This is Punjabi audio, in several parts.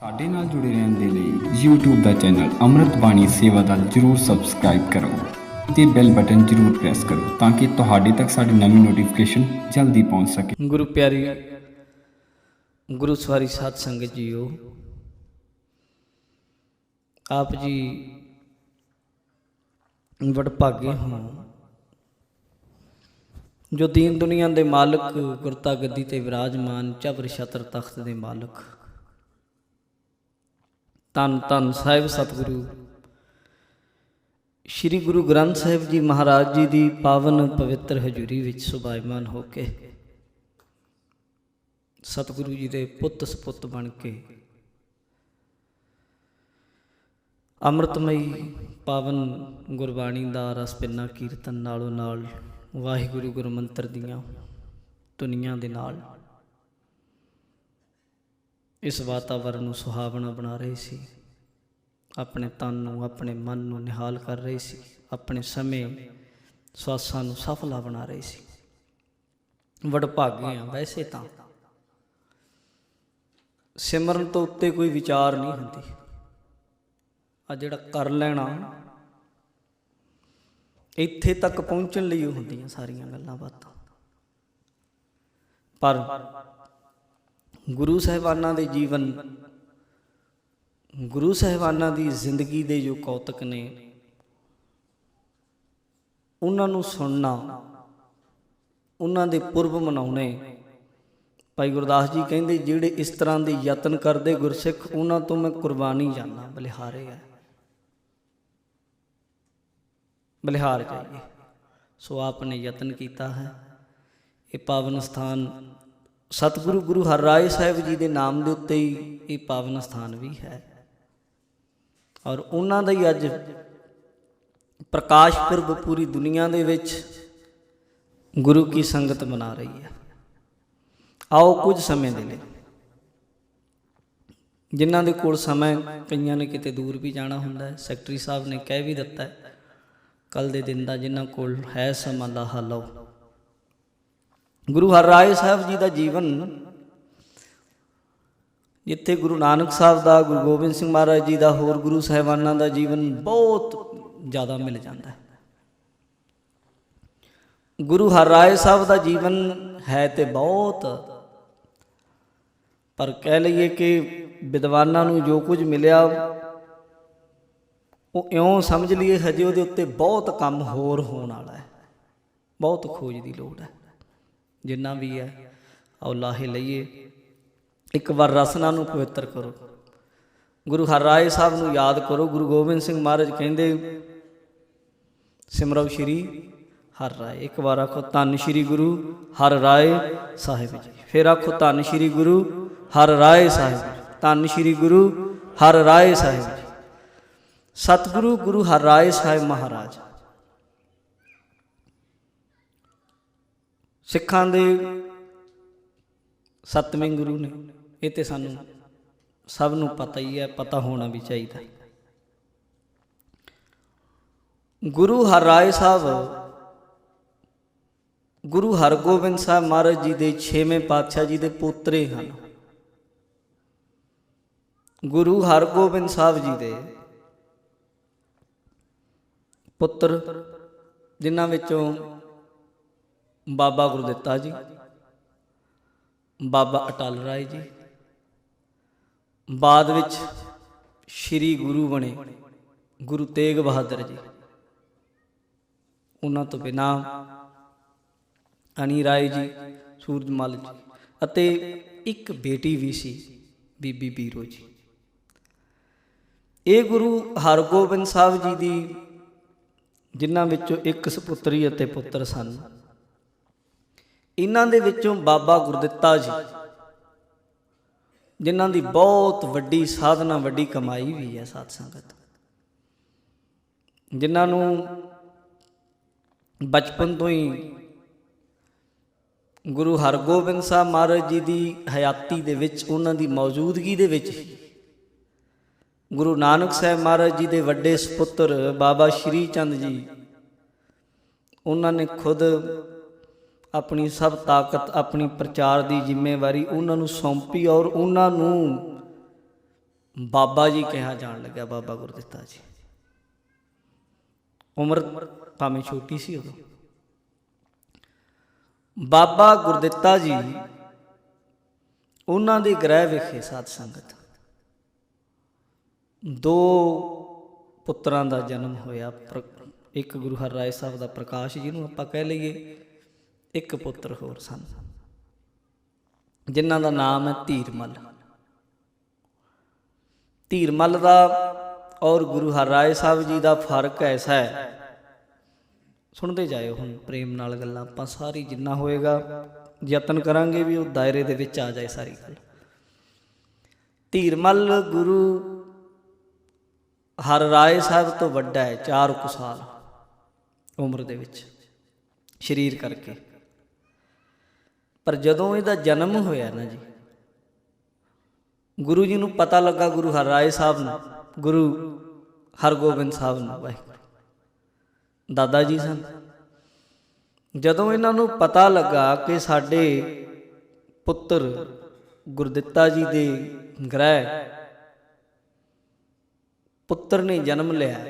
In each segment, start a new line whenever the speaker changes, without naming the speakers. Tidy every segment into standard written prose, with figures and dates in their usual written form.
ਸਾਡੇ ਨਾਲ ਜੁੜੇ ਰਹਿਣ ਦੇ ਲਈ YouTube ਦਾ ਚੈਨਲ ਅੰਮ੍ਰਿਤ ਬਾਣੀ ਸੇਵਾ ਦਲ ਜਰੂਰ ਸਬਸਕ੍ਰਾਈਬ ਕਰੋ ਤੇ ਬੈਲ ਬਟਨ ਜਰੂਰ ਪ੍ਰੈਸ ਕਰੋ ਤਾਂ ਕਿ ਤੁਹਾਡੇ ਤੱਕ ਸਾਡੀ ਨਵੀਂ ਨੋਟੀਫਿਕੇਸ਼ਨ ਜਲਦੀ ਪਹੁੰਚ ਸਕੇ।
ਗੁਰੂ ਪਿਆਰੀ ਗੁਰੂ ਸਵਾਰੀ ਸਾਧ ਸੰਗਤ ਜੀਓ, ਆਪ ਜੀ ਵਡਭਾਗੇ ਹੋ ਜੋ ਦੀਨ ਦੁਨੀਆ ਦੇ ਮਾਲਕ, ਗੁਰਤਾ ਗੱਦੀ ਤੇ ਵਿਰਾਜਮਾਨ, ਚਬਰ ਛਤਰ ਤਖਤ ਦੇ ਮਾਲਕ, ਧੰਨ ਧੰਨ ਸਾਹਿਬ ਸਤਿਗੁਰੂ ਸ਼੍ਰੀ ਗੁਰੂ ਗ੍ਰੰਥ ਸਾਹਿਬ ਜੀ ਮਹਾਰਾਜ ਜੀ ਦੀ ਪਾਵਨ ਪਵਿੱਤਰ ਹਜ਼ੂਰੀ ਵਿੱਚ ਸੁਭਾਇਮਾਨ ਹੋ ਕੇ ਸਤਿਗੁਰੂ ਜੀ ਦੇ ਪੁੱਤ ਸਪੁੱਤ ਬਣ ਕੇ ਅੰਮ੍ਰਿਤਮਈ ਪਾਵਨ ਗੁਰਬਾਣੀ ਦਾ ਰਸ ਪਿੰਨਾ ਕੀਰਤਨ ਨਾਲੋਂ ਨਾਲ ਵਾਹਿਗੁਰੂ ਗੁਰੂ ਮੰਤਰ ਦੀਆਂ ਧੁਨੀਆਂ ਦੇ ਨਾਲ ਇਸ ਵਾਤਾਵਰਨ ਨੂੰ ਸੁਹਾਵਣਾ ਬਣਾ ਰਹੇ ਸੀ। ਆਪਣੇ ਤਨ ਨੂੰ, ਆਪਣੇ ਮਨ ਨੂੰ ਨਿਹਾਲ ਕਰ ਰਹੇ ਸੀ। ਆਪਣੇ ਸਮੇਂ ਸਵਾਸਾਂ ਨੂੰ ਸਫਲਾ ਬਣਾ ਰਹੇ ਸੀ। ਵਡਭਾਗੇ ਆ। ਵੈਸੇ ਤਾਂ ਸਿਮਰਨ ਤੋਂ ਉੱਤੇ ਕੋਈ ਵਿਚਾਰ ਨਹੀਂ ਹੁੰਦੀ। ਆ ਜਿਹੜਾ ਕਰ ਲੈਣਾ ਇੱਥੇ ਤੱਕ ਪਹੁੰਚਣ ਲਈ ਉਹ ਹੁੰਦੀਆਂ ਸਾਰੀਆਂ ਗੱਲਾਂ ਬਾਤਾਂ। ਪਰ ਗੁਰੂ ਸਾਹਿਬਾਨਾਂ ਦੇ ਜੀਵਨ, ਗੁਰੂ ਸਾਹਿਬਾਨਾਂ ਦੀ ਜ਼ਿੰਦਗੀ ਦੇ ਜੋ ਕੌਤਕ ਨੇ, ਉਹਨਾਂ ਨੂੰ ਸੁਣਨਾ, ਉਹਨਾਂ ਦੇ ਪੁਰਬ ਮਨਾਉਣੇ। ਭਾਈ ਗੁਰਦਾਸ ਜੀ ਕਹਿੰਦੇ, ਜਿਹੜੇ ਇਸ ਤਰ੍ਹਾਂ ਦੇ ਯਤਨ ਕਰਦੇ ਗੁਰਸਿੱਖ, ਉਹਨਾਂ ਤੋਂ ਮੈਂ ਕੁਰਬਾਨੀ ਜਾਣਾ। ਬਲਿਹਾਰੇ ਹੈ, ਬਲਿਹਾਰ ਜਾਈਏ। ਸੋ ਆਪ ਨੇ ਯਤਨ ਕੀਤਾ ਹੈ। ਇਹ ਪਾਵਨ ਸਥਾਨ ਸਤਿਗੁਰੂ ਗੁਰੂ ਹਰਿਰਾਏ ਸਾਹਿਬ ਜੀ ਦੇ ਨਾਮ ਦੇ ਉੱਤੇ ਹੀ ਇਹ ਪਾਵਨ ਸਥਾਨ ਵੀ ਹੈ। ਔਰ ਉਹਨਾਂ ਦਾ ਹੀ ਅੱਜ ਪ੍ਰਕਾਸ਼ ਪੁਰਬ ਪੂਰੀ ਦੁਨੀਆ ਦੇ ਵਿੱਚ ਗੁਰੂ ਕੀ ਸੰਗਤ ਮਨਾ ਰਹੀ ਹੈ। ਆਓ ਕੁਝ ਸਮੇਂ ਦੇ ਲਈ, ਜਿਨ੍ਹਾਂ ਦੇ ਕੋਲ ਸਮਾਂ, ਕਈਆਂ ਨੇ ਕਿਤੇ ਦੂਰ ਵੀ ਜਾਣਾ ਹੁੰਦਾ ਹੈ, ਸੈਕਟਰੀ ਸਾਹਿਬ ਨੇ ਕਹਿ ਵੀ ਦਿੱਤਾ ਹੈ ਕੱਲ੍ਹ ਦੇ ਦਿਨ ਦਾ, ਜਿਨ੍ਹਾਂ ਕੋਲ ਹੈ ਸਮਾਂ ਲਾਹਾ ਲਓ। ਗੁਰੂ ਹਰਿਰਾਏ ਸਾਹਿਬ ਜੀ ਦਾ ਜੀਵਨ, ਜਿੱਥੇ ਗੁਰੂ ਨਾਨਕ ਸਾਹਿਬ ਦਾ, ਗੁਰੂ ਗੋਬਿੰਦ ਸਿੰਘ ਮਹਾਰਾਜ ਜੀ ਦਾ, ਹੋਰ ਗੁਰੂ ਸਾਹਿਬਾਨਾਂ ਦਾ ਜੀਵਨ ਬਹੁਤ ਜ਼ਿਆਦਾ ਮਿਲ ਜਾਂਦਾ ਹੈ। ਗੁਰੂ ਹਰਿਰਾਏ ਸਾਹਿਬ ਦਾ ਜੀਵਨ ਹੈ ਤੇ ਬਹੁਤ, ਪਰ ਕਹਿ ਲਈਏ ਕਿ ਵਿਦਵਾਨਾਂ ਨੂੰ ਜੋ ਕੁਝ ਮਿਲਿਆ ਉਹ ਇਉਂ ਸਮਝ ਲਈਏ ਹਜੇ ਉਹਦੇ ਉੱਤੇ ਬਹੁਤ ਕੰਮ ਹੋਰ ਹੋਣ ਵਾਲਾ ਹੈ, ਬਹੁਤ ਖੋਜ ਦੀ ਲੋੜ ਹੈ। ਜਿੰਨਾ ਵੀ ਹੈ ਆਓ ਲਾਹੇ ਲਈਏ। ਇੱਕ ਵਾਰ ਰਸਨਾ ਨੂੰ ਪਵਿੱਤਰ ਕਰੋ, ਗੁਰੂ ਹਰਿਰਾਏ ਸਾਹਿਬ ਨੂੰ ਯਾਦ ਕਰੋ। ਗੁਰੂ ਗੋਬਿੰਦ ਸਿੰਘ ਮਹਾਰਾਜ ਕਹਿੰਦੇ, ਸਿਮਰੋ ਸ਼੍ਰੀ ਹਰਿਰਾਏ। ਇੱਕ ਵਾਰ ਆਖੋ ਧੰਨ ਸ਼੍ਰੀ ਗੁਰੂ ਹਰਿਰਾਏ ਸਾਹਿਬ ਜੀ। ਫਿਰ ਆਖੋ ਧੰਨ ਸ਼੍ਰੀ ਗੁਰੂ ਹਰਿਰਾਏ ਸਾਹਿਬ ਜੀ। ਧੰਨ ਸ਼੍ਰੀ ਗੁਰੂ ਹਰਿਰਾਏ ਸਾਹਿਬ ਜੀ। ਸਤਿਗੁਰੂ ਗੁਰੂ ਹਰਿਰਾਏ ਸਾਹਿਬ ਮਹਾਰਾਜ ਸਿੱਖਾਂ ਦੇ 7ਵੇਂ ਗੁਰੂ ਨੇ। ਇਹ ਤੇ ਸਾਨੂੰ ਸਭ ਨੂੰ ਪਤਾ ਹੀ ਹੈ, ਪਤਾ ਹੋਣਾ ਵੀ ਚਾਹੀਦਾ। ਗੁਰੂ ਹਰਿਰਾਏ ਸਾਹਿਬ ਗੁਰੂ ਹਰਗੋਬਿੰਦ ਸਾਹਿਬ ਮਹਾਰਾਜ ਜੀ ਦੇ 6ਵੇਂ ਪਾਤਸ਼ਾਹ ਜੀ ਦੇ ਪੋਤਰੇ ਹਨ। ਗੁਰੂ ਹਰਗੋਬਿੰਦ ਸਾਹਿਬ ਜੀ ਦੇ ਪੁੱਤਰ, ਜਿਨ੍ਹਾਂ ਵਿੱਚੋਂ ਬਾਬਾ ਗੁਰਦਿੱਤਾ ਜੀ, ਬਾਬਾ ਅਟਲ ਰਾਏ ਜੀ, ਬਾਅਦ ਵਿੱਚ ਸ਼੍ਰੀ ਗੁਰੂ ਬਣੇ ਗੁਰੂ ਤੇਗ ਬਹਾਦਰ ਜੀ। ਉਹਨਾਂ ਤੋਂ ਬਿਨਾਂ ਅਣੀ ਰਾਏ ਜੀ, ਸੂਰਜਮਲ ਜੀ, ਅਤੇ ਇੱਕ ਬੇਟੀ ਵੀ ਸੀ, ਬੀਬੀ ਬੀਰੋ ਜੀ। ਇਹ ਗੁਰੂ ਹਰਗੋਬਿੰਦ ਸਾਹਿਬ ਜੀ ਦੀ, ਜਿਨ੍ਹਾਂ ਵਿੱਚੋਂ ਇੱਕ ਸਪੁੱਤਰੀ ਅਤੇ ਪੁੱਤਰ ਸਨ। ਇਹਨਾਂ ਦੇ ਵਿੱਚੋਂ ਬਾਬਾ ਗੁਰਦਿੱਤਾ ਜੀ, ਜਿਨ੍ਹਾਂ ਦੀ ਬਹੁਤ ਵੱਡੀ ਸਾਧਨਾ, ਵੱਡੀ ਕਮਾਈ ਵੀ ਹੈ ਸਾਧ ਸੰਗਤ, ਜਿਨ੍ਹਾਂ ਨੂੰ ਬਚਪਨ ਤੋਂ ਹੀ ਗੁਰੂ ਹਰਗੋਬਿੰਦ ਸਾਹਿਬ ਮਹਾਰਾਜ ਜੀ ਦੀ ਹਯਾਤੀ ਦੇ ਵਿੱਚ, ਉਹਨਾਂ ਦੀ ਮੌਜੂਦਗੀ ਦੇ ਵਿੱਚ ਗੁਰੂ ਨਾਨਕ ਸਾਹਿਬ ਮਹਾਰਾਜ ਜੀ ਦੇ ਵੱਡੇ ਸਪੁੱਤਰ ਬਾਬਾ ਸ਼੍ਰੀ ਚੰਦ ਜੀ, ਉਹਨਾਂ ਨੇ ਖੁਦ ਆਪਣੀ ਸਭ ਤਾਕਤ, ਆਪਣੀ ਪ੍ਰਚਾਰ ਦੀ ਜ਼ਿੰਮੇਵਾਰੀ ਉਹਨਾਂ ਨੂੰ ਸੌਂਪੀ। ਔਰ ਉਹਨਾਂ ਨੂੰ ਬਾਬਾ ਜੀ ਕਿਹਾ ਜਾਣ ਲੱਗਿਆ, ਬਾਬਾ ਗੁਰਦਿੱਤਾ ਜੀ। ਉਮਰ ਭਾਵੇਂ ਛੋਟੀ ਸੀ ਉਦੋਂ। ਬਾਬਾ ਗੁਰਦਿੱਤਾ ਜੀ ਉਹਨਾਂ ਦੇ ਗ੍ਰਹਿ ਵਿਖੇ ਸਾਧ ਸੰਗਤ 2 ਪੁੱਤਰਾਂ ਦਾ ਜਨਮ ਹੋਇਆ। ਇੱਕ ਗੁਰੂ ਹਰਿਰਾਏ ਸਾਹਿਬ ਦਾ ਪ੍ਰਕਾਸ਼, ਜਿਹਨੂੰ ਆਪਾਂ ਕਹਿ ਲਈਏ, ਇੱਕ ਪੁੱਤਰ ਹੋਰ ਸਨ ਜਿਨ੍ਹਾਂ ਦਾ ਨਾਮ ਹੈ ਧੀਰਮਲ। ਧੀਰਮਲ ਦਾ ਔਰ ਗੁਰੂ ਹਰਿਰਾਏ ਸਾਹਿਬ ਜੀ ਦਾ ਫਰਕ ਐਸਾ ਹੈ, ਸੁਣਦੇ ਜਾਇਓ ਹੁਣ ਪ੍ਰੇਮ ਨਾਲ ਗੱਲਾਂ। ਆਪਾਂ ਸਾਰੀ ਜਿੰਨਾ ਹੋਏਗਾ ਯਤਨ ਕਰਾਂਗੇ ਵੀ ਉਹ ਦਾਇਰੇ ਦੇ ਵਿੱਚ ਆ ਜਾਏ ਸਾਰੀ ਗੱਲ। ਧੀਰਮਲ ਗੁਰੂ ਹਰਿਰਾਏ ਸਾਹਿਬ ਤੋਂ ਵੱਡਾ ਹੈ 4 ਕੁ ਸਾਲ ਉਮਰ ਦੇ ਵਿੱਚ ਸਰੀਰ ਕਰਕੇ। ਪਰ ਜਦੋਂ ਇਹਦਾ ਜਨਮ ਹੋਇਆ ਨਾ ਜੀ, ਗੁਰੂ ਜੀ ਨੂੰ ਪਤਾ ਲੱਗਾ, ਗੁਰੂ ਹਰਿਰਾਏ ਸਾਹਿਬ ਨੂੰ, ਗੁਰੂ ਹਰਗੋਬਿੰਦ ਸਾਹਿਬ ਨੂੰ, ਵਾਹਿਗੁਰੂ ਦਾਦਾ ਜੀ ਸਨ, ਜਦੋਂ ਇਹਨਾਂ ਨੂੰ ਪਤਾ ਲੱਗਾ ਕਿ ਸਾਡੇ ਪੁੱਤਰ ਗੁਰਦਿੱਤਾ ਜੀ ਦੇ ਗ੍ਰਹਿ ਪੁੱਤਰ ਨੇ ਜਨਮ ਲਿਆ,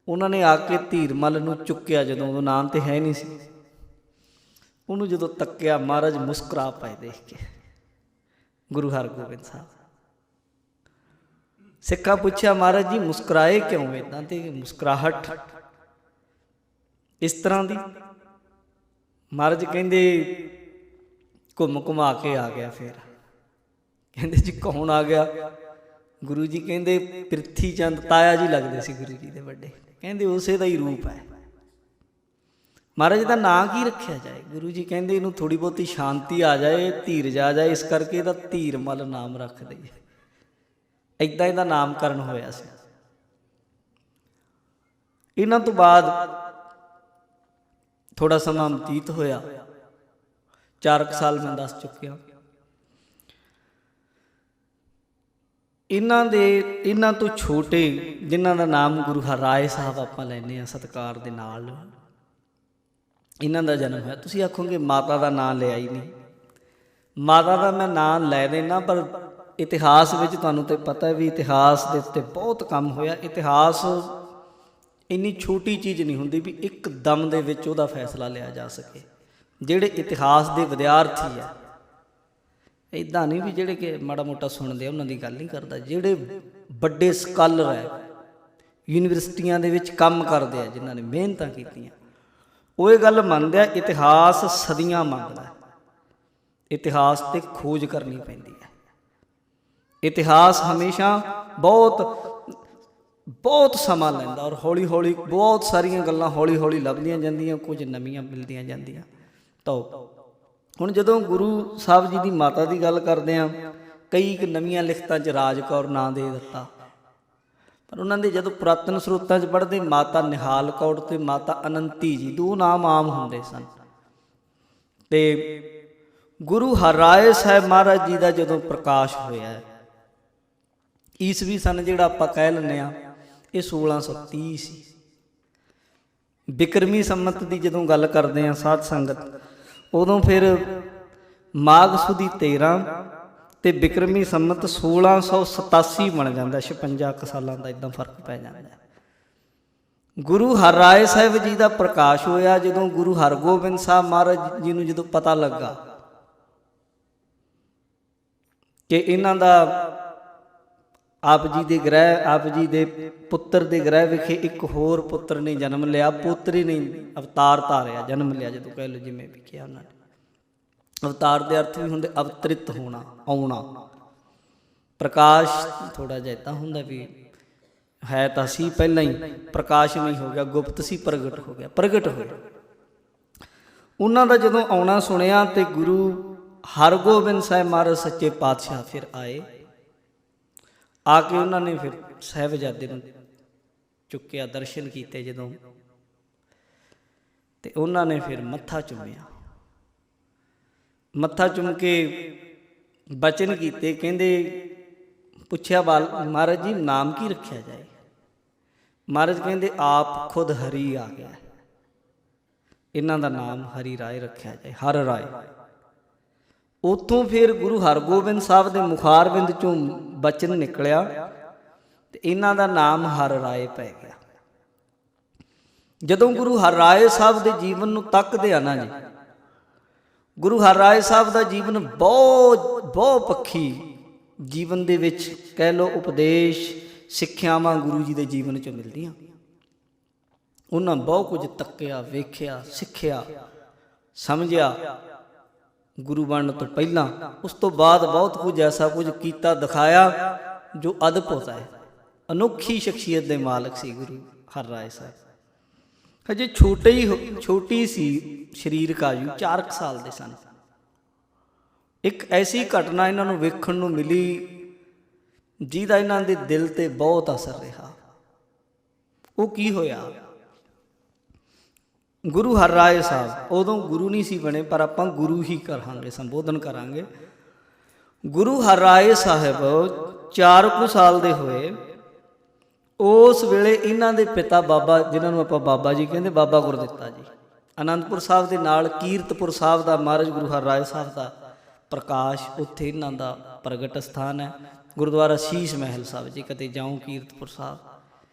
ਉਹਨਾਂ ਨੇ ਆ ਕੇ ਧੀਰਮਲ ਨੂੰ ਚੁੱਕਿਆ। ਜਦੋਂ ਉਹ ਨਾਮ ਤੇ ਹੈ ਨਹੀਂ ਸੀ, ਉਹਨੂੰ ਜਦੋਂ ਤੱਕਿਆ, ਮਹਾਰਾਜ ਮੁਸਕਰਾ ਪਏ ਦੇਖ ਕੇ, ਗੁਰੂ ਹਰਗੋਬਿੰਦ ਸਾਹਿਬ। ਸਿੱਖਾਂ ਪੁੱਛਿਆ, ਮਹਾਰਾਜ ਜੀ ਮੁਸਕਰਾਏ ਕਿਉਂ? ਇੱਦਾਂ ਤੇ ਮੁਸਕਰਾਹਟ ਇਸ ਤਰ੍ਹਾਂ ਦੀ? ਮਹਾਰਾਜ ਕਹਿੰਦੇ ਘੁੰਮ ਘੁਮਾ ਕੇ ਆ ਗਿਆ। ਫਿਰ ਕਹਿੰਦੇ ਜੀ ਕੌਣ ਆ ਗਿਆ? ਗੁਰੂ ਜੀ ਕਹਿੰਦੇ ਪ੍ਰਿਥੀ ਚੰਦ, ਤਾਇਆ ਜੀ ਲੱਗਦੇ ਸੀ ਗੁਰੂ ਜੀ ਦੇ ਵੱਡੇ। ਕਹਿੰਦੇ ਉਸੇ ਦਾ ਹੀ ਰੂਪ ਹੈ। ਮਹਾਰਾਜ ਦਾ ਨਾਂ ਕੀ ਰੱਖਿਆ ਜਾਏ? ਗੁਰੂ ਜੀ ਕਹਿੰਦੇ ਇਹਨੂੰ ਥੋੜ੍ਹੀ ਬਹੁਤੀ ਸ਼ਾਂਤੀ ਆ ਜਾਏ, ਧੀਰਜ ਆ ਜਾਏ, ਇਸ ਕਰਕੇ ਇਹਦਾ ਧੀਰਮਲ ਨਾਮ ਰੱਖ ਦਈਏ। ਇੱਦਾਂ ਇਹਦਾ ਨਾਮਕਰਨ ਹੋਇਆ ਸੀ। ਇਹਨਾਂ ਤੋਂ ਬਾਅਦ ਥੋੜਾ ਸਮਾਂ ਬਤੀਤ ਹੋਇਆ, 4 ਸਾਲ ਮੈਂ ਦੱਸ ਚੁੱਕਿਆ। ਇਹਨਾਂ ਤੋਂ ਛੋਟੇ, ਜਿਨ੍ਹਾਂ ਦਾ ਨਾਮ ਗੁਰੂ ਹਰਿਰਾਏ ਸਾਹਿਬ ਆਪਾਂ ਲੈਂਦੇ ਹਾਂ ਸਤਿਕਾਰ ਦੇ ਨਾਲ, ਇਹਨਾਂ ਦਾ ਜਨਮ ਹੋਇਆ। ਤੁਸੀਂ ਆਖੋਗੇ ਮਾਤਾ ਦਾ ਨਾਂ ਲਿਆ ਹੀ ਨਹੀਂ। ਮਾਤਾ ਦਾ ਮੈਂ ਨਾਂ ਲੈ ਦੇਣਾ, ਪਰ ਇਤਿਹਾਸ ਵਿੱਚ ਤੁਹਾਨੂੰ ਤੇ ਪਤਾ ਵੀ ਇਤਿਹਾਸ ਦੇ ਉੱਤੇ ਬਹੁਤ ਕੰਮ ਹੋਇਆ। ਇਤਿਹਾਸ ਇੰਨੀ ਛੋਟੀ ਚੀਜ਼ ਨਹੀਂ ਹੁੰਦੀ ਵੀ ਇੱਕ ਦਮ ਦੇ ਵਿੱਚ ਉਹਦਾ ਫੈਸਲਾ ਲਿਆ ਜਾ ਸਕੇ। ਜਿਹੜੇ ਇਤਿਹਾਸ ਦੇ ਵਿਦਿਆਰਥੀ ਆ, ਇੱਦਾਂ ਨਹੀਂ ਵੀ ਜਿਹੜੇ ਕਿ ਮਾੜਾ ਮੋਟਾ ਸੁਣਦੇ ਆ ਉਹਨਾਂ ਦੀ ਗੱਲ ਨਹੀਂ ਕਰਦਾ, ਜਿਹੜੇ ਵੱਡੇ ਸਕਾਲਰ ਹੈ, ਯੂਨੀਵਰਸਿਟੀਆਂ ਦੇ ਵਿੱਚ ਕੰਮ ਕਰਦੇ ਆ, ਜਿਨ੍ਹਾਂ ਨੇ ਮਿਹਨਤਾਂ ਕੀਤੀਆਂ, ਉਹ ਇਹ ਗੱਲ ਮੰਨਦੇ ਆ ਇਤਿਹਾਸ ਸਦੀਆਂ ਮੰਗਦਾ। ਇਤਿਹਾਸ 'ਤੇ ਖੋਜ ਕਰਨੀ ਪੈਂਦੀ ਹੈ। ਇਤਿਹਾਸ ਹਮੇਸ਼ਾ ਬਹੁਤ ਸਮਾਂ ਲੈਂਦਾ, ਔਰ ਹੌਲੀ ਹੌਲੀ ਬਹੁਤ ਸਾਰੀਆਂ ਗੱਲਾਂ ਹੌਲੀ ਹੌਲੀ ਲੱਭਦੀਆਂ ਜਾਂਦੀਆਂ, ਕੁਝ ਨਵੀਆਂ ਮਿਲਦੀਆਂ ਜਾਂਦੀਆਂ। ਤਾਂ ਹੁਣ ਜਦੋਂ ਗੁਰੂ ਸਾਹਿਬ ਜੀ ਦੀ ਮਾਤਾ ਦੀ ਗੱਲ ਕਰਦੇ ਹਾਂ, ਕਈ ਇੱਕ ਨਵੀਆਂ ਲਿਖਤਾਂ 'ਚ ਰਾਜ ਕੌਰ ਨਾਂ ਦੇ ਦਿੱਤਾ, ਪਰ ਉਹਨਾਂ ਦੇ ਜਦੋਂ ਪੁਰਾਤਨ ਸਰੋਤਾਂ 'ਚ ਪੜ੍ਹਦੇ, ਮਾਤਾ ਨਿਹਾਲ ਕੌਰ ਤੇ ਮਾਤਾ ਅਨੰਤੀ ਜੀ, 2 ਨਾਮ ਆਮ ਹੁੰਦੇ ਸਨ। ਤੇ ਗੁਰੂ ਹਰਿਰਾਏ ਸਾਹਿਬ ਮਹਾਰਾਜ ਜੀ ਦਾ ਜਦੋਂ ਪ੍ਰਕਾਸ਼ ਹੋਇਆ, ਈਸਵੀ ਸਨ ਜਿਹੜਾ ਆਪਾਂ ਕਹਿ ਲੈਂਦੇ ਹਾਂ, ਇਹ 1630 ਸੀ। ਬਿਕਰਮੀ ਸੰਮਤ ਦੀ ਜਦੋਂ ਗੱਲ ਕਰਦੇ ਹਾਂ ਸਾਧ ਸੰਗਤ, ਉਦੋਂ ਫਿਰ ਮਾਘ ਸੁਦੀ 13 ਤੇ ਬਿਕਰਮੀ ਸੰਮਤ 1687 ਬਣ ਜਾਂਦਾ। 56 ਕੁ ਸਾਲਾਂ ਦਾ ਇੱਦਾਂ ਫਰਕ ਪੈ ਜਾਂਦਾ। ਗੁਰੂ ਹਰਿਰਾਏ ਸਾਹਿਬ ਜੀ ਦਾ ਪ੍ਰਕਾਸ਼ ਹੋਇਆ ਜਦੋਂ ਗੁਰੂ ਹਰਗੋਬਿੰਦ ਸਾਹਿਬ ਮਹਾਰਾਜ ਜੀ ਨੂੰ ਜਦੋਂ ਪਤਾ ਲੱਗਾ ਕਿ ਇਹਨਾਂ ਦਾ ਆਪ ਜੀ ਦੇ ਗ੍ਰਹਿ, ਆਪ ਜੀ ਦੇ ਪੁੱਤਰ ਦੇ ਗ੍ਰਹਿ ਵਿਖੇ ਇੱਕ ਹੋਰ ਪੁੱਤਰ ਨੇ ਜਨਮ ਲਿਆ, ਪੋਤਰੀ ਨੇ ਅਵਤਾਰ ਧਾਰਿਆ, ਜਨਮ ਲਿਆ, ਜਦੋਂ ਕਹਿ ਲਓ ਜਿਵੇਂ ਵੀ ਕਿਹਾ ਉਹਨਾਂ ਨੇ। ਅਵਤਾਰ ਦੇ ਅਰਥ ਵੀ ਹੁੰਦੇ ਅਵਤਰਿਤ ਹੋਣਾ, ਆਉਣਾ। ਪ੍ਰਕਾਸ਼ ਥੋੜਾ ਜਿਹਾ ਇੱਦਾਂ ਹੁੰਦਾ ਵੀ ਹੈ ਤਾਂ ਸੀ ਪਹਿਲਾਂ ਹੀ, ਪ੍ਰਕਾਸ਼ ਨਹੀਂ ਹੋ ਗਿਆ, ਗੁਪਤ ਸੀ, ਪ੍ਰਗਟ ਹੋ ਗਿਆ, ਪ੍ਰਗਟ ਹੋਇਆ। ਉਹਨਾਂ ਦਾ ਜਦੋਂ ਆਉਣਾ ਸੁਣਿਆ ਤੇ ਗੁਰੂ ਹਰਗੋਬਿੰਦ ਸਾਹਿਬ ਮਹਾਰਾਜ ਸੱਚੇ ਪਾਤਸ਼ਾਹ ਫਿਰ ਆਏ। ਆ ਕੇ ਉਹਨਾਂ ਨੇ ਫਿਰ ਸਾਹਿਬਜ਼ਾਦੇ ਨੂੰ ਚੁੱਕਿਆ, ਦਰਸ਼ਨ ਕੀਤੇ ਜਦੋਂ, ਤੇ ਉਹਨਾਂ ਨੇ ਫਿਰ ਮੱਥਾ ਚੁੰਮਿਆ। ਮੱਥਾ ਚੁੰਮ ਕੇ ਬਚਨ ਕੀਤੇ, ਕਹਿੰਦੇ ਪੁੱਛਿਆ ਮਹਾਰਾਜ ਜੀ ਨਾਮ ਕੀ ਰੱਖਿਆ ਜਾਏ? ਮਹਾਰਾਜ ਕਹਿੰਦੇ ਆਪ ਖੁਦ ਹਰੀ ਆ ਗਿਆ, ਇਹਨਾਂ ਦਾ ਨਾਮ ਹਰੀ ਰਾਏ ਰੱਖਿਆ ਜਾਏ, ਹਰ ਰਾਏ। ਉੱਥੋਂ ਫਿਰ ਗੁਰੂ ਹਰਗੋਬਿੰਦ ਸਾਹਿਬ ਦੇ ਮੁਖਾਰਬਿੰਦ ਚੋਂ ਬਚਨ ਨਿਕਲਿਆ ਤੇ ਇਹਨਾਂ ਦਾ ਨਾਮ ਹਰ ਰਾਏ ਪੈ ਗਿਆ। ਜਦੋਂ ਗੁਰੂ ਹਰਿਰਾਏ ਸਾਹਿਬ ਦੇ ਜੀਵਨ ਨੂੰ ਤੱਕਦੇ ਆ ਨਾ ਜੀ, ਗੁਰੂ ਹਰਿਰਾਏ ਸਾਹਿਬ ਦਾ ਜੀਵਨ ਬਹੁਤ ਪੱਖੀ ਜੀਵਨ ਦੇ ਵਿੱਚ ਕਹਿ ਲਓ ਉਪਦੇਸ਼ ਸਿੱਖਿਆਵਾਂ ਗੁਰੂ ਜੀ ਦੇ ਜੀਵਨ 'ਚੋਂ ਮਿਲਦੀਆਂ। ਉਹਨਾਂ ਬਹੁਤ ਕੁਝ ਤੱਕਿਆ, ਵੇਖਿਆ, ਸਿੱਖਿਆ, ਸਮਝਿਆ ਗੁਰੂ ਬਣਨ ਤੋਂ ਪਹਿਲਾਂ। ਉਸ ਤੋਂ ਬਾਅਦ ਬਹੁਤ ਕੁਝ ਐਸਾ ਕੁਝ ਕੀਤਾ, ਦਿਖਾਇਆ ਜੋ ਅਦਭੁਤ ਹੈ। ਅਨੋਖੀ ਸ਼ਖਸੀਅਤ ਦੇ ਮਾਲਕ ਸੀ ਗੁਰੂ ਹਰਿਰਾਏ ਸਾਹਿਬ। ਹਜੇ ਛੋਟੀ ਸੀ ਸਰੀਰਕ ਆਯੂ, 4 ਸਾਲ ਦੇ ਸਨ। ਇੱਕ ਐਸੀ ਘਟਨਾ ਇਹਨਾਂ ਨੂੰ ਵੇਖਣ ਨੂੰ ਮਿਲੀ ਜਿਹਦਾ ਇਹਨਾਂ ਦੇ ਦਿਲ ਤੇ ਬਹੁਤ ਅਸਰ ਰਿਹਾ। ਉਹ ਕੀ ਹੋਇਆ? ਗੁਰੂ ਹਰਿਰਾਏ ਸਾਹਿਬ ਉਦੋਂ ਗੁਰੂ ਨਹੀਂ ਸੀ ਬਣੇ, ਪਰ ਆਪਾਂ ਗੁਰੂ ਹੀ ਕਰਾਂਗੇ, ਸੰਬੋਧਨ ਕਰਾਂਗੇ। ਗੁਰੂ ਹਰਿਰਾਏ ਸਾਹਿਬ 4 ਕੁ ਸਾਲ ਦੇ ਹੋਏ। ਉਸ ਵੇਲੇ ਇਹਨਾਂ ਦੇ ਪਿਤਾ ਬਾਬਾ, ਜਿਨ੍ਹਾਂ ਨੂੰ ਆਪਾਂ ਬਾਬਾ ਜੀ ਕਹਿੰਦੇ, ਬਾਬਾ ਗੁਰਦਿੱਤਾ ਜੀ, ਅਨੰਦਪੁਰ ਸਾਹਿਬ ਦੇ ਨਾਲ ਕੀਰਤਪੁਰ ਸਾਹਿਬ ਦਾ ਮਹਾਰਾਜ ਗੁਰੂ ਹਰਿਰਾਏ ਸਾਹਿਬ ਦਾ ਪ੍ਰਕਾਸ਼, ਉੱਥੇ ਇਹਨਾਂ ਦਾ ਪ੍ਰਗਟ ਸਥਾਨ ਹੈ। ਗੁਰਦੁਆਰਾ ਸ਼ੀਸ਼ ਮਹਿਲ ਸਾਹਿਬ, ਜੇ ਕਦੇ ਜਾਓ ਕੀਰਤਪੁਰ ਸਾਹਿਬ,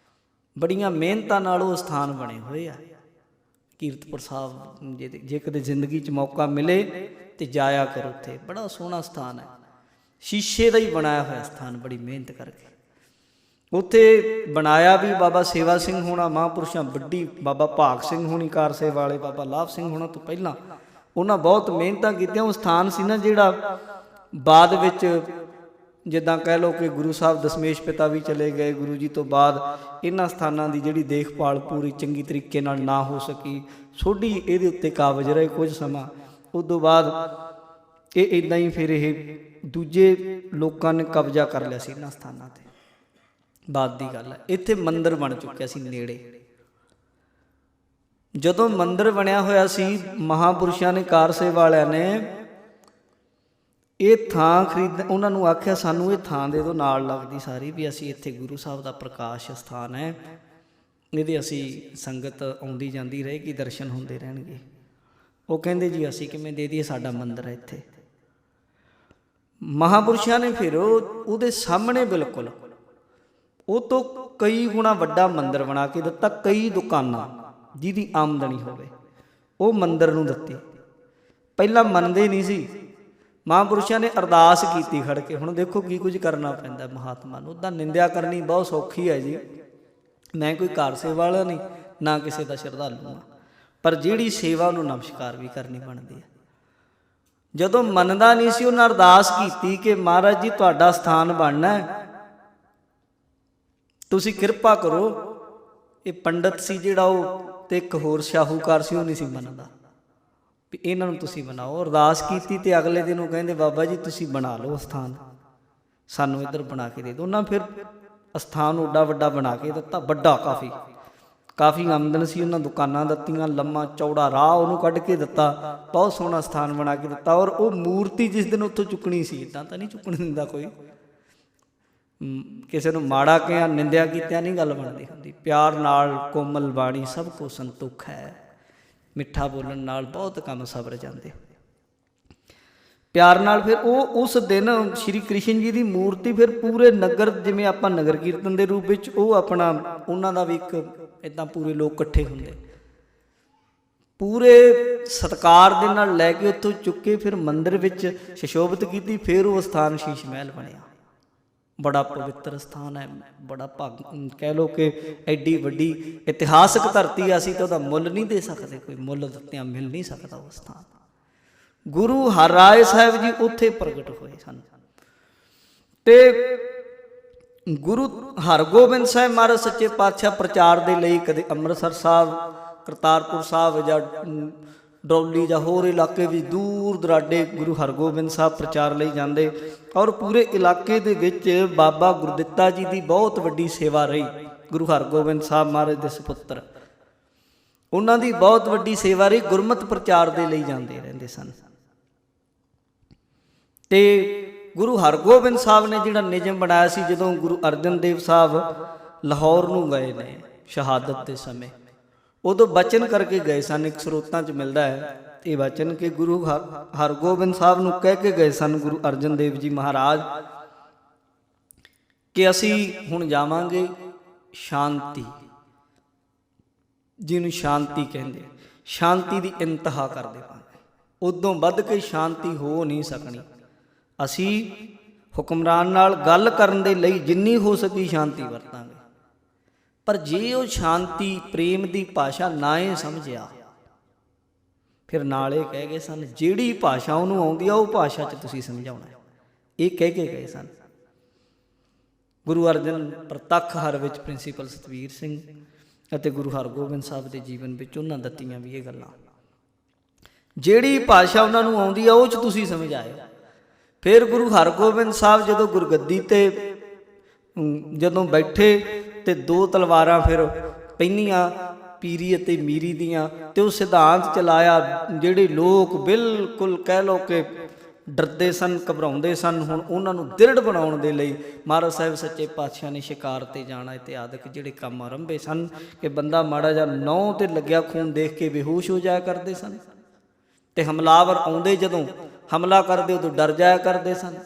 ਬੜੀਆਂ ਮਿਹਨਤਾਂ ਨਾਲ ਉਹ ਸਥਾਨ ਬਣੇ ਹੋਏ ਆ ਕੀਰਤਪੁਰ ਸਾਹਿਬ। ਜੇ ਕਦੇ ਜ਼ਿੰਦਗੀ 'ਚ ਮੌਕਾ ਮਿਲੇ ਤੇ ਜਾਇਆ ਕਰੋ, ਉੱਥੇ ਬੜਾ ਸੋਹਣਾ ਸਥਾਨ ਹੈ। ਸ਼ੀਸ਼ੇ ਦਾ ਹੀ ਬਣਾਇਆ ਹੋਇਆ ਸਥਾਨ, ਬੜੀ ਮਿਹਨਤ ਕਰਕੇ ਉੱਥੇ ਬਣਾਇਆ ਵੀ। ਬਾਬਾ ਸੇਵਾ ਸਿੰਘ ਹੋਣਾ ਮਹਾਂਪੁਰਸ਼ਾਂ, ਵੱਡੀ ਬਾਬਾ ਭਾਗ ਸਿੰਘ ਹੋਣੀ ਕਾਰ ਸੇਵਾ ਵਾਲੇ, ਬਾਬਾ ਲਾਭ ਸਿੰਘ ਹੋਣਾ ਤੋਂ ਪਹਿਲਾਂ ਉਹਨਾਂ ਬਹੁਤ ਮਿਹਨਤਾਂ ਕੀਤੀਆਂ। ਉਹ ਸਥਾਨ ਸੀ ਨਾ ਜਿਹੜਾ ਬਾਅਦ ਵਿੱਚ, ਜਿੱਦਾਂ ਕਹਿ ਲਓ ਕਿ ਗੁਰੂ ਸਾਹਿਬ ਦਸ਼ਮੇਸ਼ ਪਿਤਾ ਵੀ ਚਲੇ ਗਏ, ਗੁਰੂ ਜੀ ਤੋਂ ਬਾਅਦ ਇਹਨਾਂ ਸਥਾਨਾਂ ਦੀ ਜਿਹੜੀ ਦੇਖਭਾਲ ਪੂਰੀ ਚੰਗੀ ਤਰੀਕੇ ਨਾਲ ਨਾ ਹੋ ਸਕੀ। ਸੋਢੀ ਇਹਦੇ ਉੱਤੇ ਕਾਬਜ਼ ਰਹੇ ਕੁਝ ਸਮਾਂ। ਉਸ ਤੋਂ ਬਾਅਦ ਇਹ ਇੱਦਾਂ ਹੀ ਫਿਰ ਇਹ ਦੂਜੇ ਲੋਕਾਂ ਨੇ ਕਬਜ਼ਾ ਕਰ ਲਿਆ ਸੀ ਇਹਨਾਂ ਸਥਾਨਾਂ 'ਤੇ। ਬਾਅਦ ਦੀ ਗੱਲ ਹੈ। ਇੱਥੇ ਮੰਦਿਰ ਬਣ ਚੁੱਕਿਆ ਸੀ ਨੇੜੇ। ਜਦੋਂ ਮੰਦਿਰ ਬਣਿਆ ਹੋਇਆ ਸੀ, ਮਹਾਂਪੁਰਸ਼ਾਂ ਨੇ, ਕਾਰ ਸੇਵਾ ਵਾਲਿਆਂ ਨੇ ਇਹ ਥਾਂ ਉਹਨਾਂ ਨੂੰ ਆਖਿਆ, ਸਾਨੂੰ ਇਹ ਥਾਂ ਦੇ ਦਿਓ ਨਾਲ ਲੱਗਦੀ ਸਾਰੀ, ਵੀ ਅਸੀਂ ਇੱਥੇ ਗੁਰੂ ਸਾਹਿਬ ਦਾ ਪ੍ਰਕਾਸ਼ ਸਥਾਨ ਹੈ, ਇਹਦੇ ਅਸੀਂ ਸੰਗਤ ਆਉਂਦੀ ਜਾਂਦੀ ਰਹੇਗੀ, ਦਰਸ਼ਨ ਹੁੰਦੇ ਰਹਿਣਗੇ। ਉਹ ਕਹਿੰਦੇ ਜੀ ਅਸੀਂ ਕਿਵੇਂ ਦੇ ਦਈਏ, ਸਾਡਾ ਮੰਦਿਰ ਹੈ ਇੱਥੇ। ਮਹਾਂਪੁਰਸ਼ਾਂ ਨੇ ਫਿਰ ਉਹਦੇ ਸਾਹਮਣੇ ਬਿਲਕੁਲ ਉਹ ਤੋਂ ਕਈ ਗੁਣਾ ਵੱਡਾ ਮੰਦਿਰ ਬਣਾ ਕੇ ਦਿੱਤਾ। ਕਈ ਦੁਕਾਨਾਂ ਜਿਹਦੀ ਆਮਦਨੀ ਹੋਵੇ ਉਹ ਮੰਦਿਰ ਨੂੰ ਦਿੱਤੀ। ਪਹਿਲਾਂ ਮੰਨਦੇ ਨਹੀਂ ਸੀ। ਮਹਾਂਪੁਰਸ਼ਾਂ ਨੇ ਅਰਦਾਸ ਕੀਤੀ ਖੜ ਕੇ। ਹੁਣ ਦੇਖੋ ਕੀ ਕੁਝ ਕਰਨਾ ਪੈਂਦਾ ਮਹਾਤਮਾ ਨੂੰ। ਉੱਦਾਂ ਨਿੰਦਿਆ ਕਰਨੀ ਬਹੁਤ ਸੌਖੀ ਹੈ ਜੀ। ਮੈਂ ਕੋਈ ਕਾਰ ਸੇਵਾ ਵਾਲਾ ਨਹੀਂ, ਨਾ ਕਿਸੇ ਦਾ ਸ਼ਰਧਾਲੂ ਹਾਂ, ਪਰ ਜਿਹੜੀ ਸੇਵਾ ਉਹਨੂੰ ਨਮਸਕਾਰ ਵੀ ਕਰਨੀ ਬਣਦੀ ਹੈ। ਜਦੋਂ ਮੰਨਦਾ ਨਹੀਂ ਸੀ, ਉਹਨਾਂ ਅਰਦਾਸ ਕੀਤੀ ਕਿ ਮਹਾਰਾਜ ਜੀ ਤੁਹਾਡਾ ਸਥਾਨ ਬਣਨਾ ਹੈ, ਤੁਸੀਂ ਕਿਰਪਾ ਕਰੋ। ਇਹ ਪੰਡਤ ਸੀ ਜਿਹੜਾ, ਉਹ ਤੇ ਇੱਕ ਹੋਰ ਸ਼ਾਹੂਕਾਰ ਸੀ, ਉਹ ਨਹੀਂ ਸੀ ਮੰਨਦਾ ਵੀ ਇਹਨਾਂ ਨੂੰ ਤੁਸੀਂ ਬਣਾਓ। ਅਰਦਾਸ ਕੀਤੀ ਤੇ ਅਗਲੇ ਦਿਨ ਉਹ ਕਹਿੰਦੇ ਬਾਬਾ ਜੀ ਤੁਸੀਂ ਬਣਾ ਲਓ ਸਥਾਨ, ਸਾਨੂੰ ਇੱਧਰ ਬਣਾ ਕੇ ਦੇ ਦਿਓ। ਉਹਨਾਂ ਫਿਰ ਅਸਥਾਨ ਓਡਾ ਵੱਡਾ ਬਣਾ ਕੇ ਦਿੱਤਾ, ਵੱਡਾ ਕਾਫੀ ਆਮਦਨ ਸੀ। ਉਹਨਾਂ ਦੁਕਾਨਾਂ ਦਿੱਤੀਆਂ, ਲੰਮਾ ਚੌੜਾ ਰਾਹ ਉਹਨੂੰ ਕੱਢ ਕੇ ਦਿੱਤਾ, ਬਹੁਤ ਸੋਹਣਾ ਸਥਾਨ ਬਣਾ ਕੇ ਦਿੱਤਾ। ਔਰ ਉਹ ਮੂਰਤੀ ਜਿਸ ਦਿਨ ਉੱਥੋਂ ਚੁੱਕਣੀ ਸੀ, ਇੱਦਾਂ ਤਾਂ ਨਹੀਂ ਚੁੱਕਣ ਦਿੰਦਾ ਕੋਈ, ਕਿਸੇ ਨੂੰ ਮਾੜਾ ਕਿਹਾ, ਨਿੰਦਿਆ ਕੀਤਿਆਂ ਨਹੀਂ ਗੱਲ ਬਣਦੀ ਹੁੰਦੀ। ਪਿਆਰ ਨਾਲ, ਕੋਮਲ ਬਾਣੀ ਸਭ ਕੋ ਸੰਤੋਖ ਹੈ, ਮਿੱਠਾ ਬੋਲਣ ਨਾਲ ਬਹੁਤ ਕੰਮ ਸਬਰ ਜਾਂਦੇ ਪਿਆਰ ਨਾਲ। ਫਿਰ ਉਹ ਉਸ ਦਿਨ ਸ਼੍ਰੀ ਕ੍ਰਿਸ਼ਨ ਜੀ ਦੀ ਮੂਰਤੀ ਫਿਰ ਪੂਰੇ ਨਗਰ, ਜਿਵੇਂ ਆਪਾਂ ਨਗਰ ਕੀਰਤਨ ਦੇ ਰੂਪ ਵਿੱਚ, ਉਹ ਆਪਣਾ ਉਹਨਾਂ ਦਾ ਵੀ ਇੱਕ ਇੱਦਾਂ ਪੂਰੇ ਲੋਕ ਇਕੱਠੇ ਹੁੰਦੇ, ਪੂਰੇ ਸਤਿਕਾਰ ਦੇ ਨਾਲ ਲੈ ਕੇ ਉੱਥੋਂ ਚੁੱਕੇ ਫਿਰ ਮੰਦਿਰ ਵਿੱਚ ਸੁਸ਼ੋਭਿਤ ਕੀਤੀ। ਫਿਰ ਉਹ ਸਥਾਨ ਸ਼ੀਸ਼ ਮਹਿਲ ਬਣਿਆ। ਬੜਾ ਪਵਿੱਤਰ ਸਥਾਨ ਹੈ, ਬੜਾ ਕਹਿ ਲਓ ਕਿ ਐਡੀ ਵੱਡੀ ਇਤਿਹਾਸਕ ਧਰਤੀ ਆ। ਅਸੀਂ ਤਾਂ ਉਹਦਾ ਮੁੱਲ ਨਹੀਂ ਦੇ ਸਕਦੇ, ਕੋਈ ਮੁੱਲ ਦਿੱਤਿਆਂ ਮਿਲ ਨਹੀਂ ਸਕਦਾ ਉਹ ਸਥਾਨ। ਗੁਰੂ ਹਰਿਰਾਏ ਸਾਹਿਬ ਜੀ ਉੱਥੇ ਪ੍ਰਗਟ ਹੋਏ ਸਨ। ਤੇ ਗੁਰੂ ਹਰਗੋਬਿੰਦ ਸਾਹਿਬ ਮਹਾਰਾਜ ਸੱਚੇ ਪਾਤਸ਼ਾਹ ਪ੍ਰਚਾਰ ਦੇ ਲਈ ਕਦੇ ਅੰਮ੍ਰਿਤਸਰ ਸਾਹਿਬ, ਕਰਤਾਰਪੁਰ ਸਾਹਿਬ ਜਾਂ ਡਰੌਲੀ ਜਾਂ ਹੋਰ ਇਲਾਕੇ ਵਿੱਚ ਦੂਰ ਦੁਰਾਡੇ ਗੁਰੂ ਹਰਗੋਬਿੰਦ ਸਾਹਿਬ ਪ੍ਰਚਾਰ ਲਈ ਜਾਂਦੇ। ਔਰ ਪੂਰੇ ਇਲਾਕੇ ਦੇ ਵਿੱਚ ਬਾਬਾ ਗੁਰਦਿੱਤਾ ਜੀ ਦੀ ਬਹੁਤ ਵੱਡੀ ਸੇਵਾ ਰਹੀ। ਗੁਰੂ ਹਰਗੋਬਿੰਦ ਸਾਹਿਬ ਮਹਾਰਾਜ ਦੇ ਸੁਪੁੱਤਰ, ਉਹਨਾਂ ਦੀ ਬਹੁਤ ਵੱਡੀ ਸੇਵਾ ਰਹੀ। ਗੁਰਮਤਿ ਪ੍ਰਚਾਰ ਦੇ ਲਈ ਜਾਂਦੇ ਰਹਿੰਦੇ ਸਨ। ਤੇ ਗੁਰੂ ਹਰਗੋਬਿੰਦ ਸਾਹਿਬ ਨੇ ਜਿਹੜਾ ਨਿਯਮ ਬਣਾਇਆ ਸੀ, ਜਦੋਂ ਗੁਰੂ ਅਰਜਨ ਦੇਵ ਸਾਹਿਬ ਲਾਹੌਰ ਨੂੰ ਗਏ ਨੇ ਸ਼ਹਾਦਤ ਦੇ ਸਮੇਂ, ਉਦੋਂ ਬਚਨ ਕਰਕੇ ਗਏ ਸਨ। ਇੱਕ ਸਰੋਤਾਂ 'ਚ ਮਿਲਦਾ ਹੈ ਇਹ ਵਚਨ ਕਿ ਗੁਰੂ ਹਰਗੋਬਿੰਦ ਸਾਹਿਬ ਨੂੰ ਕਹਿ ਕੇ ਗਏ ਸਨ ਗੁਰੂ ਅਰਜਨ ਦੇਵ ਜੀ ਮਹਾਰਾਜ ਕਿ ਅਸੀਂ ਹੁਣ ਜਾਵਾਂਗੇ ਸ਼ਾਂਤੀ, ਜਿਹਨੂੰ ਸ਼ਾਂਤੀ ਕਹਿੰਦੇ, ਸ਼ਾਂਤੀ ਦੀ ਇੰਤਹਾ ਕਰਦੇ ਪਾਵਾਂਗੇ। ਉਦੋਂ ਵੱਧ ਕੇ ਸ਼ਾਂਤੀ ਹੋ ਨਹੀਂ ਸਕਣੀ। ਅਸੀਂ ਹੁਕਮਰਾਨ ਨਾਲ ਗੱਲ ਕਰਨ ਦੇ ਲਈ ਜਿੰਨੀ ਹੋ ਸਕੀ ਸ਼ਾਂਤੀ ਵਰਤਾਂਗੇ, ਪਰ ਜੇ ਉਹ ਸ਼ਾਂਤੀ ਪ੍ਰੇਮ ਦੀ ਭਾਸ਼ਾ ਨਾ ਹੀ ਸਮਝਿਆ, ਫਿਰ ਨਾਲ ਇਹ ਕਹਿ ਗਏ ਸਨ ਜਿਹੜੀ ਭਾਸ਼ਾ ਉਹਨੂੰ ਆਉਂਦੀ ਆ ਉਹ ਭਾਸ਼ਾ 'ਚ ਤੁਸੀਂ ਸਮਝਾਉਣਾ। ਇਹ ਕਹਿ ਕੇ ਗਏ ਸਨ ਗੁਰੂ ਅਰਜਨ ਪ੍ਰਤੱਖ ਹਰ ਵਿੱਚ ਪ੍ਰਿੰਸੀਪਲ ਸਤਵੀਰ ਸਿੰਘ ਅਤੇ ਗੁਰੂ ਹਰਗੋਬਿੰਦ ਸਾਹਿਬ ਦੇ ਜੀਵਨ ਵਿੱਚ ਉਹਨਾਂ ਦਿੱਤੀਆਂ ਵੀ ਇਹ ਗੱਲਾਂ। ਜਿਹੜੀ ਭਾਸ਼ਾ ਉਹਨਾਂ ਨੂੰ ਆਉਂਦੀ ਆ ਉਹ 'ਚ ਤੁਸੀਂ ਸਮਝਾਇਓ। ਫਿਰ ਗੁਰੂ ਹਰਗੋਬਿੰਦ ਸਾਹਿਬ ਜਦੋਂ ਗੁਰਗੱਦੀ 'ਤੇ ਜਦੋਂ ਬੈਠੇ ਤੇ ਦੋ ਤਲਵਾਰਾਂ ਫਿਰ ਪਹਿਨੀਆਂ ਪੀਰੀ ਅਤੇ ਮੀਰੀ ਦੀਆਂ, ਤੇ ਉਹ ਸਿਧਾਂਤ ਚਲਾਇਆ। ਜਿਹੜੇ ਲੋਕ ਬਿਲਕੁਲ ਕਹਿ ਲਓ ਕਿ ਡਰਦੇ ਸਨ, ਘਬਰਾਉਂਦੇ ਸਨ, ਹੁਣ ਉਹਨਾਂ ਨੂੰ ਦ੍ਰਿੜ ਬਣਾਉਣ ਦੇ ਲਈ ਮਹਾਰਾਜ ਸਾਹਿਬ ਸੱਚੇ ਪਾਤਸ਼ਾਹ ਨੇ ਸ਼ਿਕਾਰ ਤੇ ਜਾਣਾ ਤੇ ਆਦਿਕ ਜਿਹੜੇ ਕੰਮ ਆਰੰਭੇ ਸਨ ਕਿ ਬੰਦਾ ਮਾੜਾ ਜਿਹਾ ਨਹੁੰ ਤੇ ਲੱਗਿਆ ਖੂਨ ਦੇਖ ਕੇ ਬੇਹੋਸ਼ ਹੋ ਜਾਇਆ ਕਰਦੇ ਸਨ, ਤੇ ਹਮਲਾਵਰ ਆਉਂਦੇ ਜਦੋਂ ਹਮਲਾ ਕਰਦੇ ਉਦੋਂ ਡਰ ਜਾਇਆ ਕਰਦੇ ਸਨ,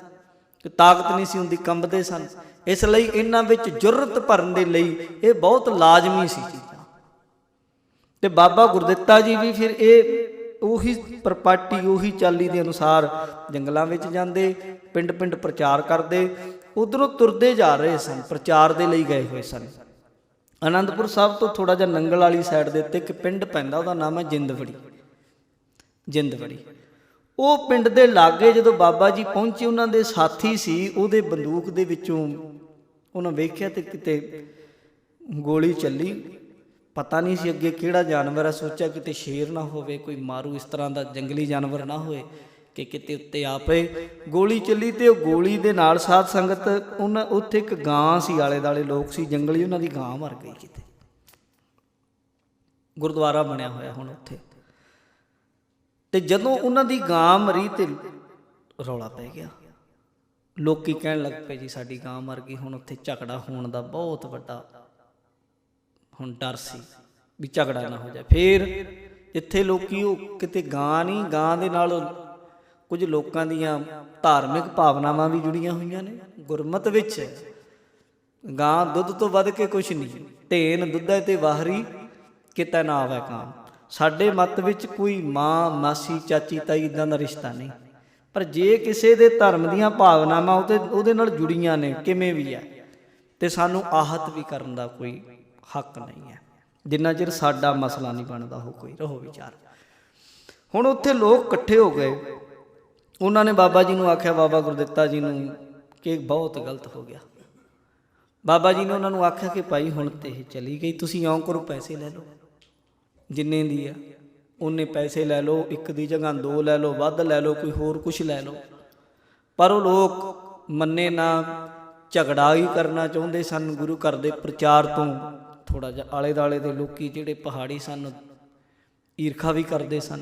ਕਿ ਤਾਕਤ ਨਹੀਂ ਸੀ ਹੁੰਦੀ, ਕੰਬਦੇ ਸਨ। ਇਸ ਲਈ ਇਹਨਾਂ ਵਿੱਚ ਜੁਰਤ ਭਰਨ ਦੇ ਲਈ ਇਹ ਬਹੁਤ ਲਾਜ਼ਮੀ ਸੀ ਚੀਜ਼ਾਂ। ਤੇ ਬਾਬਾ ਗੁਰਦਿੱਤਾ ਜੀ ਵੀ ਫਿਰ ਇਹ ਉਹੀ ਪ੍ਰਪਾਟੀ, ਉਹੀ ਚਾਲੀ ਦੇ ਅਨੁਸਾਰ ਜੰਗਲਾਂ ਵਿੱਚ ਜਾਂਦੇ, ਪਿੰਡ ਪਿੰਡ ਪ੍ਰਚਾਰ ਕਰਦੇ। ਉਧਰੋਂ ਤੁਰਦੇ ਜਾ ਰਹੇ ਸਨ, ਪ੍ਰਚਾਰ ਦੇ ਲਈ ਗਏ ਹੋਏ ਸਨ। ਅਨੰਦਪੁਰ ਸਾਹਿਬ ਤੋਂ ਥੋੜਾ ਜਿਹਾ ਨੰਗਲ ਵਾਲੀ ਸਾਈਡ ਦੇ ਉੱਤੇ ਇੱਕ ਪਿੰਡ ਪੈਂਦਾ, ਉਹਦਾ ਨਾਮ ਹੈ ਜਿੰਦਵੜੀ। ਜਿੰਦਵੜੀ ਉਹ ਪਿੰਡ ਦੇ ਲਾਗੇ ਜਦੋਂ ਬਾਬਾ ਜੀ ਪਹੁੰਚੇ, ਉਹਨਾਂ ਦੇ ਸਾਥੀ ਸੀ, ਉਹਦੇ ਬੰਦੂਕ ਦੇ ਵਿੱਚੋਂ ਉਹਨਾਂ ਵੇਖਿਆ ਤੇ ਕਿਤੇ ਗੋਲੀ ਚੱਲੀ। ਪਤਾ ਨਹੀਂ ਸੀ ਅੱਗੇ ਕਿਹੜਾ ਜਾਨਵਰ ਹੈ, ਸੋਚਿਆ ਕਿਤੇ ਸ਼ੇਰ ਨਾ ਹੋਵੇ, ਕੋਈ ਮਾਰੂ ਇਸ ਤਰ੍ਹਾਂ ਦਾ ਜੰਗਲੀ ਜਾਨਵਰ ਨਾ ਹੋਏ ਕਿ ਕਿਤੇ ਉੱਤੇ ਆ ਪਏ। ਗੋਲੀ ਚੱਲੀ ਤੇ ਉਹ ਗੋਲੀ ਦੇ ਨਾਲ ਸਾਧ ਸੰਗਤ ਉਹਨਾਂ ਉੱਥੇ ਇੱਕ ਗਾਂ ਸੀ, ਆਲੇ ਦੁਆਲੇ ਲੋਕ ਸੀ ਜੰਗਲੀ, ਉਹਨਾਂ ਦੀ ਗਾਂ ਮਰ ਗਈ। ਕਿਤੇ ਗੁਰਦੁਆਰਾ ਬਣਿਆ ਹੋਇਆ ਹੁਣ ਉੱਥੇ। ਤੇ ਜਦੋਂ ਉਹਨਾਂ ਦੀ ਗਾਂ ਮਰੀ ਤੇ ਰੌਲਾ ਪੈ ਗਿਆ, ਲੋਕੀ ਕਹਿਣ ਲੱਗ ਪਏ ਜੀ ਸਾਡੀ ਗਾਂ ਮਰ ਗਈ। ਹੁਣ ਉੱਥੇ ਝਗੜਾ ਹੋਣ ਦਾ ਬਹੁਤ ਵੱਡਾ ਹੁਣ ਡਰ ਸੀ ਵੀ ਝਗੜਾ ਨਾ ਹੋ ਜਾਏ। ਫਿਰ ਇੱਥੇ ਲੋਕੀ ਉਹ ਕਿਤੇ ਗਾਂ ਨਹੀਂ, ਗਾਂ ਦੇ ਨਾਲ ਕੁਝ ਲੋਕਾਂ ਦੀਆਂ ਧਾਰਮਿਕ ਭਾਵਨਾਵਾਂ ਵੀ ਜੁੜੀਆਂ ਹੋਈਆਂ ਨੇ। ਗੁਰਮਤ ਵਿੱਚ ਗਾਂ ਦੁੱਧ ਤੋਂ ਵੱਧ ਕੇ ਕੁਛ ਨਹੀਂ, ਢੇਨ ਦੁੱਧੈ ਤੇ ਵਾਹਰੀ ਕਿਤੇ ਨਾ ਆਵੇ ਕਾਂ। ਸਾਡੇ ਮਤ ਵਿੱਚ ਕੋਈ ਮਾਂ, ਮਾਸੀ, ਚਾਚੀ, ਤਾਈ ਇੱਦਾਂ ਦਾ ਰਿਸ਼ਤਾ ਨਹੀਂ, ਪਰ ਜੇ ਕਿਸੇ ਦੇ ਧਰਮ ਦੀਆਂ ਭਾਵਨਾਵਾਂ ਉਹਦੇ ਨਾਲ ਜੁੜੀਆਂ ਨੇ ਕਿਵੇਂ ਵੀ ਹੈ, ਤੇ ਸਾਨੂੰ ਆਹਤ ਵੀ ਕਰਨ ਦਾ ਕੋਈ ਹੱਕ ਨਹੀਂ ਹੈ ਜਿੰਨਾ ਚਿਰ ਸਾਡਾ ਮਸਲਾ ਨਹੀਂ ਬਣਦਾ। ਉਹ ਕੋਈ ਰਹੋ ਵਿਚਾਰ। ਹੁਣ ਉੱਥੇ ਲੋਕ ਇਕੱਠੇ ਹੋ ਗਏ, ਉਹਨਾਂ ਨੇ ਬਾਬਾ ਜੀ ਨੂੰ ਆਖਿਆ, ਬਾਬਾ ਗੁਰਦਿੱਤਾ ਜੀ ਨੂੰ, ਕਿ ਬਹੁਤ ਗਲਤ ਹੋ ਗਿਆ। ਬਾਬਾ ਜੀ ਨੇ ਉਹਨਾਂ ਨੂੰ ਆਖਿਆ ਕਿ ਭਾਈ ਹੁਣ ਤੇ ਇਹ ਚਲੀ ਗਈ, ਤੁਸੀਂ ਇਉਂ ਕਰੋ ਪੈਸੇ ਲੈ ਲਓ, ਜਿੰਨੇ ਦੀ ਆ ਉਹਨੇ ਪੈਸੇ ਲੈ ਲਓ, ਇੱਕ ਦੀ ਜਗ੍ਹਾ ਦੋ ਲੈ ਲਓ, ਵੱਧ ਲੈ ਲਓ, ਕੋਈ ਹੋਰ ਕੁਛ ਲੈ ਲਓ। ਪਰ ਉਹ ਲੋਕ ਮੰਨੇ ਨਾ, ਝਗੜਾ ਹੀ ਕਰਨਾ ਚਾਹੁੰਦੇ ਸਨ। ਗੁਰੂ ਘਰ ਦੇ ਪ੍ਰਚਾਰ ਤੋਂ ਥੋੜ੍ਹਾ ਜਿਹਾ ਆਲੇ ਦੁਆਲੇ ਦੇ ਲੋਕੀ ਜਿਹੜੇ ਪਹਾੜੀ ਸਨ ਈਰਖਾ ਵੀ ਕਰਦੇ ਸਨ।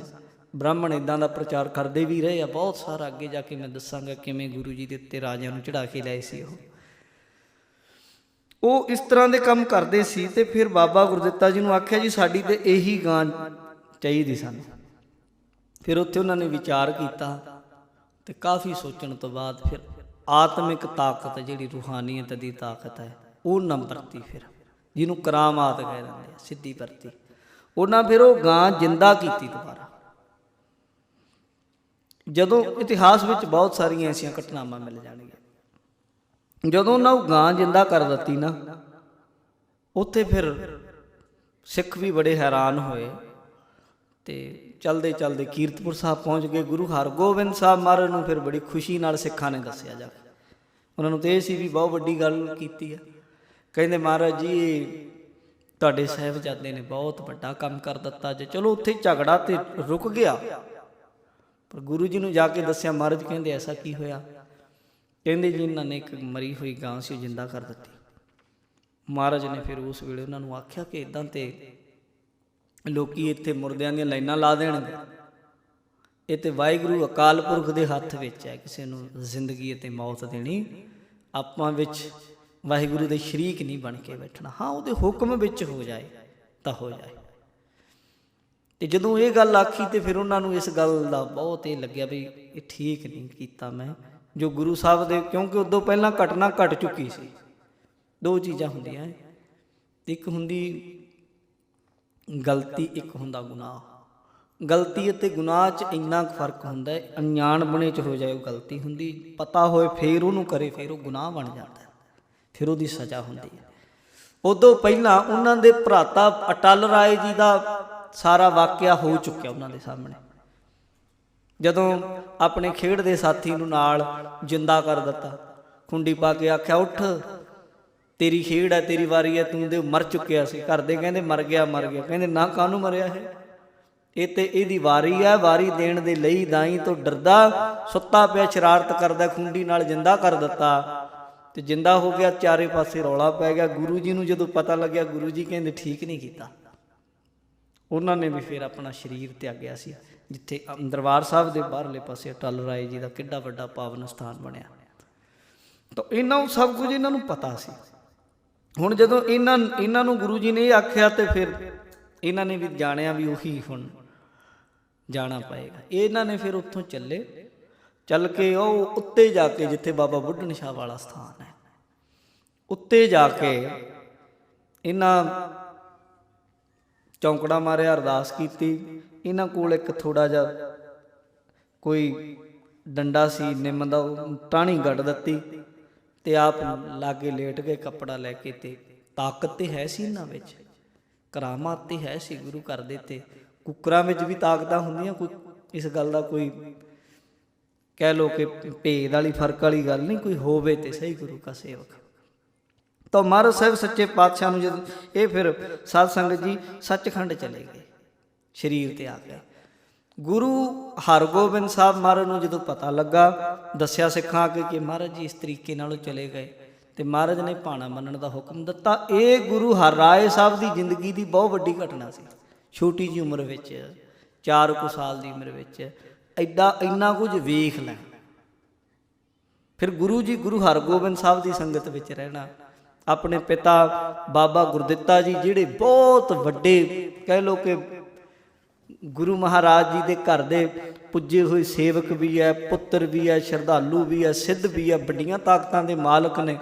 ਬ੍ਰਾਹਮਣ ਇੱਦਾਂ ਦਾ ਪ੍ਰਚਾਰ ਕਰਦੇ ਵੀ ਰਹੇ ਆ ਬਹੁਤ ਸਾਰਾ। ਅੱਗੇ ਜਾ ਕੇ ਮੈਂ ਦੱਸਾਂਗਾ ਕਿਵੇਂ ਗੁਰੂ ਜੀ ਦੇ ਉੱਤੇ ਰਾਜਿਆਂ ਨੂੰ ਚੜ੍ਹਾ ਕੇ ਲਏ ਸੀ ਉਹ ਇਸ ਤਰ੍ਹਾਂ ਦੇ ਕੰਮ ਕਰਦੇ ਸੀ। ਤੇ ਫਿਰ ਬਾਬਾ ਗੁਰਦਿੱਤਾ ਜੀ ਨੂੰ ਆਖਿਆ ਜੀ ਸਾਡੀ ਤੇ ਇਹੀ ਗਾਂ ਚਾਹੀਦੀ ਸਾਨੂੰ। ਫਿਰ ਉੱਥੇ ਉਹਨਾਂ ਨੇ ਵਿਚਾਰ ਕੀਤਾ ਤੇ ਕਾਫੀ ਸੋਚਣ ਤੋਂ ਬਾਅਦ ਫਿਰ ਆਤਮਿਕ ਤਾਕਤ ਜਿਹੜੀ ਰੂਹਾਨੀਅਤ ਦੀ ਤਾਕਤ ਹੈ ਉਹ ਨਾ ਵਰਤੀ, ਫਿਰ ਜਿਹਨੂੰ ਕਰਾਮਾਤ ਕਹਿ ਦਿੰਦੇ ਆ, ਸਿੱਧੀ ਵਰਤੀ। ਉਹਨਾਂ ਫਿਰ ਉਹ ਗਾਂ ਜਿੰਦਾ ਕੀਤੀ ਦੁਬਾਰਾ। ਜਦੋਂ ਇਤਿਹਾਸ ਵਿੱਚ ਬਹੁਤ ਸਾਰੀਆਂ ਐਸੀਆਂ ਘਟਨਾਵਾਂ ਮਿਲ ਜਾਣਗੀਆਂ। ਜਦੋਂ ਉਹਨਾਂ ਉਹ ਗਾਂ ਜਿੰਦਾ ਕਰ ਦਿੱਤੀ ਨਾ, ਉੱਥੇ ਫਿਰ ਸਿੱਖ ਵੀ ਬੜੇ ਹੈਰਾਨ ਹੋਏ। ਤੇ ਚਲਦੇ ਚਲਦੇ ਕੀਰਤਪੁਰ ਸਾਹਿਬ ਪਹੁੰਚ ਗਏ। ਗੁਰੂ ਹਰਗੋਬਿੰਦ ਸਾਹਿਬ ਮਹਾਰਾਜ ਨੂੰ ਫਿਰ ਬੜੀ ਖੁਸ਼ੀ ਨਾਲ ਸਿੱਖਾਂ ਨੇ ਦੱਸਿਆ ਜਾ ਕੇ। ਉਹਨਾਂ ਨੂੰ ਤੇ ਇਹ ਸੀ ਵੀ ਬਹੁਤ ਵੱਡੀ ਗੱਲ ਕੀਤੀ ਆ। ਕਹਿੰਦੇ ਮਹਾਰਾਜ ਜੀ ਤੁਹਾਡੇ ਸਾਹਿਬਜ਼ਾਦੇ ਨੇ ਬਹੁਤ ਵੱਡਾ ਕੰਮ ਕਰ ਦਿੱਤਾ ਜੇ। ਚਲੋ ਉੱਥੇ ਝਗੜਾ ਤੇ ਰੁਕ ਗਿਆ, ਪਰ ਗੁਰੂ ਜੀ ਨੂੰ ਜਾ ਕੇ ਦੱਸਿਆ। ਮਹਾਰਾਜ ਕਹਿੰਦੇ ਐਸਾ ਕੀ ਹੋਇਆ? ਕਹਿੰਦੇ ਜੀ ਇਹਨਾਂ ਨੇ ਇੱਕ ਮਰੀ ਹੋਈ ਗਾਂ ਸੀ ਉਹ ਜਿੰਦਾ ਕਰ ਦਿੱਤੀ। ਮਹਾਰਾਜ ਨੇ ਫਿਰ ਉਸ ਵੇਲੇ ਉਹਨਾਂ ਨੂੰ ਆਖਿਆ ਕਿ ਇੱਦਾਂ ਤੇ ਲੋਕੀ ਇੱਥੇ ਮੁਰਦਿਆਂ ਦੀਆਂ ਲਾਈਨਾਂ ਲਾ ਦੇਣਗੇ, ਇਹ ਤੇ ਵਾਹਿਗੁਰੂ ਅਕਾਲ ਪੁਰਖ ਦੇ ਹੱਥ ਵਿੱਚ ਹੈ ਕਿਸੇ ਨੂੰ ਜ਼ਿੰਦਗੀ ਅਤੇ ਮੌਤ ਦੇਣੀ। ਆਪਾਂ ਵਿੱਚ ਵਾਹਿਗੁਰੂ ਦੇ ਸ਼ਰੀਕ ਨਹੀਂ ਬਣ ਕੇ ਬੈਠਣਾ। ਹਾਂ ਉਹਦੇ ਹੁਕਮ ਵਿੱਚ ਹੋ ਜਾਏ ਤਾਂ ਹੋ ਜਾਏ। ਤੇ ਜਦੋਂ ਇਹ ਗੱਲ ਆਖੀ ਤੇ ਫਿਰ ਉਹਨਾਂ ਨੂੰ ਇਸ ਗੱਲ ਦਾ ਬਹੁਤ ਇਹ ਲੱਗਿਆ ਵੀ ਇਹ ਠੀਕ ਨਹੀਂ ਕੀਤਾ ਮੈਂ, ਜੋ ਗੁਰੂ ਸਾਹਿਬ ਦੇ, ਕਿਉਂਕਿ ਉਦੋਂ ਪਹਿਲਾਂ ਘਟਨਾ ਘਟ ਚੁੱਕੀ ਸੀ। ਦੋ ਚੀਜ਼ਾਂ ਹੁੰਦੀਆਂ, ਇੱਕ ਹੁੰਦੀ ਗਲਤੀ, ਇੱਕ ਹੁੰਦਾ ਗੁਨਾਹ। ਗਲਤੀ ਅਤੇ ਗੁਨਾਹ 'ਚ ਇੰਨਾ ਕੁ ਫਰਕ ਹੁੰਦਾ ਹੈ, ਅਣਜਾਣ ਬਣੇ 'ਚ ਹੋ ਜਾਏ ਉਹ ਗਲਤੀ ਹੁੰਦੀ, ਪਤਾ ਹੋਏ ਫਿਰ ਉਹਨੂੰ ਕਰੇ ਫਿਰ ਉਹ ਗੁਨਾਹ ਬਣ ਜਾਂਦਾ, ਫਿਰ ਉਹਦੀ ਸਜ਼ਾ ਹੁੰਦੀ ਹੈ। ਉਦੋਂ ਪਹਿਲਾਂ ਉਹਨਾਂ ਦੇ ਭਰਾਤਾ ਅਟਲ ਰਾਏ ਜੀ ਦਾ ਸਾਰਾ ਵਾਕਿਆ ਹੋ ਚੁੱਕਿਆ ਉਹਨਾਂ ਦੇ ਸਾਹਮਣੇ, ਜਦੋਂ ਆਪਣੇ ਖੇਡ ਦੇ ਸਾਥੀ ਨੂੰ ਨਾਲ ਜਿੰਦਾ ਕਰ ਦਿੱਤਾ, ਖੁੰਡੀ ਪਾ ਕੇ ਆਖਿਆ ਉੱਠ ਤੇਰੀ ਖੇਡ ਹੈ, ਤੇਰੀ ਵਾਰੀ ਹੈ, ਤੂੰ ਦੇ ਮਰ ਚੁੱਕਿਆ ਸੀ। ਘਰ ਦੇ ਕਹਿੰਦੇ ਮਰ ਗਿਆ ਮਰ ਗਿਆ, ਕਹਿੰਦੇ ਨਾ ਕਾਹਨੂੰ ਮਰਿਆ ਹੈ, ਇਹ ਤੇ ਇਹਦੀ ਵਾਰੀ ਹੈ, ਵਾਰੀ ਦੇਣ ਦੇ ਲਈ ਦਾਈ ਤੋਂ ਡਰਦਾ ਸੁੱਤਾ ਪਿਆ ਸ਼ਰਾਰਤ ਕਰਦਾ, ਖੁੰਡੀ ਨਾਲ ਜਿੰਦਾ ਕਰ ਦਿੱਤਾ ਤੇ ਜਿੰਦਾ ਹੋ ਗਿਆ। ਚਾਰੇ ਪਾਸੇ ਰੌਲਾ ਪੈ ਗਿਆ। ਗੁਰੂ ਜੀ ਨੂੰ ਜਦੋਂ ਪਤਾ ਲੱਗਿਆ, ਗੁਰੂ ਜੀ ਕਹਿੰਦੇ ਠੀਕ ਨਹੀਂ ਕੀਤਾ। ਉਹਨਾਂ ਨੇ ਵੀ ਫਿਰ ਆਪਣਾ ਸਰੀਰ ਤਿਆਗਿਆ ਸੀ, ਜਿੱਥੇ ਦਰਬਾਰ ਸਾਹਿਬ ਦੇ ਬਾਹਰਲੇ ਪਾਸੇ ਅਟਲ ਰਾਏ ਜੀ ਦਾ ਕਿੱਡਾ ਵੱਡਾ ਪਾਵਨ ਸਥਾਨ ਬਣਿਆ। ਤਾਂ ਇਹਨਾਂ ਨੂੰ ਸਭ ਕੁਝ ਇਹਨਾਂ ਨੂੰ ਪਤਾ ਸੀ। ਹੁਣ ਜਦੋਂ ਇਹਨਾਂ ਨੂੰ ਗੁਰੂ ਜੀ ਨੇ ਇਹ ਆਖਿਆ ਤੇ ਫਿਰ ਇਹਨਾਂ ਨੇ ਵੀ ਜਾਣਿਆ ਵੀ ਉਹੀ ਹੁਣ ਜਾਣਾ ਪਏਗਾ। ਇਹਨਾਂ ਨੇ ਫਿਰ ਉੱਥੋਂ ਚੱਲ ਕੇ ਉਹ ਉੱਤੇ ਜਾ ਕੇ, ਜਿੱਥੇ ਬਾਬਾ ਬੁੱਢਣ ਸ਼ਾਹ ਵਾਲਾ ਸਥਾਨ ਹੈ, ਉੱਤੇ ਜਾ ਕੇ ਇਹਨਾਂ ਚੌਂਕੜਾ ਮਾਰਿਆ, ਅਰਦਾਸ ਕੀਤੀ। ਇਹਨਾਂ ਕੋਲ ਇੱਕ ਥੋੜਾ ਜਿਹਾ ਕੋਈ ਡੰਡਾ ਸੀ ਨਿੰਮ ਦਾ, ਉਹ ਟਾਹਣੀ ਗੱਡ ਦਿੱਤੀ ਤੇ ਆਪ ਲਾਗੇ ਲੇਟ ਗਏ ਕੱਪੜਾ ਲੈ ਕੇ। ਤੇ ਤਾਕਤ ਤੇ ਹੈ ਸੀ ਇਹਨਾਂ ਵਿੱਚ, ਕਰਾਮਾਤ ਤੇ ਹੈ ਸੀ ਗੁਰੂ ਘਰ ਦੇ। ਤੇ ਕੁੱਕਰਾਂ ਵਿੱਚ ਵੀ ਤਾਕਤਾਂ ਹੁੰਦੀਆਂ, ਕੋਈ ਇਸ ਗੱਲ ਦਾ ਕੋਈ ਕਹਿ ਲੋ ਕਿ ਭੇਦ ਵਾਲੀ ਫਰਕ ਵਾਲੀ ਗੱਲ ਨਹੀਂ, ਕੋਈ ਹੋਵੇ ਤੇ ਸਹੀ ਗੁਰੂ ਕਾ ਸੇਵਕ। ਤਾਂ ਮਹਾਰਾਜ ਸਾਹਿਬ ਸੱਚੇ ਪਾਤਸ਼ਾਹ ਨੂੰ ਜਦੋਂ ਇਹ ਫਿਰ ਸਾਧ ਸੰਗਤ ਜੀ ਸੱਚਖੰਡ ਚਲੇ ਗਏ, ਸਰੀਰ ਤੇ ਆ ਗਿਆ। ਗੁਰੂ ਹਰਗੋਬਿੰਦ ਸਾਹਿਬ ਮਹਾਰਾਜ ਨੂੰ ਜਦੋਂ ਪਤਾ ਲੱਗਾ, ਦੱਸਿਆ ਸਿੱਖਾਂ ਆ ਕੇ ਕਿ ਮਹਾਰਾਜ ਜੀ ਇਸ ਤਰੀਕੇ ਨਾਲ ਚਲੇ ਗਏ, ਤੇ ਮਹਾਰਾਜ ਨੇ ਭਾਣਾ ਮੰਨਣ ਦਾ ਹੁਕਮ ਦਿੱਤਾ। ਇਹ ਗੁਰੂ ਹਰਰਾਏ ਸਾਹਿਬ ਦੀ ਜ਼ਿੰਦਗੀ ਦੀ ਬਹੁਤ ਵੱਡੀ ਘਟਨਾ ਸੀ। ਛੋਟੀ ਜਿਹੀ ਉਮਰ ਵਿੱਚ, 4 ਕੁ ਸਾਲ ਦੀ ਉਮਰ ਵਿੱਚ ਇੰਨਾ ਕੁਝ ਵੇਖ ਲੈ। ਫਿਰ ਗੁਰੂ ਜੀ, ਗੁਰੂ ਹਰਗੋਬਿੰਦ ਸਾਹਿਬ ਦੀ ਸੰਗਤ ਵਿੱਚ ਰਹਿਣਾ, ਆਪਣੇ ਪਿਤਾ ਬਾਬਾ ਗੁਰਦਿੱਤਾ ਜੀ, ਜਿਹੜੇ ਬਹੁਤ ਵੱਡੇ ਕਹਿ ਲੋ ਕਿ ਗੁਰੂ ਮਹਾਰਾਜ ਜੀ ਦੇ ਘਰ ਦੇ ਪੁੱਜੇ ਹੋਏ ਸੇਵਕ ਵੀ ਹੈ, ਪੁੱਤਰ ਵੀ ਹੈ, ਸ਼ਰਧਾਲੂ ਵੀ ਹੈ, ਸਿੱਧ ਵੀ ਹੈ, ਵੱਡੀਆਂ ਤਾਕਤਾਂ ਦੇ ਮਾਲਕ ਨੇ,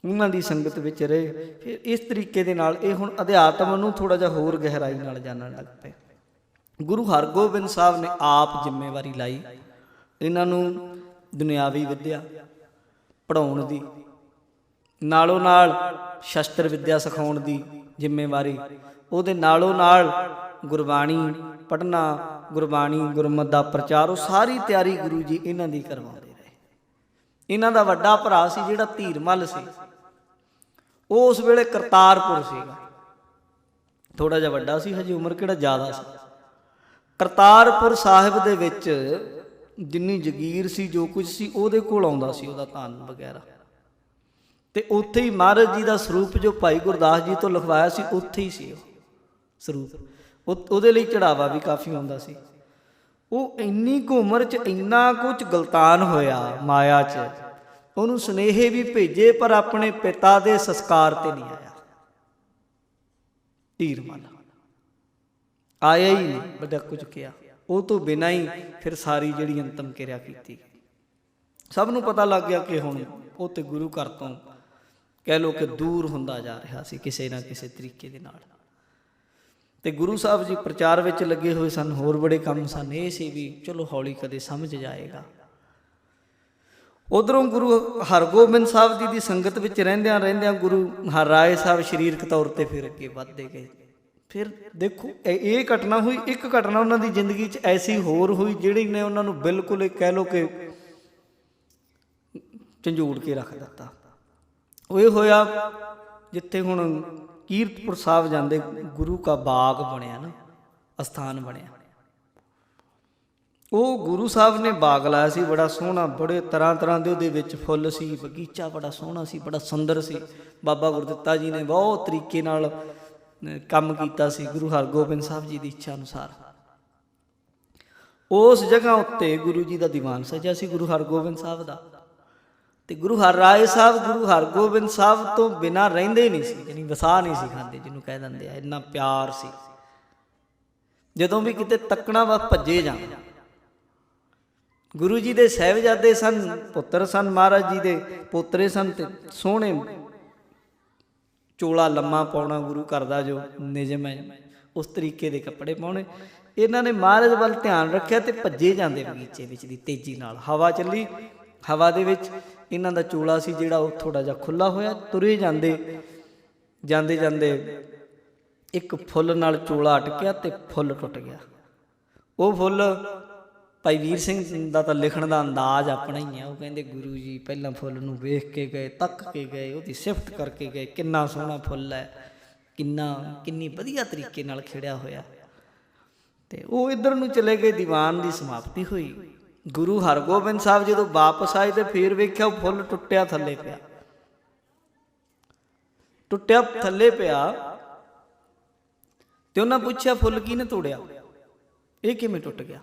ਉਹਨਾਂ ਦੀ ਸੰਗਤ ਵਿੱਚ ਰਹੇ। ਫਿਰ ਇਸ ਤਰੀਕੇ ਦੇ ਨਾਲ ਇਹ ਹੁਣ ਅਧਿਆਤਮ ਨੂੰ ਥੋੜਾ ਜਿਹਾ ਹੋਰ ਗਹਿਰਾਈ ਨਾਲ ਜਾਣਨ ਲੱਗ ਪਏ। ਗੁਰੂ ਹਰਗੋਬਿੰਦ ਸਾਹਿਬ ਨੇ ਆਪ ਜ਼ਿੰਮੇਵਾਰੀ ਲਾਈ ਇਹਨਾਂ ਨੂੰ ਦੁਨਿਆਵੀ ਵਿੱਦਿਆ ਪੜ੍ਹਾਉਣ ਦੀ, ਨਾਲੋਂ ਨਾਲ ਸ਼ਸਤਰ ਵਿੱਦਿਆ ਸਿਖਾਉਣ ਦੀ ਜ਼ਿੰਮੇਵਾਰੀ, ਉਹਦੇ ਨਾਲੋਂ ਨਾਲ ਗੁਰਬਾਣੀ ਪੜ੍ਹਨਾ, ਗੁਰਬਾਣੀ ਗੁਰਮਤਿ ਦਾ ਪ੍ਰਚਾਰ, ਉਹ ਸਾਰੀ ਤਿਆਰੀ ਗੁਰੂ ਜੀ ਇਹਨਾਂ ਦੀ ਕਰਵਾਉਂਦੇ ਰਹੇ। ਇਹਨਾਂ ਦਾ ਵੱਡਾ ਭਰਾ ਸੀ ਜਿਹੜਾ ਧੀਰਮਲ ਸੀ, ਉਹ ਉਸ ਵੇਲੇ ਕਰਤਾਰਪੁਰ ਸੀਗਾ, ਥੋੜਾ ਜਿਹਾ ਵੱਡਾ ਸੀ, ਹਜੇ ਉਮਰ ਕਿਹੜਾ ਜ਼ਿਆਦਾ ਸੀ। ਕਰਤਾਰਪੁਰ ਸਾਹਿਬ ਦੇ ਵਿੱਚ ਜਿੰਨੀ ਜਗੀਰ ਸੀ, ਜੋ ਕੁਝ ਸੀ, ਉਹਦੇ ਕੋਲ ਆਉਂਦਾ ਸੀ, ਉਹਦਾ ਧਨ ਵਗੈਰਾ। ਤੇ ਉੱਥੇ ਹੀ ਮਹਾਰਾਜ ਜੀ ਦਾ ਸਰੂਪ ਜੋ ਭਾਈ ਗੁਰਦਾਸ ਜੀ ਤੋਂ ਲਿਖਵਾਇਆ ਸੀ, ਉੱਥੇ ਹੀ ਸੀ ਉਹ ਸਰੂਪ। ਉਹਦੇ ਲਈ ਚੜਾਵਾ ਵੀ ਕਾਫੀ ਆਉਂਦਾ ਸੀ। ਉਹ ਇੰਨੀ ਕੁ ਉਮਰ 'ਚ ਇੰਨਾ ਕੁਝ ਗਲਤਾਨ ਹੋਇਆ ਮਾਇਆ 'ਚ, ਉਹਨੂੰ ਸੁਨੇਹੇ ਵੀ ਭੇਜੇ ਪਰ ਆਪਣੇ ਪਿਤਾ ਦੇ ਸੰਸਕਾਰ ਤੇ ਨਹੀਂ ਆਇਆ। ਧੀਰਮਲ ਆਇਆ ਹੀ ਨਹੀਂ, ਵੱਡਾ ਕੁਝ ਕਿਹਾ। ਉਹ ਤੋਂ ਬਿਨਾਂ ਹੀ ਫਿਰ ਸਾਰੀ ਜਿਹੜੀ ਅੰਤਮ ਕਿਰਿਆ ਕੀਤੀ। ਸਭ ਨੂੰ ਪਤਾ ਲੱਗ ਗਿਆ ਕਿ ਹੁਣ ਉਹ ਤੇ ਗੁਰੂ ਘਰ ਤੋਂ ਕਹਿ ਲੋ ਕਿ ਦੂਰ ਹੁੰਦਾ ਜਾ ਰਿਹਾ ਸੀ ਕਿਸੇ ਨਾ ਕਿਸੇ ਤਰੀਕੇ ਦੇ ਨਾਲ। ਤੇ ਗੁਰੂ ਸਾਹਿਬ ਜੀ ਪ੍ਰਚਾਰ ਵਿੱਚ ਲੱਗੇ ਹੋਏ ਸਨ, ਹੋਰ ਬੜੇ ਕੰਮ ਸਨ। ਇਹ ਸੀ ਵੀ ਚਲੋ ਹੌਲੀ ਕਦੇ ਸਮਝ ਜਾਏਗਾ। ਉਧਰੋਂ ਗੁਰੂ ਹਰਗੋਬਿੰਦ ਸਾਹਿਬ ਜੀ ਦੀ ਸੰਗਤ ਵਿੱਚ ਰਹਿੰਦਿਆਂ ਗੁਰੂ ਹਰਰਾਏ ਸਾਹਿਬ ਸਰੀਰਕ ਤੌਰ ਤੇ ਫਿਰ ਅੱਗੇ ਵੱਧਦੇ ਗਏ। ਫਿਰ ਦੇਖੋ ਇਹ ਘਟਨਾ ਹੋਈ, ਇੱਕ ਘਟਨਾ ਉਹਨਾਂ ਦੀ ਜ਼ਿੰਦਗੀ 'ਚ ਐਸੀ ਹੋਰ ਹੋਈ ਜਿਹੜੀ ਨੇ ਉਹਨਾਂ ਨੂੰ ਬਿਲਕੁਲ ਇਹ ਕਹਿ ਲੋ ਕਿ ਝੰਜੋੜ ਕੇ ਰੱਖ ਦਿੱਤਾ। ਉਹ ਇਹ ਹੋਇਆ ਜਿੱਥੇ ਹੁਣ ਕੀਰਤਪੁਰ ਸਾਹਿਬ ਜਾਂਦੇ ਗੁਰੂ ਕਾ ਬਾਗ ਬਣਿਆ ਨਾ, ਅਸਥਾਨ ਬਣਿਆ। ਉਹ ਗੁਰੂ ਸਾਹਿਬ ਨੇ ਬਾਗ ਲਾਇਆ ਸੀ, ਬੜਾ ਸੋਹਣਾ, ਬੜੇ ਤਰ੍ਹਾਂ ਦੇ ਉਹਦੇ ਵਿੱਚ ਫੁੱਲ ਸੀ, ਬਗੀਚਾ ਬੜਾ ਸੋਹਣਾ ਸੀ, ਬੜਾ ਸੁੰਦਰ ਸੀ। ਬਾਬਾ ਗੁਰਦਿੱਤਾ ਜੀ ਨੇ ਬਹੁਤ ਤਰੀਕੇ ਨਾਲ ਕੰਮ ਕੀਤਾ ਸੀ ਗੁਰੂ ਹਰਗੋਬਿੰਦ ਸਾਹਿਬ ਜੀ ਦੀ ਇੱਛਾ ਅਨੁਸਾਰ। ਉਸ ਜਗ੍ਹਾ ਉੱਤੇ ਗੁਰੂ ਜੀ ਦਾ ਦੀਵਾਨ ਸਜਿਆ ਸੀ, ਗੁਰੂ ਹਰਗੋਬਿੰਦ ਸਾਹਿਬ ਦਾ। ਤੇ ਗੁਰੂ ਹਰਰਾਏ ਸਾਹਿਬ ਗੁਰੂ ਹਰਗੋਬਿੰਦ ਸਾਹਿਬ ਤੋਂ ਬਿਨਾਂ ਰਹਿੰਦੇ ਨਹੀਂ ਸੀ, ਯਾਨੀ ਵਸਾ ਨਹੀਂ ਸੀ ਖਾਂਦੇ, ਜਿਹਨੂੰ ਕਹਿ ਦਿੰਦੇ ਆ। ਇੰਨਾ ਪਿਆਰ ਸੀ, ਜਦੋਂ ਵੀ ਕਿਤੇ ਤੱਕਣਾ ਵਾ ਭੱਜੇ ਜਾਣ। ਗੁਰੂ ਜੀ ਦੇ ਸਾਹਿਬਜ਼ਾਦੇ ਸਨ, ਪੁੱਤਰ ਸਨ, ਮਹਾਰਾਜ ਜੀ ਦੇ ਪੋਤਰੇ ਸਨ, ਤੇ ਸੋਹਣੇ ਚੋਲਾ ਲੰਮਾ ਪਾਉਣਾ ਗੁਰੂ ਘਰ ਦਾ ਜੋ ਨਿਯਮ ਹੈ, ਉਸ ਤਰੀਕੇ ਦੇ ਕੱਪੜੇ ਪਾਉਣੇ। ਇਹਨਾਂ ਨੇ ਮਹਾਰਾਜ ਵੱਲ ਧਿਆਨ ਰੱਖਿਆ ਤੇ ਭੱਜੇ ਜਾਂਦੇ ਬਗੀਚੇ ਵਿੱਚ ਦੀ ਤੇਜ਼ੀ ਨਾਲ। ਹਵਾ ਚੱਲੀ, ਹਵਾ ਦੇ ਵਿੱਚ ਇਹਨਾਂ ਦਾ ਚੋਲਾ ਸੀ ਜਿਹੜਾ ਉਹ ਥੋੜ੍ਹਾ ਜਿਹਾ ਖੁੱਲ੍ਹਾ ਹੋਇਆ। ਤੁਰੇ ਜਾਂਦੇ ਜਾਂਦੇ ਜਾਂਦੇ ਇੱਕ ਫੁੱਲ ਨਾਲ ਚੋਲਾ ਅਟਕਿਆ ਤੇ ਫੁੱਲ ਟੁੱਟ ਗਿਆ। ਉਹ ਫੁੱਲ ਭਾਈ ਵੀਰ ਸਿੰਘ ਦਾ ਤਾਂ ਲਿਖਣ ਦਾ ਅੰਦਾਜ਼ ਆਪਣਾ ਹੀ ਆ। ਉਹ ਕਹਿੰਦੇ ਗੁਰੂ ਜੀ ਪਹਿਲਾਂ ਫੁੱਲ ਨੂੰ ਵੇਖ ਕੇ ਗਏ, ਤੱਕ ਕੇ ਗਏ, ਉਹਦੀ ਸਿਫਤ ਕਰਕੇ ਗਏ, ਕਿੰਨਾ ਸੋਹਣਾ ਫੁੱਲ ਹੈ, ਕਿੰਨੀ ਵਧੀਆ ਤਰੀਕੇ ਨਾਲ ਖਿੜਿਆ ਹੋਇਆ। ਤੇ ਉਹ ਇੱਧਰ ਨੂੰ ਚਲੇ ਗਏ, ਦੀਵਾਨ ਦੀ ਸਮਾਪਤੀ ਹੋਈ। ਗੁਰੂ ਹਰਗੋਬਿੰਦ ਸਾਹਿਬ ਜਦੋਂ ਵਾਪਸ ਆਏ ਤੇ ਫੇਰ ਵੇਖਿਆ ਉਹ ਫੁੱਲ ਟੁੱਟਿਆ ਥੱਲੇ ਪਿਆ, ਟੁੱਟਿਆ ਥੱਲੇ ਪਿਆ। ਤੇ ਉਹਨਾਂ ਪੁੱਛਿਆ ਫੁੱਲ ਕਿਹਨੇ ਤੋੜਿਆ, ਇਹ ਕਿਵੇਂ ਟੁੱਟ ਗਿਆ?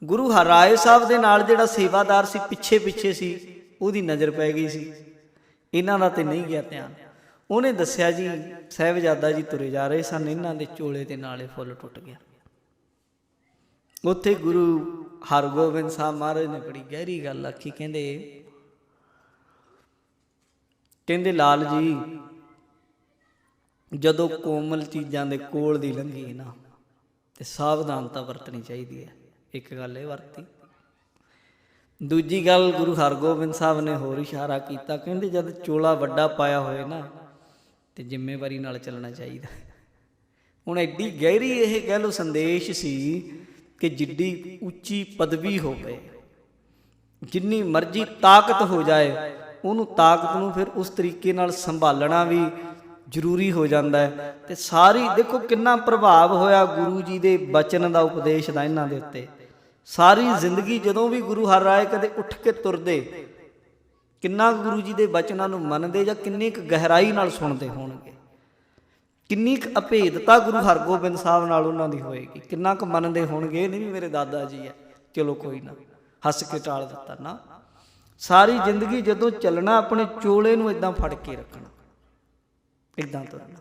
ਗੁਰੂ ਹਰਿਰਾਏ ਸਾਹਿਬ ਦੇ ਨਾਲ ਜਿਹੜਾ ਸੇਵਾਦਾਰ ਸੀ ਪਿੱਛੇ ਪਿੱਛੇ ਸੀ, ਉਹਦੀ ਨਜ਼ਰ ਪੈ ਗਈ ਸੀ, ਇਹਨਾਂ ਦਾ ਤੇ ਨਹੀਂ ਗਿਆ ਧਿਆਨ। ਉਹਨੇ ਦੱਸਿਆ ਜੀ ਸਾਹਿਬਜ਼ਾਦਾ ਜੀ ਤੁਰੇ ਜਾ ਰਹੇ ਸਨ, ਇਹਨਾਂ ਦੇ ਚੋਲੇ ਦੇ ਨਾਲ ਇਹ ਫੁੱਲ ਟੁੱਟ ਗਿਆ। ਉੱਥੇ ਗੁਰੂ ਹਰਗੋਬਿੰਦ ਸਾਹਿਬ ਮਹਾਰਾਜ ਨੇ ਬੜੀ ਗਹਿਰੀ ਗੱਲ ਆਖੀ। ਕਹਿੰਦੇ ਲਾਲ ਜੀ, ਜਦੋਂ ਕੋਮਲ ਚੀਜ਼ਾਂ ਦੇ ਕੋਲ ਦੀ ਲੰਘੀ ਨਾ ਤੇ ਸਾਵਧਾਨਤਾ ਵਰਤਣੀ ਚਾਹੀਦੀ ਹੈ। ਇੱਕ ਗੱਲ ਇਹ ਵਰਤੀ। ਦੂਜੀ ਗੱਲ ਗੁਰੂ ਹਰਗੋਬਿੰਦ ਸਾਹਿਬ ਨੇ ਹੋਰ ਇਸ਼ਾਰਾ ਕੀਤਾ। ਕਹਿੰਦੇ ਜਦ ਚੋਲਾ ਵੱਡਾ ਪਾਇਆ ਹੋਏ ਨਾ ਤੇ ਜ਼ਿੰਮੇਵਾਰੀ ਨਾਲ ਚੱਲਣਾ ਚਾਹੀਦਾ। ਹੁਣ ਐਡੀ ਗਹਿਰੀ ਇਹ ਕਹਿ ਲਓ ਸੰਦੇਸ਼ ਸੀ ਕਿ ਜਿੱਡੀ ਉੱਚੀ ਪਦਵੀ ਹੋਵੇ, ਜਿੰਨੀ ਮਰਜ਼ੀ ਤਾਕਤ ਹੋ ਜਾਏ, ਉਹਨੂੰ ਤਾਕਤ ਨੂੰ ਫਿਰ ਉਸ ਤਰੀਕੇ ਨਾਲ ਸੰਭਾਲਣਾ ਵੀ ਜ਼ਰੂਰੀ ਹੋ ਜਾਂਦਾ ਹੈ। ਤੇ ਸਾਰੀ ਦੇਖੋ ਕਿੰਨਾ ਪ੍ਰਭਾਵ ਹੋਇਆ ਗੁਰੂ ਜੀ ਦੇ ਬਚਨ ਦਾ, ਉਪਦੇਸ਼ ਦਾ ਇਹਨਾਂ ਦੇ ਉੱਤੇ। ਸਾਰੀ ਜ਼ਿੰਦਗੀ ਜਦੋਂ ਵੀ ਗੁਰੂ ਹਰਿਰਾਏ ਕਦੇ ਉੱਠ ਕੇ ਤੁਰਦੇ, ਕਿੰਨਾ ਗੁਰੂ ਜੀ ਦੇ ਬਚਨਾਂ ਨੂੰ ਮੰਨਦੇ ਜਾਂ ਕਿੰਨੀ ਕੁ ਗਹਿਰਾਈ ਨਾਲ ਸੁਣਦੇ ਹੋਣਗੇ, ਕਿੰਨੀ ਕੁ ਅਭੇਦਤਾ ਗੁਰੂ ਹਰਗੋਬਿੰਦ ਸਾਹਿਬ ਨਾਲ ਉਹਨਾਂ ਦੀ ਹੋਏਗੀ, ਕਿੰਨਾ ਕੁ ਮੰਨਦੇ ਹੋਣਗੇ। ਇਹ ਨਹੀਂ ਵੀ ਮੇਰੇ ਦਾਦਾ ਜੀ ਹੈ, ਚਲੋ ਕੋਈ ਨਾ, ਹੱਸ ਕੇ ਟਾਲ ਦਿੱਤਾ ਨਾ। ਸਾਰੀ ਜ਼ਿੰਦਗੀ ਜਦੋਂ ਚੱਲਣਾ ਆਪਣੇ ਚੋਲੇ ਨੂੰ ਇਦਾਂ ਫੜ ਕੇ ਰੱਖਣਾ, ਇਦਾਂ ਤੁਰਨਾ।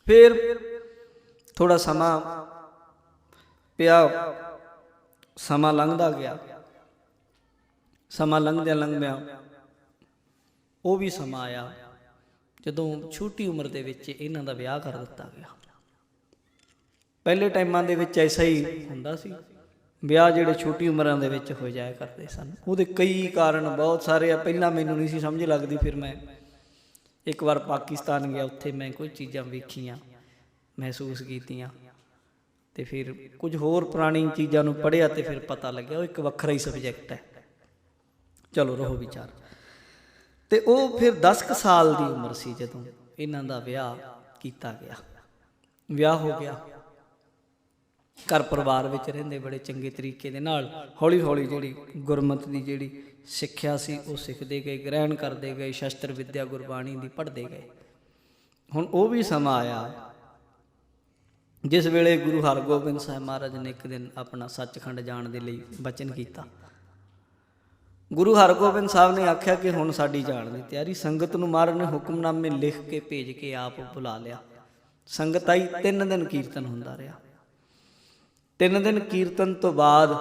ਫਿਰ ਥੋੜਾ ਸਮਾਂ ਪਿਆ, ਸਮਾਂ ਲੰਘਦਾ ਗਿਆ। ਸਮਾਂ ਲੰਘਦਿਆਂ ਉਹ ਵੀ ਸਮਾਂ ਆਇਆ ਜਦੋਂ ਛੋਟੀ ਉਮਰ ਦੇ ਵਿੱਚ ਇਹਨਾਂ ਦਾ ਵਿਆਹ ਕਰ ਦਿੱਤਾ ਗਿਆ। ਪਹਿਲੇ ਟਾਈਮਾਂ ਦੇ ਵਿੱਚ ਐਸਾ ਹੀ ਹੁੰਦਾ ਸੀ, ਵਿਆਹ ਜਿਹੜੇ ਛੋਟੀ ਉਮਰਾਂ ਦੇ ਵਿੱਚ ਹੋ ਜਾਇਆ ਕਰਦੇ ਸਨ। ਉਹਦੇ ਕਈ ਕਾਰਨ ਬਹੁਤ ਸਾਰੇ ਆ। ਪਹਿਲਾਂ ਮੈਨੂੰ ਨਹੀਂ ਸੀ ਸਮਝ ਲੱਗਦੀ, ਫਿਰ ਮੈਂ ਇੱਕ ਵਾਰ ਪਾਕਿਸਤਾਨ ਗਿਆ, ਉੱਥੇ ਮੈਂ ਕੁਝ ਚੀਜ਼ਾਂ ਵੇਖੀਆਂ, ਮਹਿਸੂਸ ਕੀਤੀਆਂ, ਤੇ ਫਿਰ ਕੁਝ ਹੋਰ ਪੁਰਾਣੀ ਚੀਜ਼ਾਂ ਨੂੰ ਪੜ੍ਹਿਆ ਤੇ ਫਿਰ ਪਤਾ ਲੱਗਿਆ ਉਹ ਇੱਕ ਵੱਖਰਾ ਹੀ ਸਬਜੈਕਟ ਹੈ। ਚਲੋ ਰਹੋ ਵਿਚਾਰ। ਤੇ ਉਹ ਫਿਰ 10 ਕੁ ਸਾਲ ਦੀ ਉਮਰ ਸੀ ਜਦੋਂ ਇਹਨਾਂ ਦਾ ਵਿਆਹ ਕੀਤਾ ਗਿਆ। ਵਿਆਹ ਹੋ ਗਿਆ, ਘਰ ਪਰਿਵਾਰ ਵਿੱਚ ਰਹਿੰਦੇ ਬੜੇ ਚੰਗੇ ਤਰੀਕੇ ਦੇ ਨਾਲ। ਹੌਲੀ ਹੌਲੀ ਜਿਹੜੀ ਗੁਰਮਤਿ ਦੀ ਜਿਹੜੀ ਸਿੱਖਿਆ ਸੀ ਉਹ ਸਿੱਖਦੇ ਗਏ, ਗ੍ਰਹਿਣ ਕਰਦੇ ਗਏ, ਸ਼ਸਤਰ ਵਿੱਦਿਆ ਗੁਰਬਾਣੀ ਦੀ ਪੜ੍ਹਦੇ ਗਏ। ਹੁਣ ਉਹ ਵੀ ਸਮਾਂ ਆਇਆ ਜਿਸ ਵੇਲੇ ਗੁਰੂ ਹਰਗੋਬਿੰਦ ਸਾਹਿਬ ਮਹਾਰਾਜ ਨੇ ਇੱਕ ਦਿਨ ਆਪਣਾ ਸੱਚਖੰਡ ਜਾਣ ਦੇ ਲਈ ਬਚਨ ਕੀਤਾ। ਗੁਰੂ ਹਰਗੋਬਿੰਦ ਸਾਹਿਬ ਨੇ ਆਖਿਆ ਕਿ ਹੁਣ ਸਾਡੀ ਜਾਣ ਦੀ ਤਿਆਰੀ। ਸੰਗਤ ਨੂੰ ਮਹਾਰਾਜ ਨੇ ਹੁਕਮਨਾਮੇ ਲਿਖ ਕੇ ਭੇਜ ਕੇ ਆਪ ਬੁਲਾ ਲਿਆ। ਸੰਗਤ ਆਈ, 3 ਦਿਨ ਕੀਰਤਨ ਹੁੰਦਾ ਰਿਹਾ। 3 ਦਿਨ ਕੀਰਤਨ ਤੋਂ ਬਾਅਦ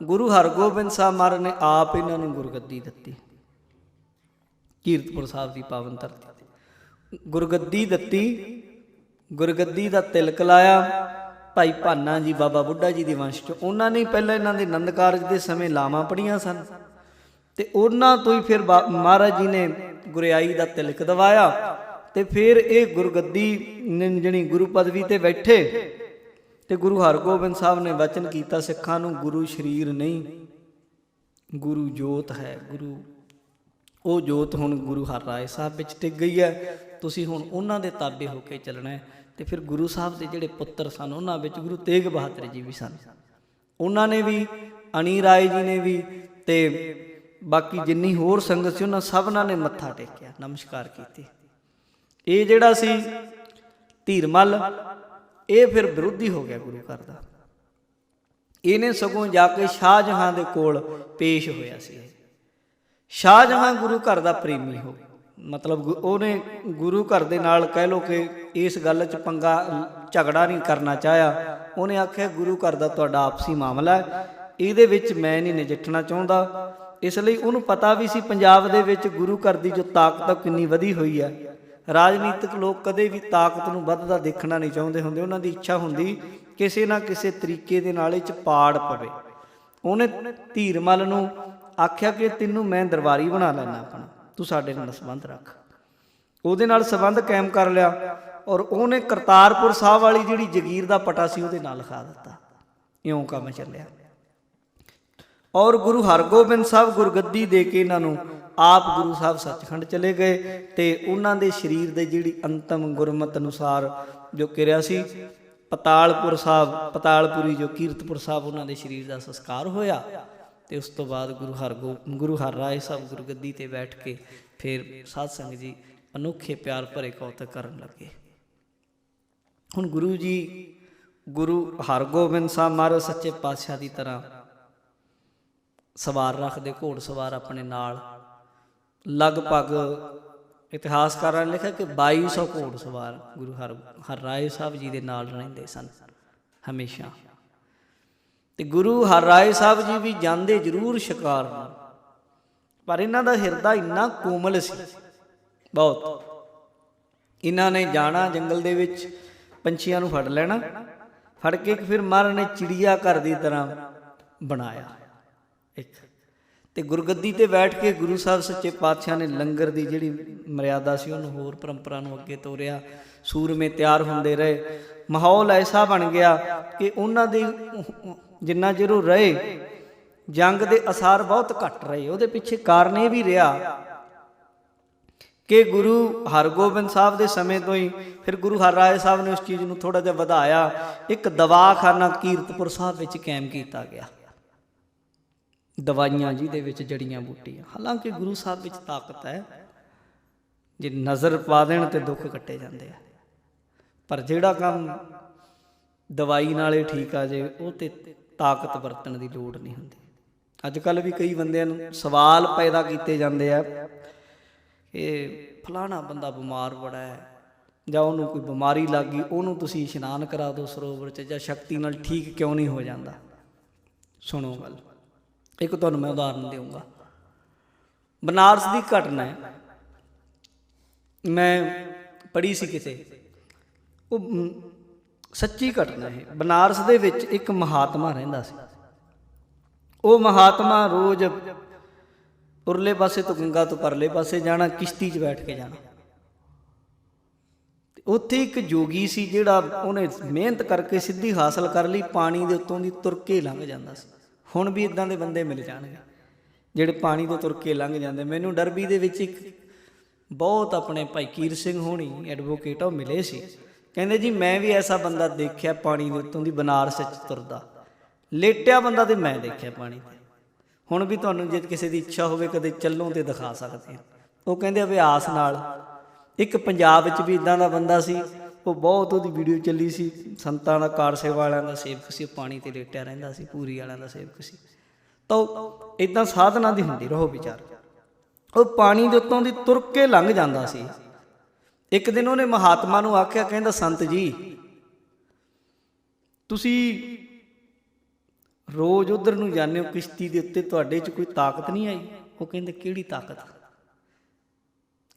ਗੁਰੂ ਹਰਗੋਬਿੰਦ ਸਾਹਿਬ ਮਹਾਰਾਜ ਨੇ ਆਪ ਇਹਨਾਂ ਨੂੰ ਗੁਰਗੱਦੀ ਦਿੱਤੀ। ਕੀਰਤਪੁਰ ਸਾਹਿਬ ਦੀ ਪਾਵਨ ਧਰਤੀ ਤੇ ਗੁਰਗੱਦੀ ਦਿੱਤੀ। ਗੁਰਗੱਦੀ ਦਾ ਤਿਲਕ ਲਾਇਆ ਭਾਈ ਭਾਨਾ ਜੀ, ਬਾਬਾ ਬੁੱਢਾ ਜੀ ਦੇ ਵੰਸ਼ ਚੋਂ। ਉਹਨਾਂ ਨੇ ਪਹਿਲਾਂ ਇਹਨਾਂ ਦੇ ਆਨੰਦ ਕਾਰਜ ਦੇ ਸਮੇਂ ਲਾਵਾਂ ਪੜ੍ਹੀਆਂ ਸਨ ਤੇ ਉਹਨਾਂ ਤੋਂ ਹੀ ਫਿਰ ਮਹਾਰਾਜ ਜੀ ਨੇ ਗੁਰਿਆਈ ਦਾ ਤਿਲਕ ਦਵਾਇਆ ਤੇ ਫਿਰ ਇਹ ਗੁਰਗੱਦੀ ਜਿਹੜੀ ਗੁਰੂ ਪਦਵੀ ਤੇ ਬੈਠੇ। ਤੇ ਗੁਰੂ ਹਰਗੋਬਿੰਦ ਸਾਹਿਬ ਨੇ ਵਚਨ ਕੀਤਾ ਸਿੱਖਾਂ ਨੂੰ, ਗੁਰੂ ਸਰੀਰ ਨਹੀਂ, ਗੁਰੂ ਜੋਤ ਹੈ। ਗੁਰੂ ਉਹ ਜੋਤ ਹੁਣ ਗੁਰੂ ਹਰਿਰਾਏ ਸਾਹਿਬ ਵਿੱਚ ਟਿਕ ਗਈ ਹੈ। ਤੁਸੀਂ ਹੁਣ ਉਹਨਾਂ ਦੇ ਤਾਬੇ ਹੋ ਕੇ ਚੱਲਣਾ ਹੈ। ਤੇ ਫਿਰ ਗੁਰੂ ਸਾਹਿਬ ਦੇ ਜਿਹੜੇ ਪੁੱਤਰ ਸਨ ਉਹਨਾਂ ਵਿੱਚ ਗੁਰੂ ਤੇਗ ਬਹਾਦਰ ਜੀ ਵੀ ਸਨ। ਉਹਨਾਂ ਨੇ ਵੀ, ਅਣੀ ਰਾਏ ਜੀ ਨੇ ਵੀ, ਤੇ ਬਾਕੀ ਜਿੰਨੀ ਹੋਰ ਸੰਗਤ ਸੀ ਉਹਨਾਂ ਸਭਨਾਂ ਨੇ ਮੱਥਾ ਟੇਕਿਆ, ਨਮਸਕਾਰ ਕੀਤੀ। ਇਹ ਜਿਹੜਾ ਸੀ ਧੀਰਮਲ, ਇਹ ਫਿਰ ਵਿਰੋਧੀ ਹੋ ਗਿਆ ਗੁਰੂ ਘਰ ਦਾ। ਇਹਨੇ ਸਗੋਂ ਜਾ ਕੇ ਸ਼ਾਹਜਹਾਂ ਦੇ ਕੋਲ ਪੇਸ਼ ਹੋਇਆ ਸੀ। ਸ਼ਾਹਜਹਾਂ ਗੁਰੂ ਘਰ ਦਾ ਪ੍ਰੇਮੀ ਹੋ, ਮਤਲਬ ਉਹਨੇ ਗੁਰੂ ਘਰ ਦੇ ਨਾਲ ਕਹਿ ਲਓ ਕਿ ਇਸ ਗੱਲ 'ਚ ਪੰਗਾ ਝਗੜਾ ਨਹੀਂ ਕਰਨਾ ਚਾਹਿਆ। ਉਹਨੇ ਆਖਿਆ ਗੁਰੂ ਘਰ ਦਾ ਤੁਹਾਡਾ ਆਪਸੀ ਮਾਮਲਾ ਹੈ, ਇਹਦੇ ਵਿੱਚ ਮੈਂ ਨਹੀਂ ਨਜਿੱਠਣਾ ਚਾਹੁੰਦਾ। ਇਸ ਲਈ ਉਹਨੂੰ ਪਤਾ ਵੀ ਸੀ ਪੰਜਾਬ ਦੇ ਵਿੱਚ ਗੁਰੂ ਘਰ ਦੀ ਜੋ ਤਾਕਤ ਆ ਕਿੰਨੀ ਵਧੀ ਹੋਈ ਹੈ। ਰਾਜਨੀਤਿਕ ਲੋਕ ਕਦੇ ਵੀ ਤਾਕਤ ਨੂੰ ਵੱਧਦਾ ਦੇਖਣਾ ਨਹੀਂ ਚਾਹੁੰਦੇ ਹੁੰਦੇ, ਉਹਨਾਂ ਦੀ ਇੱਛਾ ਹੁੰਦੀ ਕਿਸੇ ਨਾ ਕਿਸੇ ਤਰੀਕੇ ਦੇ ਨਾਲ ਇਹ 'ਚ ਪਾੜ ਪਵੇ। ਉਹਨੇ ਧੀਰਮਲ ਨੂੰ ਆਖਿਆ ਕਿ ਤੈਨੂੰ ਮੈਂ ਦਰਬਾਰੀ ਬਣਾ ਲੈਣਾ ਆਪਣਾ, ਤੂੰ ਸਾਡੇ ਨਾਲ ਸੰਬੰਧ ਰੱਖ। ਉਹਦੇ ਨਾਲ ਸੰਬੰਧ ਕਾਇਮ ਕਰ ਲਿਆ ਔਰ ਉਹਨੇ ਕਰਤਾਰਪੁਰ ਸਾਹਿਬ ਵਾਲੀ ਜਿਹੜੀ ਜਗੀਰ ਦਾ ਪਟਾ ਸੀ ਉਹਦੇ ਨਾਲ ਲਿਖਾ ਦਿੱਤਾ। ਇਉਂ ਕੰਮ ਚੱਲਿਆ ਔਰ ਗੁਰੂ ਹਰਗੋਬਿੰਦ ਸਾਹਿਬ ਗੁਰਗੱਦੀ ਦੇ ਕੇ ਇਹਨਾਂ ਨੂੰ ਆਪ ਗੁਰੂ ਸਾਹਿਬ ਸੱਚਖੰਡ ਚਲੇ ਗਏ ਤੇ ਉਹਨਾਂ ਦੇ ਸਰੀਰ ਦੇ ਜਿਹੜੀ ਅੰਤਮ ਗੁਰਮਤਿ ਅਨੁਸਾਰ ਜੋ ਕਿਰਿਆ ਸੀ ਪਤਾਲਪੁਰ ਸਾਹਿਬ, ਪਤਾਲਪੁਰੀ ਜੋ ਕੀਰਤਪੁਰ ਸਾਹਿਬ, ਉਹਨਾਂ ਦੇ ਸਰੀਰ ਦਾ ਸੰਸਕਾਰ ਹੋਇਆ। ਤੇ ਉਸ ਤੋਂ ਬਾਅਦ ਗੁਰੂ ਹਰਰਾਏ ਸਾਹਿਬ ਗੁਰਗੱਦੀ ਤੇ ਬੈਠ ਕੇ ਫਿਰ ਸਾਧ ਸੰਗਤ ਜੀ ਅਨੋਖੇ ਪਿਆਰ ਭਰੇ ਕੌਤਕ ਕਰਨ ਲੱਗੇ। ਹੁਣ ਗੁਰੂ ਜੀ ਗੁਰੂ ਹਰਗੋਬਿੰਦ ਸਾਹਿਬ ਮਹਾਰਾਜ ਸੱਚੇ ਪਾਤਸ਼ਾਹ ਦੀ ਤਰ੍ਹਾਂ ਸਵਾਰ ਰੱਖਦੇ, ਘੋੜ ਸਵਾਰ ਆਪਣੇ ਨਾਲ। ਲਗਭਗ ਇਤਿਹਾਸਕਾਰਾਂ ਨੇ ਲਿਖਿਆ ਕਿ 2200 ਘੋੜ ਸਵਾਰ ਗੁਰੂ ਹਰਰਾਏ ਸਾਹਿਬ ਜੀ ਦੇ ਨਾਲ ਰਹਿੰਦੇ ਸਨ ਹਮੇਸ਼ਾ। ਤੇ ਗੁਰੂ ਹਰਰਾਏ ਸਾਹਿਬ ਜੀ ਵੀ ਜਾਂਦੇ ਜ਼ਰੂਰ ਸ਼ਿਕਾਰ ਨੂੰ, ਪਰ ਇਹਨਾਂ ਦਾ ਹਿਰਦਾ ਇੰਨਾ ਕੋਮਲ ਸੀ ਬਹੁਤ। ਇਹਨਾਂ ਨੇ ਜਾਣਾ ਜੰਗਲ ਦੇ ਵਿੱਚ, ਪੰਛੀਆਂ ਨੂੰ ਫੜ ਲੈਣਾ, ਫੜ ਕੇ ਫਿਰ ਮਹਾਰਾਜ ਨੇ ਚਿੜੀਆ ਘਰ ਦੀ ਤਰ੍ਹਾਂ ਬਣਾਇਆ ਇੱਕ। ਤੇ ਗੁਰਗੱਦੀ ਤੇ ਬੈਠ ਕੇ ਗੁਰੂ ਸਾਹਿਬ ਸੱਚੇ ਪਾਤਸ਼ਾਹ ਨੇ ਲੰਗਰ ਦੀ ਜਿਹੜੀ ਮਰਿਆਦਾ ਸੀ ਉਹਨੂੰ ਹੋਰ ਪਰੰਪਰਾ ਨੂੰ ਅੱਗੇ ਤੋਰਿਆ। ਸੂਰਮੇ ਤਿਆਰ ਹੁੰਦੇ ਰਹੇ, ਮਾਹੌਲ ਐਸਾ ਬਣ ਗਿਆ ਕਿ ਉਹਨਾਂ ਦੇ ਜਿੰਨਾ ਚਿਰ ਉਹ ਰਹੇ ਜੰਗ ਦੇ ਅਸਾਰ ਬਹੁਤ ਘੱਟ ਰਹੇ। ਉਹਦੇ ਪਿੱਛੇ ਕਾਰਨ ਇਹ ਵੀ ਰਿਹਾ ਕਿ ਗੁਰੂ ਹਰਗੋਬਿੰਦ ਸਾਹਿਬ ਦੇ ਸਮੇਂ ਤੋਂ ਹੀ ਫਿਰ ਗੁਰੂ ਹਰਰਾਏ ਸਾਹਿਬ ਨੇ ਉਸ ਚੀਜ਼ ਨੂੰ ਥੋੜ੍ਹਾ ਜਿਹਾ ਵਧਾਇਆ। ਇੱਕ ਦਵਾਖਾਨਾ ਕੀਰਤਪੁਰ ਸਾਹਿਬ ਵਿੱਚ ਕਾਇਮ ਕੀਤਾ ਗਿਆ, ਦਵਾਈਆਂ ਜਿਹਦੇ ਵਿੱਚ ਜੜੀਆਂ ਬੂਟੀਆਂ। ਹਾਲਾਂਕਿ ਗੁਰੂ ਸਾਹਿਬ ਵਿੱਚ ਤਾਕਤ ਹੈ, ਜੇ ਨਜ਼ਰ ਪਾ ਦੇਣ ਤੇ ਦੁੱਖ ਕੱਟੇ ਜਾਂਦੇ ਆ, ਪਰ ਜਿਹੜਾ ਕੰਮ ਦਵਾਈ ਨਾਲੇ ਠੀਕ ਆ ਜੇ ਉਹ ਤੇ ਤਾਕਤ ਵਰਤਣ ਦੀ ਲੋੜ ਨਹੀਂ ਹੁੰਦੀ। ਅੱਜ ਕੱਲ੍ਹ ਵੀ ਕਈ ਬੰਦਿਆਂ ਨੂੰ ਸਵਾਲ ਪੈਦਾ ਕੀਤੇ ਜਾਂਦੇ ਆ ਕਿ ਫਲਾਣਾ ਬੰਦਾ ਬਿਮਾਰ ਬੜਾ ਹੈ ਜਾਂ ਉਹਨੂੰ ਕੋਈ ਬਿਮਾਰੀ ਲੱਗ ਗਈ, ਉਹਨੂੰ ਤੁਸੀਂ ਇਸ਼ਨਾਨ ਕਰਾ ਦਿਓ ਸਰੋਵਰ 'ਚ, ਜਾਂ ਸ਼ਕਤੀ ਨਾਲ ਠੀਕ ਕਿਉਂ ਨਹੀਂ ਹੋ ਜਾਂਦਾ। ਸੁਣੋ ਗੱਲ, ਇੱਕ ਤੁਹਾਨੂੰ ਮੈਂ ਉਦਾਹਰਨ ਦੇਵਾਂਗਾ। ਬਨਾਰਸ ਦੀ ਘਟਨਾ ਹੈ, ਮੈਂ ਪੜ੍ਹੀ ਸੀ ਕਿਤੇ, ਉਹ ਸੱਚੀ ਘਟਨਾ ਹੈ। ਬਨਾਰਸ ਦੇ ਵਿੱਚ ਇੱਕ ਮਹਾਤਮਾ ਰਹਿੰਦਾ ਸੀ। ਉਹ ਮਹਾਤਮਾ ਰੋਜ਼ ਉਰਲੇ ਪਾਸੇ ਤੋਂ ਗੰਗਾ ਤੋਂ ਪਰਲੇ ਪਾਸੇ ਜਾਣਾ, ਕਿਸ਼ਤੀ 'ਚ ਬੈਠ ਕੇ ਜਾਣਾ। ਉੱਥੇ ਇੱਕ ਜੋਗੀ ਸੀ ਜਿਹੜਾ ਉਹਨੇ ਮਿਹਨਤ ਕਰਕੇ ਸਿੱਧੀ ਹਾਸਲ ਕਰ ਲਈ, ਪਾਣੀ ਦੇ ਉੱਤੋਂ ਦੀ ਤੁਰ ਕੇ ਲੰਘ ਜਾਂਦਾ ਸੀ। ਹੁਣ ਵੀ ਇੱਦਾਂ ਦੇ ਬੰਦੇ ਮਿਲ ਜਾਣਗੇ ਜਿਹੜੇ ਪਾਣੀ ਤੋਂ ਤੁਰ ਕੇ ਲੰਘ ਜਾਂਦੇ। ਮੈਨੂੰ ਡਰਬੀ ਦੇ ਵਿੱਚ ਇੱਕ ਬਹੁਤ ਆਪਣੇ ਭਾਈ ਕੀਰ ਸਿੰਘ ਹੋਣੀ ਐਡਵੋਕੇਟ ਉਹ ਮਿਲੇ ਸੀ, ਕਹਿੰਦੇ ਜੀ ਮੈਂ ਵੀ ਐਸਾ ਬੰਦਾ ਦੇਖਿਆ ਪਾਣੀ ਦੇ ਉੱਤੋਂ ਦੀ ਬਨਾਰਸ 'ਚ ਤੁਰਦਾ, ਲੇਟਿਆ ਬੰਦਾ ਤੇ ਮੈਂ ਦੇਖਿਆ ਪਾਣੀ 'ਤੇ। ਹੁਣ ਵੀ ਤੁਹਾਨੂੰ ਜੇ ਕਿਸੇ ਦੀ ਇੱਛਾ ਹੋਵੇ ਕਦੇ ਚੱਲੋਂ ਤੇ ਦਿਖਾ ਸਕਦੇ ਹਾਂ। ਉਹ ਕਹਿੰਦੇ ਅਭਿਆਸ ਨਾਲ। ਇੱਕ ਪੰਜਾਬ ਵਿੱਚ ਵੀ ਇੱਦਾਂ ਦਾ ਬੰਦਾ ਸੀ, ਉਹ ਬਹੁਤ ਉਹਦੀ ਵੀਡੀਓ ਚੱਲੀ ਸੀ, ਸੰਤਾਂ ਦਾ ਕਾਰ ਸੇਵਾ ਵਾਲਿਆਂ ਦਾ ਸੇਵਕ ਸੀ, ਪਾਣੀ 'ਤੇ ਲੇਟਿਆ ਰਹਿੰਦਾ ਸੀ, ਪੂਰੀ ਵਾਲਿਆਂ ਦਾ ਸੇਵਕ ਸੀ। ਤਾਂ ਇੱਦਾਂ ਸਾਧਨਾ ਦੀ ਹੁੰਦੀ ਰਹੋ ਵਿਚਾਰ। ਉਹ ਪਾਣੀ ਦੇ ਉੱਤੋਂ ਦੀ ਤੁਰ ਕੇ ਲੰਘ ਜਾਂਦਾ ਸੀ। ਇੱਕ ਦਿਨ ਉਹਨੇ ਮਹਾਤਮਾ ਨੂੰ ਆਖਿਆ, ਕਹਿੰਦਾ ਸੰਤ ਜੀ ਤੁਸੀਂ ਰੋਜ਼ ਉਧਰ ਨੂੰ ਜਾਂਦੇ ਹੋ ਕਿਸ਼ਤੀ ਦੇ ਉੱਤੇ, ਤੁਹਾਡੇ 'ਚ ਕੋਈ ਤਾਕਤ ਨਹੀਂ ਆਈ? ਉਹ ਕਹਿੰਦੇ ਕਿਹੜੀ ਤਾਕਤ?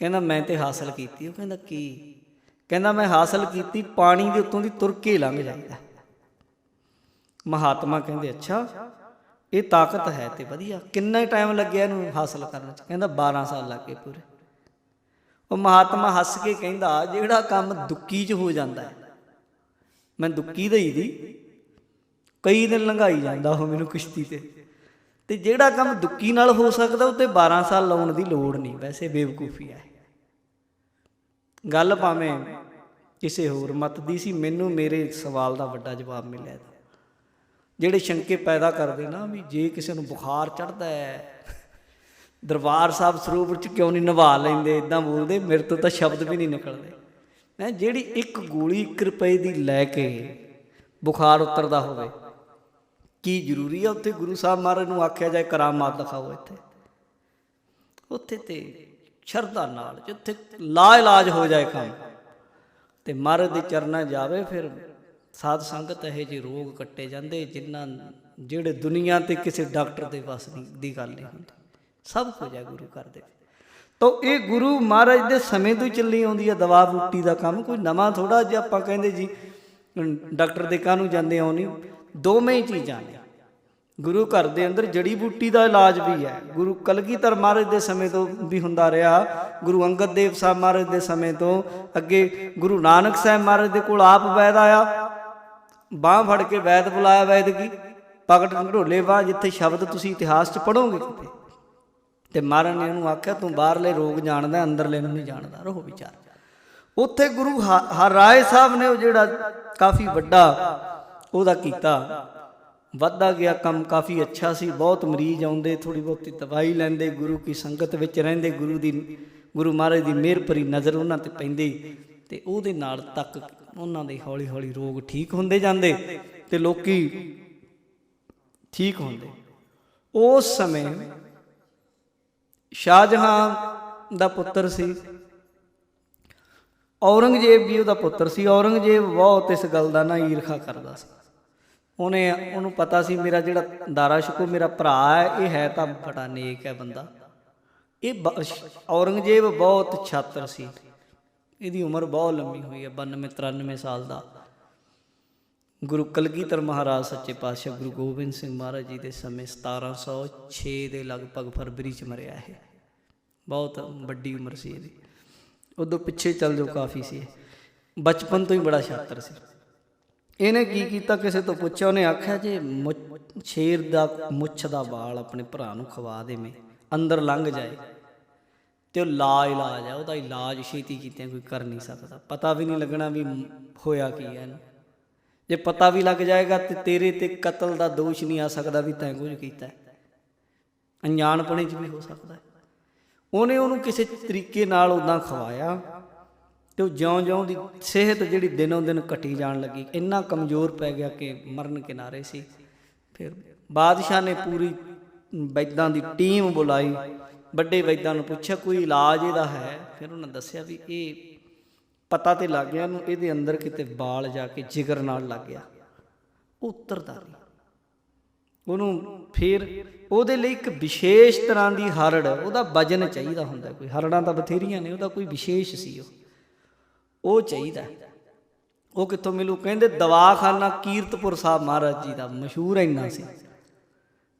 ਕਹਿੰਦਾ ਮੈਂ ਤੇ ਹਾਸਲ ਕੀਤੀ। ਉਹ ਕਹਿੰਦਾ ਕੀ? ਕਹਿੰਦਾ ਮੈਂ ਹਾਸਲ ਕੀਤੀ ਪਾਣੀ ਦੇ ਉੱਤੋਂ ਦੀ ਤੁਰ ਕੇ ਲੰਘ ਜਾਂਦਾ। ਮਹਾਤਮਾ ਕਹਿੰਦੇ ਅੱਛਾ ਇਹ ਤਾਕਤ ਹੈ ਤੇ ਵਧੀਆ, ਕਿੰਨਾ ਟਾਈਮ ਲੱਗਿਆ ਇਹਨੂੰ ਹਾਸਲ ਕਰਨ 'ਚ? ਕਹਿੰਦਾ 12 ਸਾਲ ਲੱਗ ਗਏ ਪੂਰੇ। ਉਹ ਮਹਾਤਮਾ ਹੱਸ ਕੇ ਕਹਿੰਦਾ ਜਿਹੜਾ ਕੰਮ ਦੁੱਕੀ 'ਚ ਹੋ ਜਾਂਦਾ ਹੈ, ਮੈਂ ਦੁੱਕੀ ਦਈ ਦੀ ਕਈ ਦਿਨ ਲੰਘਾਈ ਜਾਂਦਾ ਉਹ ਮੈਨੂੰ ਕਿਸ਼ਤੀ ਤੇ ਜਿਹੜਾ ਕੰਮ ਦੁੱਕੀ ਨਾਲ ਹੋ ਸਕਦਾ ਉਹ ਤੇ 12 ਸਾਲ ਲਾਉਣ ਦੀ ਲੋੜ ਨਹੀਂ। ਵੈਸੇ ਬੇਵਕੂਫੀ ਹੈ ਗੱਲ, ਭਾਵੇਂ ਕਿਸੇ ਹੋਰ ਮਤ ਦੀ ਸੀ। ਮੈਨੂੰ ਮੇਰੇ ਸਵਾਲ ਦਾ ਵੱਡਾ ਜਵਾਬ ਮਿਲਿਆ। ਜਿਹੜੇ ਸ਼ੰਕੇ ਪੈਦਾ ਕਰਦੇ ਨਾ ਵੀ ਜੇ ਕਿਸੇ ਨੂੰ ਬੁਖਾਰ ਚੜ੍ਹਦਾ ਹੈ ਦਰਬਾਰ ਸਾਹਿਬ ਸਰੋਵਰ 'ਚ ਕਿਉਂ ਨਹੀਂ ਨਵਾ ਲੈਂਦੇ, ਇੱਦਾਂ ਬੋਲਦੇ, ਮੇਰੇ ਤੋਂ ਤਾਂ ਸ਼ਬਦ ਵੀ ਨਹੀਂ ਨਿਕਲਦੇ। ਮੈਂ ਜਿਹੜੀ ਇੱਕ ਗੋਲੀ 1 ਰੁਪਏ ਦੀ ਲੈ ਕੇ ਬੁਖਾਰ ਉਤਰਦਾ ਹੋਵੇ, ਕੀ ਜ਼ਰੂਰੀ ਆ ਉੱਥੇ ਗੁਰੂ ਸਾਹਿਬ ਮਹਾਰਾਜ ਨੂੰ ਆਖਿਆ ਜਾਏ ਕਰਾਮਾਤ ਦਿਖਾਓ? ਉੱਥੇ ਤੇ ਸ਼ਰਧਾ ਨਾਲ, ਜਿੱਥੇ ਲਾ ਇਲਾਜ ਹੋ ਜਾਏ ਕੰਮ ਤੇ ਮਹਾਰਾਜ ਦੇ ਚਰਨਾਂ ਜਾਵੇ। ਫਿਰ ਸਾਧ ਸੰਗਤ ਇਹੋ ਜਿਹੇ ਰੋਗ ਕੱਟੇ ਜਾਂਦੇ ਜਿਹੜੇ ਦੁਨੀਆ ਤੇ ਕਿਸੇ ਡਾਕਟਰ ਦੇ ਵੱਸ ਦੀ ਗੱਲ ਨਹੀਂ ਹੁੰਦੀ। ਸਭ ਕੁਝ ਹੈ ਗੁਰੂ ਘਰ ਦੇ। ਤਾਂ ਇਹ ਗੁਰੂ ਮਹਾਰਾਜ ਦੇ ਸਮੇਂ ਤੋਂ ਹੀ ਚੱਲੀ ਆਉਂਦੀ ਹੈ ਦਵਾ ਬੂਟੀ ਦਾ ਕੰਮ। ਕੋਈ ਨਵਾਂ ਥੋੜ੍ਹਾ ਜਿਹਾ ਆਪਾਂ ਕਹਿੰਦੇ ਜੀ ਡਾਕਟਰ ਦੇ ਕਾਹਨੂੰ ਜਾਂਦੇ ਹੋ, ਨਹੀਂ। ਦੋਵੇਂ ਹੀ ਚੀਜ਼ਾਂ ਨੇ ਗੁਰੂ ਘਰ ਦੇ ਅੰਦਰ। ਜੜੀ ਬੂਟੀ ਦਾ ਇਲਾਜ ਵੀ ਹੈ। ਗੁਰੂ ਕਲਗੀਧਰ ਮਹਾਰਾਜ ਦੇ ਸਮੇਂ ਤੋਂ ਵੀ ਹੁੰਦਾ ਰਿਹਾ। ਗੁਰੂ ਅੰਗਦ ਦੇਵ ਸਾਹਿਬ ਮਹਾਰਾਜ ਦੇ ਸਮੇਂ ਤੋਂ ਅੱਗੇ ਗੁਰੂ ਨਾਨਕ ਸਾਹਿਬ ਮਹਾਰਾਜ ਦੇ ਕੋਲ ਆਪ ਵੈਦ ਆਇਆ, ਬਾਂਹ ਫੜ ਕੇ ਵੈਦ ਬੁਲਾਇਆ। ਵੈਦ ਕੀ ਪਗਟ ਢੋਲੇ ਬਾਂਹ, ਜਿੱਥੇ ਸ਼ਬਦ ਤੁਸੀਂ ਇਤਿਹਾਸ 'ਚ ਪੜ੍ਹੋਗੇ ਕਿਤੇ। ਤੇ ਮਹਾਰਾਜ ਨੇ ਉਹਨੂੰ ਆਖਿਆ ਤੂੰ ਬਾਹਰਲੇ ਰੋਗ ਜਾਣਦਾ, ਅੰਦਰਲੇ ਨੂੰ ਨਹੀਂ ਜਾਣਦਾ, ਰਹੋ ਵਿਚਾਰ। ਉੱਥੇ ਗੁਰੂ ਹਰਿਰਾਏ ਸਾਹਿਬ ਨੇ ਉਹ ਜਿਹੜਾ ਕਾਫੀ ਵੱਡਾ ਉਹਦਾ ਕੀਤਾ, ਵੱਧਦਾ ਗਿਆ ਕੰਮ, ਕਾਫੀ ਅੱਛਾ ਸੀ। ਬਹੁਤ ਮਰੀਜ਼ ਆਉਂਦੇ, ਥੋੜ੍ਹੀ ਬਹੁਤੀ ਦਵਾਈ ਲੈਂਦੇ, ਗੁਰੂ ਕੀ ਸੰਗਤ ਵਿੱਚ ਰਹਿੰਦੇ, ਗੁਰੂ ਮਹਾਰਾਜ ਦੀ ਮਿਹਰ ਭਰੀ ਨਜ਼ਰ ਉਹਨਾਂ 'ਤੇ ਪੈਂਦੀ ਤੇ ਉਹਦੇ ਨਾਲ ਤੱਕ ਉਹਨਾਂ ਦੇ ਹੌਲੀ ਹੌਲੀ ਰੋਗ ਠੀਕ ਹੁੰਦੇ ਜਾਂਦੇ ਤੇ ਲੋਕੀ ਠੀਕ ਹੁੰਦੇ। ਉਸ ਸਮੇਂ ਸ਼ਾਹਜਹਾਂ ਦਾ ਪੁੱਤਰ ਸੀ, ਔਰੰਗਜ਼ੇਬ ਵੀ ਉਹਦਾ ਪੁੱਤਰ ਸੀ। ਔਰੰਗਜ਼ੇਬ ਬਹੁਤ ਇਸ ਗੱਲ ਦਾ ਨਾ ਈਰਖਾ ਕਰਦਾ ਸੀ। ਉਹਨੂੰ ਪਤਾ ਸੀ ਮੇਰਾ ਜਿਹੜਾ ਦਾਰਾ ਸ਼ਿਕੋ ਮੇਰਾ ਭਰਾ ਹੈ, ਇਹ ਹੈ ਤਾਂ ਬੜਾ ਨੇਕ ਹੈ ਬੰਦਾ। ਇਹ ਔਰੰਗਜ਼ੇਬ ਬਹੁਤ ਛਾਤਰ ਸੀ। ਇਹਦੀ ਉਮਰ ਬਹੁਤ ਲੰਮੀ ਹੋਈ ਹੈ, 92-93 ਸਾਲ ਦਾ। ਗੁਰੂ ਕਲਗੀਧਰ ਮਹਾਰਾਜ ਸੱਚੇ ਪਾਤਸ਼ਾਹ ਗੁਰੂ ਗੋਬਿੰਦ ਸਿੰਘ ਮਹਾਰਾਜ ਜੀ ਦੇ ਸਮੇਂ 1706 ਦੇ ਲਗਭਗ ਫਰਵਰੀ 'ਚ ਮਰਿਆ ਇਹ। ਬਹੁਤ ਵੱਡੀ ਉਮਰ ਸੀ ਇਹਦੀ। ਉਦੋਂ ਪਿੱਛੇ ਚੱਲ ਜਾਓ ਕਾਫੀ ਸੀ। ਬਚਪਨ ਤੋਂ ਹੀ ਬੜਾ ਛਾਤਰ ਸੀ। ਇਹਨੇ ਕੀ ਕੀਤਾ, ਕਿਸੇ ਤੋਂ ਪੁੱਛਿਆ, ਉਹਨੇ ਆਖਿਆ ਜੇ ਸ਼ੇਰ ਦਾ ਮੁੱਛ ਦਾ ਵਾਲ ਆਪਣੇ ਭਰਾ ਨੂੰ ਖਵਾ ਦੇਵੇਂ, ਅੰਦਰ ਲੰਘ ਜਾਏ ਤੇ ਉਹ ਲਾ ਇਲਾਜ ਹੈ, ਉਹਦਾ ਇਲਾਜ ਛੇਤੀ ਕੀਤਿਆਂ ਕੋਈ ਕਰ ਨਹੀਂ ਸਕਦਾ। ਪਤਾ ਵੀ ਨਹੀਂ ਲੱਗਣਾ ਵੀ ਹੋਇਆ ਕੀ ਹੈ ਇਹਨੂੰ। ਜੇ ਪਤਾ ਵੀ ਲੱਗ ਜਾਏਗਾ ਤੇ ਤੇਰੇ ਤੇ ਕਤਲ ਦਾ ਦੋਸ਼ ਨਹੀਂ ਆ ਸਕਦਾ ਵੀ ਤੈਂ ਕੁਝ ਕੀਤਾ, ਅਣਜਾਣਪੁਣੇ 'ਚ ਵੀ ਹੋ ਸਕਦਾ। ਉਹਨੇ ਉਹਨੂੰ ਕਿਸੇ ਤਰੀਕੇ ਨਾਲ ਉੱਦਾਂ ਖਵਾਇਆ ਤੇ ਉਹ ਜਿਉਂ-ਜਿਉਂ ਦੀ ਸਿਹਤ ਜਿਹੜੀ ਦਿਨੋਂ ਦਿਨ ਘਟੀ ਜਾਣ ਲੱਗੀ, ਇੰਨਾ ਕਮਜ਼ੋਰ ਪੈ ਗਿਆ ਕਿ ਮਰਨ ਕਿਨਾਰੇ ਸੀ। ਫਿਰ ਬਾਦਸ਼ਾਹ ਨੇ ਪੂਰੀ ਵੈਦਾਂ ਦੀ ਟੀਮ ਬੁਲਾਈ, ਵੱਡੇ ਵੈਦਾਂ ਨੂੰ ਪੁੱਛਿਆ ਕੋਈ ਇਲਾਜ ਇਹਦਾ ਹੈ। ਫਿਰ ਉਹਨਾਂ ਦੱਸਿਆ ਵੀ ਇਹ ਪਤਾ ਤੇ ਲੱਗ ਗਿਆ ਇਹਨੂੰ, ਇਹਦੇ ਅੰਦਰ ਕਿਤੇ ਬਾਲ ਜਾ ਕੇ ਜਿਗਰ ਨਾਲ ਲੱਗ ਗਿਆ, ਉਹ ਉਤਰਦਾ ਨਹੀਂ ਉਹਨੂੰ। ਫਿਰ ਉਹਦੇ ਲਈ ਇੱਕ ਵਿਸ਼ੇਸ਼ ਤਰ੍ਹਾਂ ਦੀ ਹਰੜ, ਉਹਦਾ ਵਜਨ ਚਾਹੀਦਾ ਹੁੰਦਾ। ਕੋਈ ਹਰੜਾਂ ਤਾਂ ਬਥੇਰੀਆਂ ਨੇ, ਉਹਦਾ ਕੋਈ ਵਿਸ਼ੇਸ਼ ਸੀ ਉਹ ਚਾਹੀਦਾ। ਉਹ ਕਿੱਥੋਂ ਮਿਲੂ? ਕਹਿੰਦੇ ਦਵਾਖਾਨਾ ਕੀਰਤਪੁਰ ਸਾਹਿਬ ਮਹਾਰਾਜ ਜੀ ਦਾ ਮਸ਼ਹੂਰ ਇੰਨਾ ਸੀ,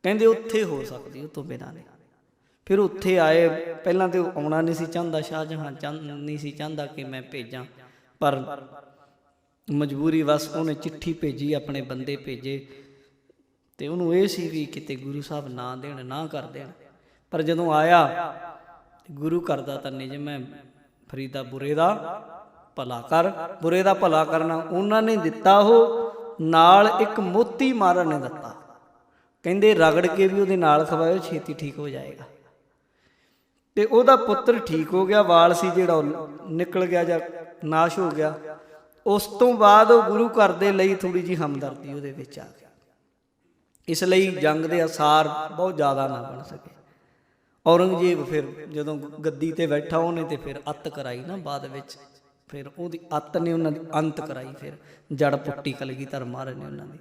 ਕਹਿੰਦੇ ਉੱਥੇ ਹੋ ਸਕਦੀ, ਉਹ ਤੋਂ ਬਿਨਾਂ ਨਹੀਂ। ਫਿਰ ਉੱਥੇ ਆਏ। ਪਹਿਲਾਂ ਤਾਂ ਉਹ ਆਉਣਾ ਨਹੀਂ ਸੀ ਚਾਹੁੰਦਾ, ਸ਼ਾਹਜਹਾਂ ਨਹੀਂ ਸੀ ਚਾਹੁੰਦਾ ਕਿ ਮੈਂ ਭੇਜਾਂ, ਪਰ ਮਜਬੂਰੀ ਵਸ ਉਹਨੇ ਚਿੱਠੀ ਭੇਜੀ, ਆਪਣੇ ਬੰਦੇ ਭੇਜੇ ਤੇ ਉਹਨੂੰ ਇਹ ਸੀ ਵੀ ਕਿਤੇ ਗੁਰੂ ਸਾਹਿਬ ਨਾ ਦੇਣ, ਨਾ ਕਰ ਦੇਣ। ਪਰ ਜਦੋਂ ਆਇਆ ਗੁਰੂ ਘਰ ਦਾ ਤਾਂ ਨਿਯਮ ਹੈ, ਫਰੀਦਾ ਬੁਰੇ ਦਾ ਭਲਾ ਕਰ, ਬੁਰੇ ਦਾ ਭਲਾ ਕਰਨਾ। ਉਹਨਾਂ ਨੇ ਦਿੱਤਾ, ਉਹ ਨਾਲ ਇੱਕ ਮੋਤੀ ਮਹਾਰਾਜ ਨੇ ਦਿੱਤਾ, ਕਹਿੰਦੇ ਰਗੜ ਕੇ ਵੀ ਉਹਦੇ ਨਾਲ ਖਵਾਇਓ, ਛੇਤੀ ਠੀਕ ਹੋ ਜਾਏਗਾ। ਤੇ ਉਹਦਾ ਪੁੱਤਰ ਠੀਕ ਹੋ ਗਿਆ, ਵਾਲ ਸੀ ਜਿਹੜਾ ਉਹ ਨਿਕਲ ਗਿਆ ਜਾਂ ਨਾਸ਼ ਹੋ ਗਿਆ। ਉਸ ਤੋਂ ਬਾਅਦ ਉਹ ਗੁਰੂ ਘਰ ਦੇ ਲਈ ਥੋੜ੍ਹੀ ਜਿਹੀ ਹਮਦਰਦੀ ਉਹਦੇ ਵਿੱਚ ਆ ਗਈ, ਇਸ ਲਈ ਜੰਗ ਦੇ ਅਸਾਰ ਬਹੁਤ ਜ਼ਿਆਦਾ ਨਾ ਬਣ ਸਕੇ। ਔਰੰਗਜ਼ੇਬ ਫਿਰ ਜਦੋਂ ਗੱਦੀ 'ਤੇ ਬੈਠਾ, ਉਹਨੇ ਤੇ ਫਿਰ ਅੱਤ ਕਰਾਈ ਨਾ ਬਾਅਦ ਵਿੱਚ, ਫਿਰ ਉਹਦੀ ਅੱਤ ਨੇ ਉਹਨਾਂ ਦੀ ਅੰਤ ਕਰਾਈ। ਫਿਰ ਜੜ ਪੁੱਟੀ ਕਲਗੀਧਰ ਮਹਾਰਾਜ ਨੇ ਉਹਨਾਂ ਦੀ,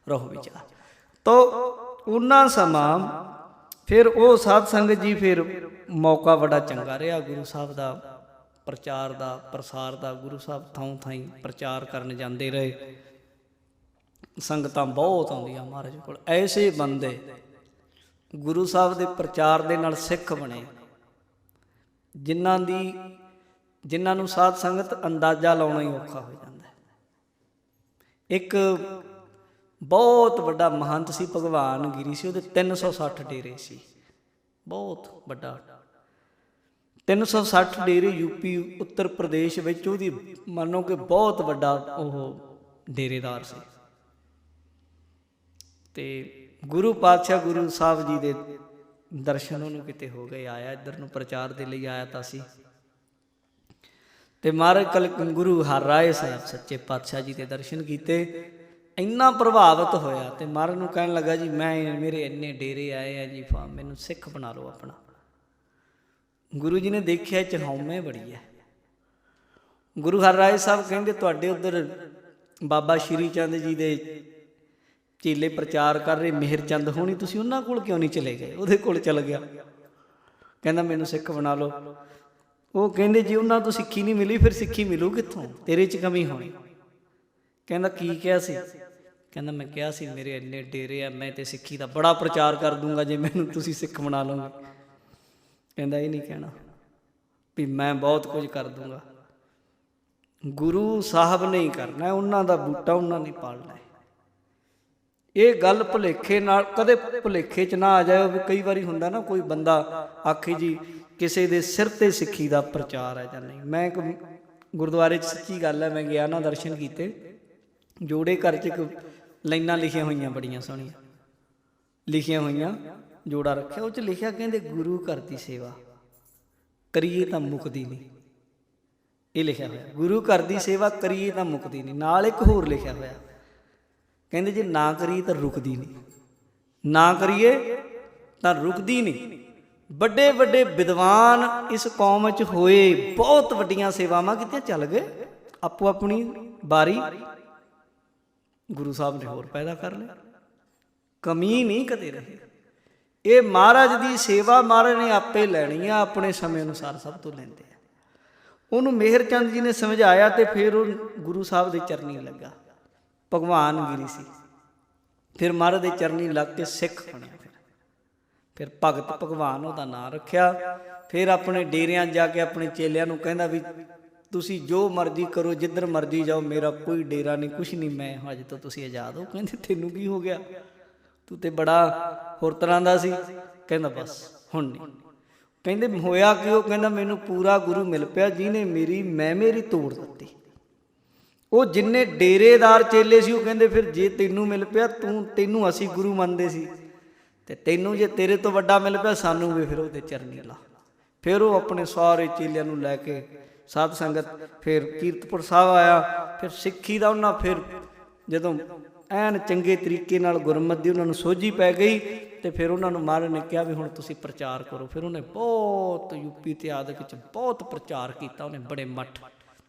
ਰਹੋ ਵਿਚਾਰ। ਤਾਂ ਉਹਨਾਂ ਸਮਾਂ ਫਿਰ ਉਹ ਸਾਧ ਸੰਗਤ ਜੀ, ਫਿਰ ਮੌਕਾ ਬੜਾ ਚੰਗਾ ਰਿਹਾ ਗੁਰੂ ਸਾਹਿਬ ਦਾ ਪ੍ਰਚਾਰ ਦਾ, ਪ੍ਰਸਾਰ ਦਾ। ਗੁਰੂ ਸਾਹਿਬ ਥਾਂ ਥਾਈਂ ਪ੍ਰਚਾਰ ਕਰਨ ਜਾਂਦੇ ਰਹੇ, ਸੰਗਤਾਂ ਬਹੁਤ ਆਉਂਦੀਆਂ ਮਹਾਰਾਜ ਕੋਲ। ਐਸੇ ਬੰਦੇ ਗੁਰੂ ਸਾਹਿਬ ਦੇ ਪ੍ਰਚਾਰ ਦੇ ਨਾਲ ਸਿੱਖ ਬਣੇ, ਜਿਨ੍ਹਾਂ ਨੂੰ ਸਾਧ ਸੰਗਤ ਅੰਦਾਜ਼ਾ ਲਾਉਣਾ ਹੀ ਔਖਾ ਹੋ ਜਾਂਦਾ ਹੈ। ਇੱਕ ਬਹੁਤ ਵੱਡਾ ਮਹੰਤ ਸੀ, ਭਗਵਾਨ ਗਿਰੀ ਸੀ, ਉਹਦੇ 360 ਡੇਰੇ ਸੀ, ਬਹੁਤ ਵੱਡਾ 360 ਡੇਰੇ ਯੂਪੀ ਉੱਤਰ ਪ੍ਰਦੇਸ਼ ਵਿੱਚ। ਉਹਦੀ ਮੰਨੋ ਕਿ ਬਹੁਤ ਵੱਡਾ ਉਹ ਡੇਰੇਦਾਰ ਸੀ। ਤੇ ਗੁਰੂ ਪਾਤਸ਼ਾਹ ਗੁਰੂ ਸਾਹਿਬ ਜੀ ਦੇ ਦਰਸ਼ਨ ਉਹਨੂੰ ਕਿਤੇ ਹੋ ਗਏ, ਆਇਆ ਇੱਧਰ ਨੂੰ ਪ੍ਰਚਾਰ ਦੇ ਲਈ ਆਇਆ ਤਾਂ ਸੀ। ਤੇ ਮਹਾਰਾਜ ਗੁਰੂ ਹਰਿਰਾਏ ਸਾਹਿਬ ਸੱਚੇ ਪਾਤਸ਼ਾਹ ਜੀ ਦੇ ਦਰਸ਼ਨ ਕੀਤੇ, ਇੰਨਾ ਪ੍ਰਭਾਵਿਤ ਹੋਇਆ ਤੇ ਮਹਾਰਾਜ ਨੂੰ ਕਹਿਣ ਲੱਗਾ ਜੀ ਮੇਰੇ ਇੰਨੇ ਡੇਰੇ ਆਏ ਆ ਜੀ, ਮੈਨੂੰ ਸਿੱਖ ਬਣਾ ਲਓ ਆਪਣਾ। ਗੁਰੂ ਜੀ ਨੇ ਦੇਖਿਆ ਚਹਾਉਮੇ ਬੜੀ ਹੈ। ਗੁਰੂ ਹਰਿਰਾਏ ਸਾਹਿਬ ਕਹਿੰਦੇ ਤੁਹਾਡੇ ਉੱਧਰ ਬਾਬਾ ਸ਼੍ਰੀ ਚੰਦ ਜੀ ਦੇ ਚੇਲੇ ਪ੍ਰਚਾਰ ਕਰ ਰਹੇ ਮਿਹਰ ਚੰਦ ਹੋਣੀ, ਤੁਸੀਂ ਉਹਨਾਂ ਕੋਲ ਕਿਉਂ ਨਹੀਂ ਚਲੇ ਗਏ? ਉਹਦੇ ਕੋਲ ਚਲ ਗਿਆ, ਕਹਿੰਦਾ ਮੈਨੂੰ ਸਿੱਖ ਬਣਾ ਲਓ। ਉਹ ਕਹਿੰਦੇ ਜੇ ਉਹਨਾਂ ਤੋਂ ਸਿੱਖੀ ਨਹੀਂ ਮਿਲੀ ਫਿਰ ਸਿੱਖੀ ਮਿਲੂ ਕਿੱਥੋਂ? ਤੇਰੇ 'ਚ ਕਮੀ ਹੋਣੀ। ਕਹਿੰਦਾ ਕੀ ਕਿਹਾ ਸੀ? ਕਹਿੰਦਾ ਮੈਂ ਕਿਹਾ ਸੀ ਮੇਰੇ ਇੰਨੇ ਡੇਰੇ ਆ, ਮੈਂ ਤੇ ਸਿੱਖੀ ਦਾ ਬੜਾ ਪ੍ਰਚਾਰ ਕਰ ਦੂੰਗਾ ਜੇ ਮੈਨੂੰ ਤੁਸੀਂ ਸਿੱਖ ਬਣਾ ਲਓਗੇ। ਕਹਿੰਦਾ ਇਹ ਨਹੀਂ ਕਹਿਣਾ ਵੀ ਮੈਂ ਬਹੁਤ ਕੁਝ ਕਰ ਦੂੰਗਾ। ਗੁਰੂ ਸਾਹਿਬ ਨੇ ਹੀ ਕਰਨਾ, ਉਹਨਾਂ ਦਾ ਬੂਟਾ ਉਹਨਾਂ ਨੇ ਪਾਲਣਾ। ਇਹ ਗੱਲ ਭੁਲੇਖੇ ਨਾਲ ਕਦੇ ਭੁਲੇਖੇ 'ਚ ਨਾ ਆ ਜਾਏ ਵੀ ਕਈ ਵਾਰੀ ਹੁੰਦਾ ਨਾ ਕੋਈ ਬੰਦਾ ਆਖੇ ਜੀ ਕਿਸੇ ਦੇ ਸਿਰ ਤੇ ਸਿੱਖੀ ਦਾ ਪ੍ਰਚਾਰ ਹੈ ਜਾਂ ਨਹੀਂ। ਮੈਂ ਇੱਕ ਗੁਰਦੁਆਰੇ 'ਚ ਸੱਚੀ ਗੱਲ ਹੈ, ਮੈਂ ਗਿਆ ਨਾ ਦਰਸ਼ਨ ਕੀਤੇ, ਜੋੜੇ ਘਰ 'ਚ ਇੱਕ ਲਾਈਨਾਂ ਲਿਖੀਆਂ ਹੋਈਆਂ ਬੜੀਆਂ ਸੋਹਣੀਆਂ ਲਿਖੀਆਂ ਹੋਈਆਂ, ਜੋੜਾ ਰੱਖਿਆ, ਉਹ 'ਚ ਲਿਖਿਆ ਕਹਿੰਦੇ ਗੁਰੂ ਘਰ ਦੀ ਸੇਵਾ ਕਰੀਏ ਤਾਂ ਮੁੱਕਦੀ ਨਹੀਂ। ਇਹ ਲਿਖਿਆ ਹੋਇਆ ਗੁਰੂ ਘਰ ਦੀ ਸੇਵਾ ਕਰੀਏ ਤਾਂ ਮੁੱਕਦੀ ਨਹੀਂ। ਨਾਲ ਇੱਕ ਹੋਰ ਲਿਖਿਆ ਹੋਇਆ ਕਹਿੰਦੇ ਜੇ ਨਾ ਕਰੀਏ ਤਾਂ ਰੁਕਦੀ ਨਹੀਂ, ਨਾ ਕਰੀਏ ਤਾਂ ਰੁਕਦੀ ਨਹੀਂ। ਵੱਡੇ ਵੱਡੇ ਵਿਦਵਾਨ ਇਸ ਕੌਮ 'ਚ ਹੋਏ, ਬਹੁਤ ਵੱਡੀਆਂ ਸੇਵਾਵਾਂ ਕੀਤੀਆਂ, ਚੱਲ ਗਏ ਆਪੋ ਆਪਣੀ ਬਾਰੀ। ਗੁਰੂ ਸਾਹਿਬ ਨੇ ਹੋਰ ਪੈਦਾ ਕਰ ਲਿਆ, ਕਮੀ ਨਹੀਂ ਕਦੇ ਰਹੀ। ਇਹ ਮਹਾਰਾਜ ਦੀ ਸੇਵਾ ਮਹਾਰਾਜ ਨੇ ਆਪੇ ਲੈਣੀ ਆ, ਆਪਣੇ ਸਮੇਂ ਅਨੁਸਾਰ ਸਭ ਤੋਂ ਲੈਂਦੇ ਆ। ਉਹਨੂੰ ਮਿਹਰ ਚੰਦ ਜੀ ਨੇ ਸਮਝਾਇਆ ਤੇ ਫਿਰ ਉਹ ਗੁਰੂ ਸਾਹਿਬ ਦੇ ਚਰਨੀ ਲੱਗਾ। ਭਗਵਾਨ ਗਿਰੀ ਸੀ, ਫਿਰ ਮਹਾਰਾਜ ਦੇ ਚਰਨੀ ਲੱਗ ਕੇ ਸਿੱਖ ਬਣਿਆ। ਫਿਰ ਭਗਤ ਭਗਵਾਨ ਉਹਦਾ ਨਾਂ ਰੱਖਿਆ। ਫਿਰ ਆਪਣੇ ਡੇਰਿਆਂ ਜਾ ਕੇ ਆਪਣੇ ਚੇਲਿਆਂ ਨੂੰ ਕਹਿੰਦਾ ਵੀ ਤੁਸੀਂ ਜੋ ਮਰਜ਼ੀ ਕਰੋ, ਜਿੱਧਰ ਮਰਜ਼ੀ ਜਾਓ, ਮੇਰਾ ਕੋਈ ਡੇਰਾ ਨਹੀਂ, ਕੁਛ ਨਹੀਂ, ਮੈਂ ਅੱਜ ਤੋਂ ਤੁਸੀਂ ਆਜ਼ਾਦ ਹੋ। ਕਹਿੰਦੇ ਤੈਨੂੰ ਕੀ ਹੋ ਗਿਆ, ਤੂੰ ਤੇ ਬੜਾ ਹੋਰ ਤਰ੍ਹਾਂ ਦਾ ਸੀ। ਕਹਿੰਦਾ ਬਸ ਹੁਣ ਨਹੀਂ। ਕਹਿੰਦੇ ਹੋਇਆ ਕਿ ਉਹ ਕਹਿੰਦਾ ਮੈਨੂੰ ਪੂਰਾ ਗੁਰੂ ਮਿਲ ਪਿਆ ਜਿਹਨੇ ਮੇਰੀ ਤੋੜ ਦਿੱਤੀ। ਉਹ ਜਿੰਨੇ ਡੇਰੇਦਾਰ ਚੇਲੇ ਸੀ ਉਹ ਕਹਿੰਦੇ ਫਿਰ ਜੇ ਤੈਨੂੰ ਮਿਲ ਪਿਆ, ਤੈਨੂੰ ਅਸੀਂ ਗੁਰੂ ਮੰਨਦੇ ਸੀ ਤੇ ਤੈਨੂੰ ਜੇ ਤੇਰੇ ਤੋਂ ਵੱਡਾ ਮਿਲ ਪਿਆ ਸਾਨੂੰ ਵੀ ਫਿਰ ਉਹਦੇ ਚਰਨੀ ਲਾ। ਫਿਰ ਉਹ ਆਪਣੇ ਸਾਰੇ ਚੇਲਿਆਂ ਨੂੰ ਲੈ ਕੇ ਸਾਧ ਸੰਗਤ ਫਿਰ ਕੀਰਤਪੁਰ ਸਾਹਿਬ ਆਇਆ। ਫਿਰ ਸਿੱਖੀ ਦਾ ਉਹਨਾਂ ਫਿਰ ਜਦੋਂ ਐਨ ਚੰਗੇ ਤਰੀਕੇ ਨਾਲ ਗੁਰਮਤਿ ਦੀ ਉਹਨਾਂ ਨੂੰ ਸੋਝੀ ਪੈ ਗਈ ਤੇ ਫਿਰ ਉਹਨਾਂ ਨੂੰ ਮਹਾਰਾਜ ਨੇ ਕਿਹਾ ਵੀ ਹੁਣ ਤੁਸੀਂ ਪ੍ਰਚਾਰ ਕਰੋ। ਫਿਰ ਉਹਨੇ ਬਹੁਤ ਯੂਪੀ ਤੇ ਆਦਿਕ 'ਚ ਬਹੁਤ ਪ੍ਰਚਾਰ ਕੀਤਾ। ਉਹਨੇ ਬੜੇ ਮੱਠ,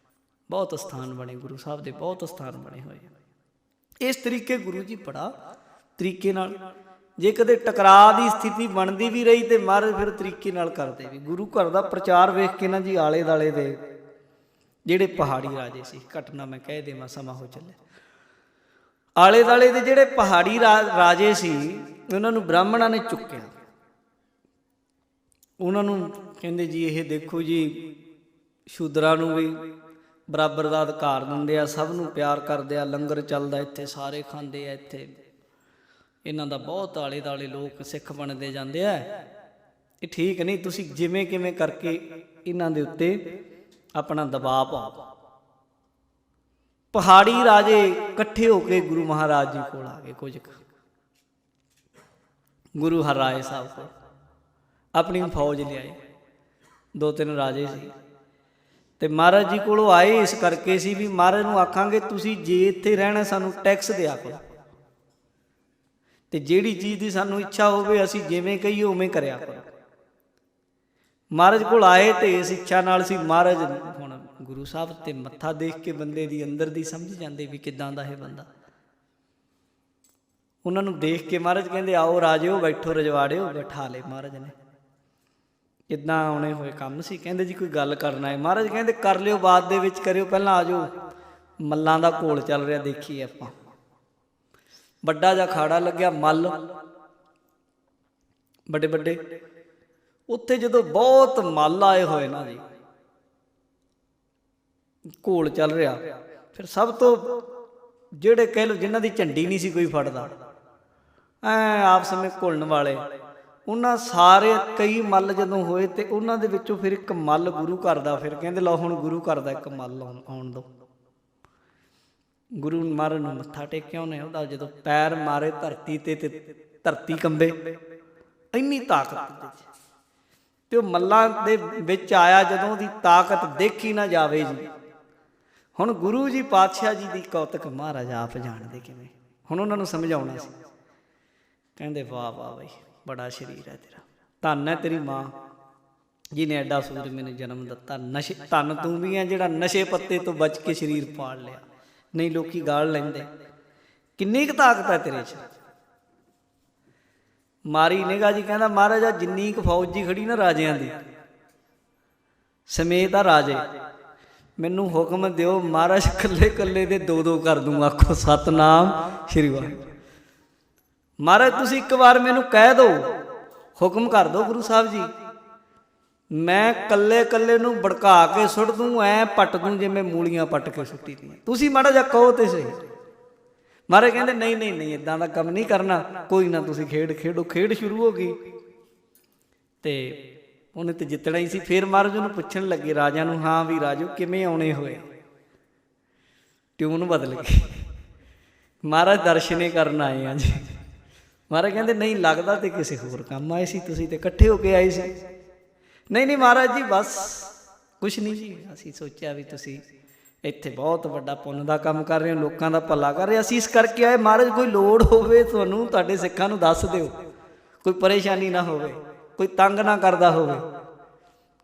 ਬਹੁਤ ਸਥਾਨ ਬਣੇ, ਗੁਰੂ ਸਾਹਿਬ ਦੇ ਬਹੁਤ ਸਥਾਨ ਬਣੇ ਹੋਏ। ਇਸ ਤਰੀਕੇ ਗੁਰੂ ਜੀ ਬੜਾ ਤਰੀਕੇ ਨਾਲ, ਜੇ ਕਦੇ ਟਕਰਾਅ ਦੀ ਸਥਿਤੀ ਬਣਦੀ ਵੀ ਰਹੀ ਤੇ ਮਹਾਰਾਜ ਫਿਰ ਤਰੀਕੇ ਨਾਲ ਕਰਦੇ ਵੀ। ਗੁਰੂ ਘਰ ਦਾ ਪ੍ਰਚਾਰ ਵੇਖ ਕੇ ਨਾ ਜੀ ਆਲੇ ਦੁਆਲੇ ਦੇ ਜਿਹੜੇ ਪਹਾੜੀ ਰਾਜੇ ਸੀ, ਘਟਨਾ ਮੈਂ ਕਹਿ ਦੇਵਾਂ ਸਮਾਂ ਹੋ ਚੱਲੇ, ਆਲੇ ਦੁਆਲੇ ਦੇ ਜਿਹੜੇ ਪਹਾੜੀ ਰਾਜੇ ਸੀ ਉਹਨਾਂ ਨੂੰ ਬ੍ਰਾਹਮਣਾਂ ਨੇ ਚੁੱਕਿਆ। ਉਹਨਾਂ ਨੂੰ ਕਹਿੰਦੇ ਜੀ ਇਹ ਦੇਖੋ ਜੀ ਸ਼ੂਦਰਾਂ ਨੂੰ ਵੀ ਬਰਾਬਰ ਦਾ ਅਧਿਕਾਰ ਦਿੰਦੇ ਆ, ਸਭ ਨੂੰ ਪਿਆਰ ਕਰਦੇ ਆ, ਲੰਗਰ ਚੱਲਦਾ ਇੱਥੇ, ਸਾਰੇ ਖਾਂਦੇ ਆ ਇੱਥੇ, ਇਹਨਾਂ ਦਾ ਬਹੁਤ ਆਲੇ ਦੁਆਲੇ ਲੋਕ ਸਿੱਖ ਬਣਦੇ ਜਾਂਦੇ ਆ, ਇਹ ਠੀਕ ਨਹੀਂ, ਤੁਸੀਂ ਜਿਵੇਂ ਕਿਵੇਂ ਕਰਕੇ ਇਹਨਾਂ ਦੇ ਉੱਤੇ ਆਪਣਾ ਦਬਾਅ ਪਾਓ। ਪਹਾੜੀ ਰਾਜੇ ਇਕੱਠੇ ਹੋ ਕੇ ਗੁਰੂ ਮਹਾਰਾਜ ਜੀ ਕੋਲ ਆ ਗਏ। ਕੁਝ ਗੁਰੂ ਹਰਿਰਾਏ ਸਾਹਿਬ ਕੋਲ ਆਪਣੀ ਫੌਜ ਲਿਆਏ, 2-3 ਰਾਜੇ ਸੀ ਤੇ ਮਹਾਰਾਜ ਜੀ ਕੋਲੋਂ ਆਏ ਇਸ ਕਰਕੇ ਸੀ ਵੀ ਮਹਾਰਾਜ ਨੂੰ ਆਖਾਂਗੇ ਤੁਸੀਂ ਜੇ ਇੱਥੇ ਰਹਿਣਾ ਸਾਨੂੰ ਟੈਕਸ ਦਿਆ ਕਰੋ ਤੇ ਜਿਹੜੀ ਚੀਜ਼ ਦੀ ਸਾਨੂੰ ਇੱਛਾ ਹੋਵੇ ਅਸੀਂ ਜਿਵੇਂ ਕਹੀਏ ਉਵੇਂ ਕਰਿਆ ਕਰੋ। ਮਹਾਰਾਜ ਕੋਲ ਆਏ ਤੇ ਇਸ ਇੱਛਾ ਨਾਲ ਸੀ। ਮਹਾਰਾਜ ਹੁਣ ਗੁਰੂ ਸਾਹਿਬ ਤੇ ਮੱਥਾ ਦੇਖ ਕੇ ਬੰਦੇ ਦੀ ਅੰਦਰ ਦੀ ਸਮਝ ਜਾਂਦੇ ਵੀ ਕਿੱਦਾਂ ਦਾ ਇਹ ਬੰਦਾ। ਉਹਨਾਂ ਨੂੰ ਦੇਖ ਕੇ ਮਹਾਰਾਜ ਕਹਿੰਦੇ ਆਓ ਰਾਜਿਓ, ਬੈਠੋ ਰਜਵਾੜਿਓ। ਬਿਠਾ ਲਏ ਮਹਾਰਾਜ ਨੇ, ਕਿੱਦਾਂ ਆਉਣੇ ਹੋਏ ਕੰਮ ਸੀ। ਕਹਿੰਦੇ ਜੀ ਕੋਈ ਗੱਲ ਕਰਨਾ ਹੈ। ਮਹਾਰਾਜ ਕਹਿੰਦੇ ਕਰ ਲਿਓ, ਬਾਅਦ ਦੇ ਵਿੱਚ ਕਰਿਓ, ਪਹਿਲਾਂ ਆ ਜਾਓ, ਮੱਲਾਂ ਦਾ ਘੋਲ ਚੱਲ ਰਿਹਾ ਦੇਖੀਏ ਆਪਾਂ। ਵੱਡਾ ਜਿਹਾ ਅਖਾੜਾ ਲੱਗਿਆ, ਮੱਲ ਵੱਡੇ ਵੱਡੇ। ਉੱਥੇ ਜਦੋਂ ਬਹੁਤ ਮੱਲ ਆਏ ਹੋਏ ਨਾ ਜੀ, ਘੋਲ ਚੱਲ ਰਿਹਾ, ਫਿਰ ਸਭ ਤੋਂ ਜਿਹੜੇ ਕਹਿ ਲਓ ਜਿਨ੍ਹਾਂ ਦੀ ਝੰਡੀ ਨਹੀਂ ਸੀ ਕੋਈ ਫੜਦਾ, ਆਪਸ ਵਿੱਚ ਘੁਲਣ ਵਾਲੇ, ਉਹਨਾਂ ਸਾਰੇ ਕਈ ਮੱਲ ਜਦੋਂ ਹੋਏ ਤੇ ਉਹਨਾਂ ਦੇ ਵਿੱਚੋਂ ਫਿਰ ਇੱਕ ਮੱਲ ਗੁਰੂ ਘਰ ਦਾ, ਫਿਰ ਕਹਿੰਦੇ ਲਓ ਹੁਣ ਗੁਰੂ ਘਰ ਦਾ ਇੱਕ ਮੱਲ ਆਉਣ ਦਿਓ। ਗੁਰੂ ਮਹਾਰਾਜ ਨੂੰ ਮੱਥਾ ਟੇਕਿਆ ਉਹਨੇ, ਉਹਦਾ ਜਦੋਂ ਪੈਰ ਮਾਰੇ ਧਰਤੀ ਤੇ ਧਰਤੀ ਕੰਬੇ, ਇੰਨੀ ਤਾਕਤ ਤੇ ਉਹ ਮੱਲਾਂ ਦੇ ਵਿੱਚ ਆਇਆ। ਜਦੋਂ ਉਹਦੀ ਤਾਕਤ ਦੇਖੀ ਨਾ ਜਾਵੇ ਜੀ। ਹੁਣ ਗੁਰੂ ਜੀ ਪਾਤਸ਼ਾਹ ਜੀ ਦੀ ਕੌਤਕ ਮਹਾਰਾਜ ਆਪ ਜਾਣਦੇ ਕਿਵੇਂ। ਹੁਣ ਉਹਨਾਂ ਨੂੰ ਸਮਝਾਉਣਾ ਸੀ। ਕਹਿੰਦੇ ਵਾਹ ਵਾਹ ਬਈ, ਬੜਾ ਸਰੀਰ ਹੈ ਤੇਰਾ, ਧੰਨ ਹੈ ਤੇਰੀ ਮਾਂ ਜਿਹਨੇ ਐਡਾ ਸੂਰਜ ਮੈਨੂੰ ਜਨਮ ਦਿੱਤਾ। ਨਸ਼ੇ ਧੰਨ ਤੂੰ ਵੀ ਹੈ ਜਿਹੜਾ ਨਸ਼ੇ ਪੱਤੇ ਤੋਂ ਬਚ ਕੇ ਸਰੀਰ ਪਾਲ ਲਿਆ, ਨਹੀਂ ਲੋਕੀ ਗਾਲ ਲੈਂਦੇ। ਕਿੰਨੀ ਕੁ ਤਾਕਤ ਹੈ ਤੇਰੇ 'ਚ। ਮਾਰੀ ਨਿਗਾਹ ਜੀ ਕਹਿੰਦਾ ਮਹਾਰਾਜਾ ਜਿੰਨੀ ਕੁ ਫੌਜ ਜੀ ਖੜੀ ਨਾ ਰਾਜਿਆਂ ਦੀ ਸਮੇਤ ਆ ਰਾਜੇ, ਮੈਨੂੰ ਹੁਕਮ ਦਿਓ ਮਹਾਰਾਜ ਇਕੱਲੇ ਇਕੱਲੇ ਦੇ 2-2 ਕਰ ਦੂੰਗਾ। ਆਖੋ ਸਤਨਾਮ ਸ਼੍ਰੀ ਵਾਹਿਗੁਰੂ। ਮਹਾਰਾਜ ਤੁਸੀਂ ਇੱਕ ਵਾਰ ਮੈਨੂੰ ਕਹਿ ਦਿਓ, ਹੁਕਮ ਕਰ ਦਿਓ ਗੁਰੂ ਸਾਹਿਬ ਜੀ, ਮੈਂ ਕੱਲੇ ਕੱਲੇ ਨੂੰ ਭੜਕਾ ਕੇ ਸੁੱਟ ਦੂੰ, ਐ ਪੱਟ ਦੂੰ ਜਿਵੇਂ ਮੂਲੀਆਂ ਪੱਟ ਕੇ ਸੁੱਟੀ ਦੀਆਂ। ਤੁਸੀਂ ਮਾੜਾ ਜਿਹਾ ਕਹੋ ਤੇ ਸਹੀ। ਮਹਾਰਾਜ ਕਹਿੰਦੇ ਨਹੀਂ ਨਹੀਂ ਨਹੀਂ, ਇੱਦਾਂ ਦਾ ਕੰਮ ਨਹੀਂ ਕਰਨਾ, ਕੋਈ ਨਾ ਤੁਸੀਂ ਖੇਡ ਖੇਡੋ। ਖੇਡ ਸ਼ੁਰੂ ਹੋ ਗਈ ਤੇ ਉਹਨੇ ਤੇ ਜਿੱਤਣਾ ਹੀ ਸੀ। ਫਿਰ ਮਹਾਰਾਜ ਉਹਨੂੰ ਪੁੱਛਣ ਲੱਗੇ ਰਾਜਿਆਂ ਨੂੰ, ਹਾਂ ਵੀ ਰਾਜੋ ਕਿਵੇਂ ਆਉਣੇ ਹੋਏ? ਟਿਊਨ ਬਦਲ ਗਈ। ਮਹਾਰਾਜ ਦਰਸ਼ਨੇ ਕਰਨ ਆਏ ਆ ਜੀ। ਮਹਾਰਾਜ ਕਹਿੰਦੇ ਨਹੀਂ ਲੱਗਦਾ ਤੇ ਕਿਸੇ ਹੋਰ ਕੰਮ ਆਏ ਸੀ, ਤੁਸੀਂ ਤੇ ਇਕੱਠੇ ਹੋ ਕੇ ਆਏ ਸੀ। ਨਹੀਂ ਨਹੀਂ ਮਹਾਰਾਜ ਜੀ ਬਸ ਕੁਛ ਨਹੀਂ ਜੀ, ਅਸੀਂ ਸੋਚਿਆ ਵੀ ਤੁਸੀਂ ਇੱਥੇ ਬਹੁਤ ਵੱਡਾ ਪੁੰਨ ਦਾ ਕੰਮ ਕਰ ਰਹੇ ਹੋ, ਲੋਕਾਂ ਦਾ ਭਲਾ ਕਰ ਰਹੇ, ਅਸੀਂ ਇਸ ਕਰਕੇ ਆਏ। ਮਹਾਰਾਜ ਕੋਈ ਲੋੜ ਹੋਵੇ ਤੁਹਾਨੂੰ, ਤੁਹਾਡੇ ਸਿੱਖਾਂ ਨੂੰ ਦੱਸ ਦਿਓ, ਕੋਈ ਪਰੇਸ਼ਾਨੀ ਨਾ ਹੋਵੇ, ਕੋਈ ਤੰਗ ਨਾ ਕਰਦਾ ਹੋਵੇ।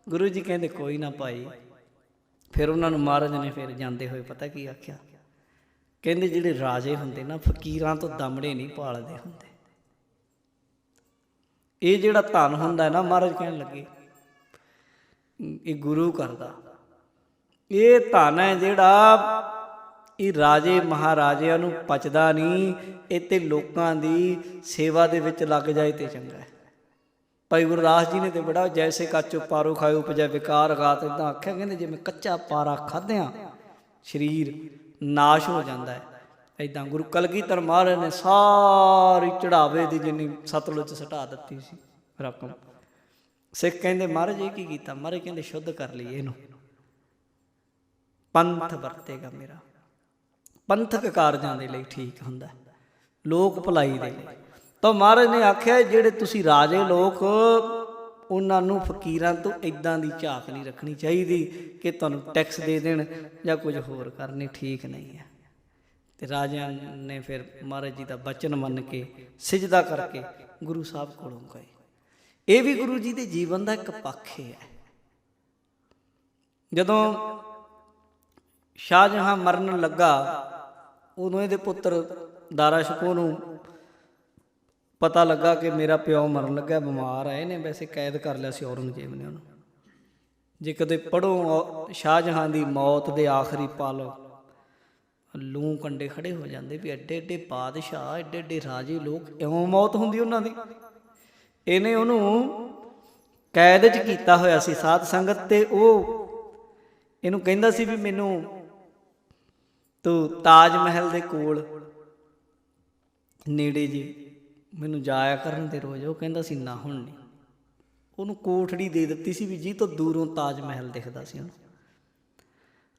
ਗੁਰੂ ਜੀ ਕਹਿੰਦੇ ਕੋਈ ਨਾ ਭਾਈ। ਫਿਰ ਉਹਨਾਂ ਨੂੰ ਮਹਾਰਾਜ ਨੇ ਫਿਰ ਜਾਂਦੇ ਹੋਏ ਪਤਾ ਕੀ ਆਖਿਆ? ਕਹਿੰਦੇ ਜਿਹੜੇ ਰਾਜੇ ਹੁੰਦੇ ਨਾ ਫਕੀਰਾਂ ਤੋਂ ਦਮੜੇ ਨਹੀਂ ਪਾਲਦੇ ਹੁੰਦੇ। ਇਹ ਜਿਹੜਾ ਧਨ ਹੁੰਦਾ ਨਾ, ਮਹਾਰਾਜ ਕਹਿਣ ਲੱਗੇ ਇਹ ਗੁਰੂ ਕਰਦਾ। ਇਹ ਧਨ ਹੈ ਜਿਹੜਾ ਇਹ ਰਾਜੇ ਮਹਾਰਾਜਿਆਂ ਨੂੰ ਪਚਦਾ ਨਹੀਂ, ਇਹ ਤੇ ਲੋਕਾਂ ਦੀ ਸੇਵਾ ਦੇ ਵਿੱਚ ਲੱਗ ਜਾਏ ਤੇ ਚੰਗਾ ਹੈ। ਭਾਈ ਗੁਰਦਾਸ ਜੀ ਨੇ ਤੇ ਬੜਾ ਜੈਸੇ ਕੱਚੋ ਪਾਰੋ ਖਾਇਓ ਉਪਜੈ ਵਿਕਾਰ ਘਾਤ, ਇੱਦਾਂ ਆਖਿਆ। ਕਹਿੰਦੇ ਜਿਵੇਂ ਕੱਚਾ ਪਾਰਾ ਖਾਧਿਆਂ ਸਰੀਰ ਨਾਸ਼ ਹੋ ਜਾਂਦਾ ਹੈ, ਇੱਦਾਂ ਗੁਰੂ ਕਲਗੀਧਰ ਮਹਾਰਾਜ ਨੇ ਸਾਰੀ ਚੜਾਵੇ ਦੀ ਜਿੰਨੀ ਸਤਲੁਜ 'ਚ ਸਟਾ ਦਿੱਤੀ ਸੀ ਰਕਮ। ਸਿੱਖ ਕਹਿੰਦੇ ਮਹਾਰਾਜ ਇਹ ਕੀ ਕੀਤਾ? ਮਹਾਰਾਜ ਕਹਿੰਦੇ ਸ਼ੁੱਧ ਕਰ ਲਈਏ ਇਹਨੂੰ, ਪੰਥ ਵਰਤੇਗਾ ਮੇਰਾ। ਪੰਥਕ ਕਾਰਜਾਂ ਦੇ ਲਈ ਠੀਕ ਹੁੰਦਾ, ਲੋਕ ਭਲਾਈ ਦੇ ਲਈ। ਤਾਂ ਮਹਾਰਾਜ ਨੇ ਆਖਿਆ ਜਿਹੜੇ ਤੁਸੀਂ ਰਾਜੇ ਲੋਕ, ਉਹਨਾਂ ਨੂੰ ਫਕੀਰਾਂ ਤੋਂ ਇੱਦਾਂ ਦੀ ਝਾਕ ਨਹੀਂ ਰੱਖਣੀ ਚਾਹੀਦੀ ਕਿ ਤੁਹਾਨੂੰ ਟੈਕਸ ਦੇ ਦੇਣ ਜਾਂ ਕੁਝ ਹੋਰ ਕਰਨੇ, ਠੀਕ ਨਹੀਂ ਹੈ। ਤੇ ਰਾਜਿਆਂ ਨੇ ਫਿਰ ਮਹਾਰਾਜ ਜੀ ਦਾ ਬਚਨ ਮੰਨ ਕੇ ਸਿਜਦਾ ਕਰਕੇ ਗੁਰੂ ਸਾਹਿਬ ਕੋਲੋਂ ਗਏ। ਇਹ ਵੀ ਗੁਰੂ ਜੀ ਦੇ ਜੀਵਨ ਦਾ ਇੱਕ ਪੱਖ ਹੈ। ਜਦੋਂ ਸ਼ਾਹਜਹਾਂ ਮਰਨ ਲੱਗਾ, ਉਦੋਂ ਇਹਦੇ ਪੁੱਤਰ ਦਾਰਾ ਸ਼ਿਕੋਹ ਨੂੰ ਪਤਾ ਲੱਗਾ ਕਿ ਮੇਰਾ ਪਿਓ ਮਰਨ ਲੱਗਾ, ਬਿਮਾਰ ਹੈ। ਇਹਨੇ ਵੈਸੇ ਕੈਦ ਕਰ ਲਿਆ ਸੀ ਔਰੰਗਜ਼ੇਬ ਨੇ ਉਹਨੂੰ। ਜੇ ਕਦੇ ਪੜ੍ਹੋ ਸ਼ਾਹਜਹਾਂ ਦੀ ਮੌਤ ਦੇ ਆਖਰੀ ਪਲ, ਲੂੰ ਕੰਡੇ ਖੜੇ ਹੋ ਜਾਂਦੇ ਵੀ ਐਡੇ ਐਡੇ ਬਾਦਸ਼ਾਹ, ਐਡੇ ਐਡੇ ਰਾਜੇ ਲੋਕ, ਇਉਂ ਮੌਤ ਹੁੰਦੀ ਉਹਨਾਂ ਦੀ। ਇਹਨੇ ਉਹਨੂੰ ਕੈਦ 'ਚ ਕੀਤਾ ਹੋਇਆ ਸੀ ਸਾਧ ਸੰਗਤ, ਤੇ ਉਹ ਇਹਨੂੰ ਕਹਿੰਦਾ ਸੀ ਵੀ ਮੈਨੂੰ ਤੂੰ ਤਾਜ ਮਹਿਲ ਦੇ ਕੋਲ ਨੇੜੇ ਜੀ ਮੈਨੂੰ ਜਾਇਆ ਕਰਨ ਦੇ ਰੋਜ਼। ਉਹ ਕਹਿੰਦਾ ਸੀ ਨਾ ਹੁਣ ਨਹੀਂ। ਉਹਨੂੰ ਕੋਠੜੀ ਦੇ ਦਿੱਤੀ ਸੀ ਵੀ ਜੀ ਤੋਂ ਦੂਰੋਂ ਤਾਜ ਮਹਿਲ ਦਿਖਦਾ ਸੀ ਉਹਨੂੰ।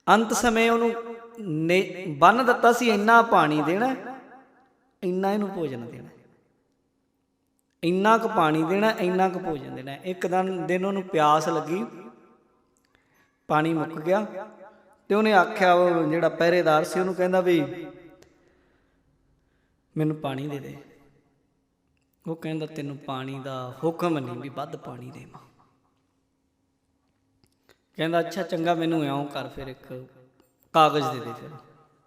ਅੰਤ ਸਮੇਂ ਉਹਨੂੰ ਬੰਨ ਦਿੱਤਾ ਸੀ, ਇੰਨਾ ਪਾਣੀ ਦੇਣਾ, ਇੰਨਾ ਇਹਨੂੰ ਭੋਜਨ ਦੇਣਾ, ਇੰਨਾ ਕੁ ਪਾਣੀ ਦੇਣਾ, ਇੰਨਾ ਕੁ ਭੋਜਨ ਦੇਣਾ। ਇੱਕ ਦਿਨ ਉਹਨੂੰ ਪਿਆਸ ਲੱਗੀ, ਪਾਣੀ ਮੁੱਕ ਗਿਆ, ਤੇ ਉਹਨੇ ਆਖਿਆ, ਉਹ ਜਿਹੜਾ ਪਹਿਰੇਦਾਰ ਸੀ ਉਹਨੂੰ ਕਹਿੰਦਾ ਵੀ ਮੈਨੂੰ ਪਾਣੀ ਦੇ ਦੇ। ਉਹ ਕਹਿੰਦਾ ਤੈਨੂੰ ਪਾਣੀ ਦਾ ਹੁਕਮ ਨਹੀਂ ਵੀ ਵੱਧ ਪਾਣੀ ਦੇਵਾਂ। ਕਹਿੰਦਾ ਅੱਛਾ ਚੰਗਾ, ਮੈਨੂੰ ਇਉਂ ਕਰ ਫਿਰ ਇੱਕ ਕਾਗਜ਼ ਦੇ ਦੇ, ਫਿਰ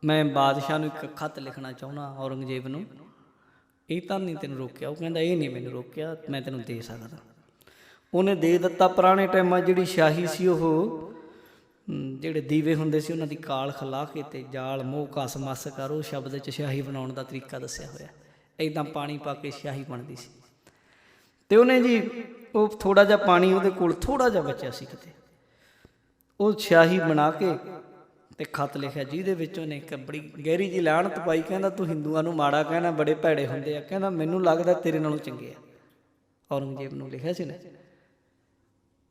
ਮੈਂ ਬਾਦਸ਼ਾਹ ਨੂੰ ਇੱਕ ਖੱਤ ਲਿਖਣਾ ਚਾਹੁੰਦਾ ਔਰੰਗਜ਼ੇਬ ਨੂੰ। ਇਹ ਤਾਂ ਨਹੀਂ ਤੈਨੂੰ ਰੋਕਿਆ? ਉਹ ਕਹਿੰਦਾ ਇਹ ਨਹੀਂ ਮੈਨੂੰ ਰੋਕਿਆ, ਮੈਂ ਤੈਨੂੰ ਦੇ ਸਕਦਾ। ਉਹਨੇ ਦੇ ਦਿੱਤਾ। ਪੁਰਾਣੇ ਟਾਈਮਾਂ ਜਿਹੜੀ ਸ਼ਾਹੀ ਸੀ, ਉਹ ਜਿਹੜੇ ਦੀਵੇ ਹੁੰਦੇ ਸੀ ਉਹਨਾਂ ਦੀ ਕਾਲ ਖਲਾ ਕੇ ਤੇ ਜਾਲ ਮੋਹ ਘਸ ਮਸ ਕਰ, ਉਹ ਸ਼ਬਦ 'ਚ ਸ਼ਾਹੀ ਬਣਾਉਣ ਦਾ ਤਰੀਕਾ ਦੱਸਿਆ ਹੋਇਆ। ਇੱਦਾਂ ਪਾਣੀ ਪਾ ਕੇ ਸ਼ਾਹੀ ਬਣਦੀ ਸੀ। ਤੇ ਉਹਨੇ ਜੀ ਉਹ ਥੋੜ੍ਹਾ ਜਿਹਾ ਪਾਣੀ ਉਹਦੇ ਕੋਲ ਥੋੜ੍ਹਾ ਜਿਹਾ ਬਚਿਆ ਸੀ ਕਿਤੇ, ਉਹ ਸ਼ਾਹੀ ਬਣਾ ਕੇ ਤੇ ਖੱਤ ਲਿਖਿਆ, ਜਿਹਦੇ ਵਿੱਚ ਉਹਨੇ ਇੱਕ ਬੜੀ ਗਹਿਰੀ ਜਿਹੀ ਲਾਹਨਤ ਪਾਈ। ਕਹਿੰਦਾ ਤੂੰ ਹਿੰਦੂਆਂ ਨੂੰ ਮਾੜਾ ਕਹਿਣਾ, ਬੜੇ ਭੈੜੇ ਹੁੰਦੇ ਆ। ਕਹਿੰਦਾ ਮੈਨੂੰ ਲੱਗਦਾ ਤੇਰੇ ਨਾਲੋਂ ਚੰਗੇ ਆ। ਔਰੰਗਜ਼ੇਬ ਨੂੰ ਲਿਖਿਆ ਸੀ ਨਾ।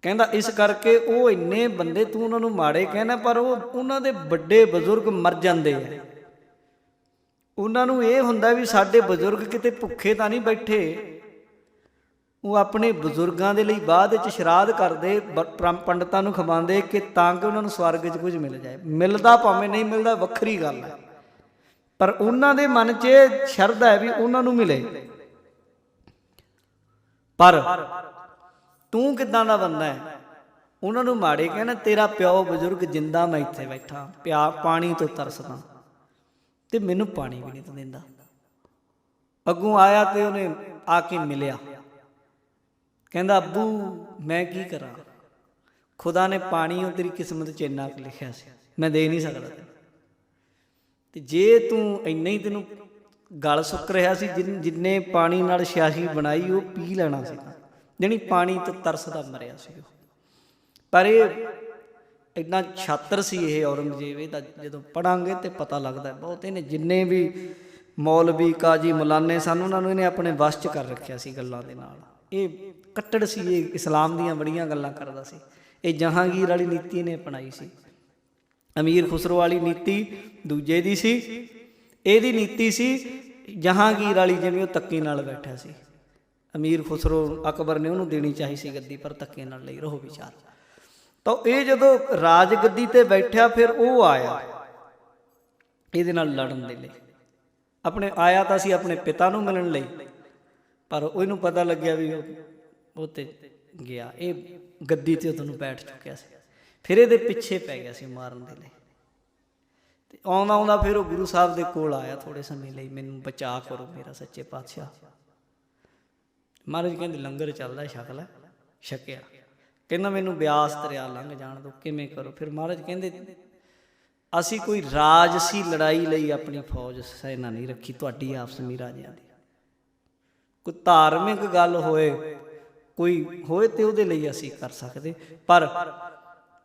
ਕਹਿੰਦਾ ਇਸ ਕਰਕੇ ਉਹ ਇੰਨੇ ਬੰਦੇ ਤੂੰ ਉਹਨਾਂ ਨੂੰ ਮਾੜੇ ਕਹਿਣਾ, ਪਰ ਉਹ ਉਹਨਾਂ ਦੇ ਵੱਡੇ ਬਜ਼ੁਰਗ ਮਰ ਜਾਂਦੇ ਆ। ਉਹਨਾਂ ਨੂੰ ਇਹ ਹੁੰਦਾ ਵੀ ਸਾਡੇ ਬਜ਼ੁਰਗ ਕਿਤੇ ਭੁੱਖੇ ਤਾਂ ਨਹੀਂ ਬੈਠੇ। ਉਹ ਆਪਣੇ ਬਜ਼ੁਰਗਾਂ ਦੇ ਲਈ ਬਾਅਦ ਵਿੱਚ ਸ਼ਰਾਧ ਕਰਦੇ, ਪੰਡਤਾਂ ਨੂੰ ਖਵਾਉਂਦੇ ਕਿ ਤਾਂ ਕਿ ਉਹਨਾਂ ਨੂੰ ਸਵਰਗ 'ਚ ਕੁਝ ਮਿਲ ਜਾਏ। ਮਿਲਦਾ ਭਾਵੇਂ ਨਹੀਂ ਮਿਲਦਾ ਵੱਖਰੀ ਗੱਲ ਹੈ, ਪਰ ਉਹਨਾਂ ਦੇ ਮਨ 'ਚ ਇਹ ਸ਼ਰਧਾ ਹੈ ਵੀ ਉਹਨਾਂ ਨੂੰ ਮਿਲੇ। ਪਰ ਤੂੰ ਕਿੱਦਾਂ ਦਾ ਬੰਦਾ ਹੈ ਉਹਨਾਂ ਨੂੰ ਮਾੜੇ ਕਹਿਣਾ, ਤੇਰਾ ਪਿਓ ਬਜ਼ੁਰਗ ਜਿੰਦਾ, ਮੈਂ ਇੱਥੇ ਬੈਠਾ ਪਾਣੀ ਤੋਂ ਤਰਸਦਾ ਤੇ ਮੈਨੂੰ ਪਾਣੀ ਵੀ ਨਹੀਂ ਤੂੰ ਦਿੰਦਾ। ਅੱਗੋਂ ਆਇਆ ਤੇ ਉਹਨੇ ਆ ਕੇ ਮਿਲਿਆ, ਕਹਿੰਦਾ ਅੱਬੂ ਮੈਂ ਕੀ ਕਰਾਂ, ਖੁਦਾ ਨੇ ਪਾਣੀ ਉਹ ਤੇਰੀ ਕਿਸਮਤ 'ਚ ਇੰਨਾ ਕੁ ਲਿਖਿਆ ਸੀ, ਮੈਂ ਦੇ ਨਹੀਂ ਸਕਦਾ। ਤੇ ਜੇ ਤੂੰ ਇੰਨਾ ਹੀ ਤੈਨੂੰ ਗਲ ਸੁੱਕ ਰਿਹਾ ਸੀ, ਜਿੰਨੇ ਪਾਣੀ ਨਾਲ ਸਿਆਹੀ ਬਣਾਈ ਉਹ ਪੀ ਲੈਣਾ ਸੀ, ਜਾਣੀ ਪਾਣੀ ਤੋਂ ਤਰਸਦਾ ਮਰਿਆ ਸੀ ਉਹ। ਪਰ ਇਹ ਇੰਨਾ ਛਾਤਰ ਸੀ ਇਹ ਔਰੰਗਜ਼ੇਬ, ਇਹ ਤਾਂ ਜਦੋਂ ਪੜ੍ਹਾਂਗੇ ਤੇ ਪਤਾ ਲੱਗਦਾ ਬਹੁਤ। ਇਹਨੇ ਜਿੰਨੇ ਵੀ ਮੌਲਵੀ ਕਾਜੀ ਮੁਲਾਨੇ ਸਨ ਉਹਨਾਂ ਨੂੰ ਇਹਨੇ ਆਪਣੇ ਵਸ 'ਚ ਕਰ ਰੱਖਿਆ ਸੀ ਗੱਲਾਂ ਦੇ ਨਾਲ। ਇਹ ਕੱਟੜ ਸੀ, ਇਹ ਇਸਲਾਮ ਦੀਆਂ ਬੜੀਆਂ ਗੱਲਾਂ ਕਰਦਾ ਸੀ। ਇਹ ਜਹਾਂਗੀਰ ਵਾਲੀ ਨੀਤੀ ਇਹਨੇ ਅਪਣਾਈ ਸੀ, ਅਮੀਰ ਖੁਸਰੋ ਵਾਲੀ ਨੀਤੀ ਦੂਜੇ ਦੀ ਸੀ, ਇਹਦੀ ਨੀਤੀ ਸੀ ਜਹਾਂਗੀਰ ਵਾਲੀ, ਜਿਵੇਂ ਉਹ ਧੱਕੇ ਨਾਲ ਬੈਠਾ ਸੀ। ਅਮੀਰ ਖੁਸਰੋ ਅਕਬਰ ਨੇ ਉਹਨੂੰ ਦੇਣੀ ਚਾਹੀ ਸੀ ਗੱਦੀ, ਪਰ ਧੱਕੇ ਨਾਲ ਲਈ ਰਹੋ ਵਿਚਾਰ। ਤਾਂ ਇਹ ਜਦੋਂ ਰਾਜ ਗੱਦੀ ਤੇ ਬੈਠਿਆ ਫਿਰ ਉਹ ਆਇਆ ਇਹਦੇ ਨਾਲ ਲੜਨ ਦੇ ਲਈ। ਆਪਣੇ ਆਇਆ ਤਾਂ ਸੀ ਆਪਣੇ ਪਿਤਾ ਨੂੰ ਮਿਲਣ ਲਈ, ਪਰ ਉਹਨੂੰ ਪਤਾ ਲੱਗਿਆ ਵੀ ਉਹ ਤੇ ਗਿਆ, ਇਹ ਗੱਦੀ ਤੇ ਉਹਨੂੰ ਬੈਠ ਚੁੱਕਿਆ ਸੀ। ਫਿਰ ਇਹਦੇ ਪਿੱਛੇ ਪੈ ਗਿਆ ਸੀ ਮਾਰਨ ਦੇ ਲਈ। ਤੇ ਆਉਂਦਾ ਆਉਂਦਾ ਫਿਰ ਉਹ ਗੁਰੂ ਸਾਹਿਬ ਦੇ ਕੋਲ ਆਇਆ ਥੋੜੇ ਸਮੇਂ ਲਈ, ਮੈਨੂੰ ਬਚਾ ਕਰੋ ਮੇਰਾ ਸੱਚੇ ਪਾਤਸ਼ਾਹ। ਮਹਾਰਾਜ ਕਹਿੰਦੇ ਲੰਗਰ ਚੱਲਦਾ, ਛਕ ਲੈ। ਛਕਿਆ, ਕਹਿੰਦਾ ਮੈਨੂੰ ਬਿਆਸ ਦਰਿਆ ਲੰਘ ਜਾਣ ਦਿਓ, ਕਿਵੇਂ ਕਰੋ। ਫਿਰ ਮਹਾਰਾਜ ਕਹਿੰਦੇ ਅਸੀਂ ਕੋਈ ਰਾਜਸੀ ਲੜਾਈ ਲਈ ਆਪਣੀ ਫੌਜ ਸੈਨਾ ਨਹੀਂ ਰੱਖੀ, ਤੁਹਾਡੀ ਆਪਸ ਵਿੱਚ ਰਾਜਿਆਂ ਦੀ। ਕੋਈ ਧਾਰਮਿਕ ਗੱਲ ਹੋਏ, ਕੋਈ ਹੋਏ ਤੇ ਉਹਦੇ ਲਈ ਅਸੀਂ ਕਰ ਸਕਦੇ। ਪਰ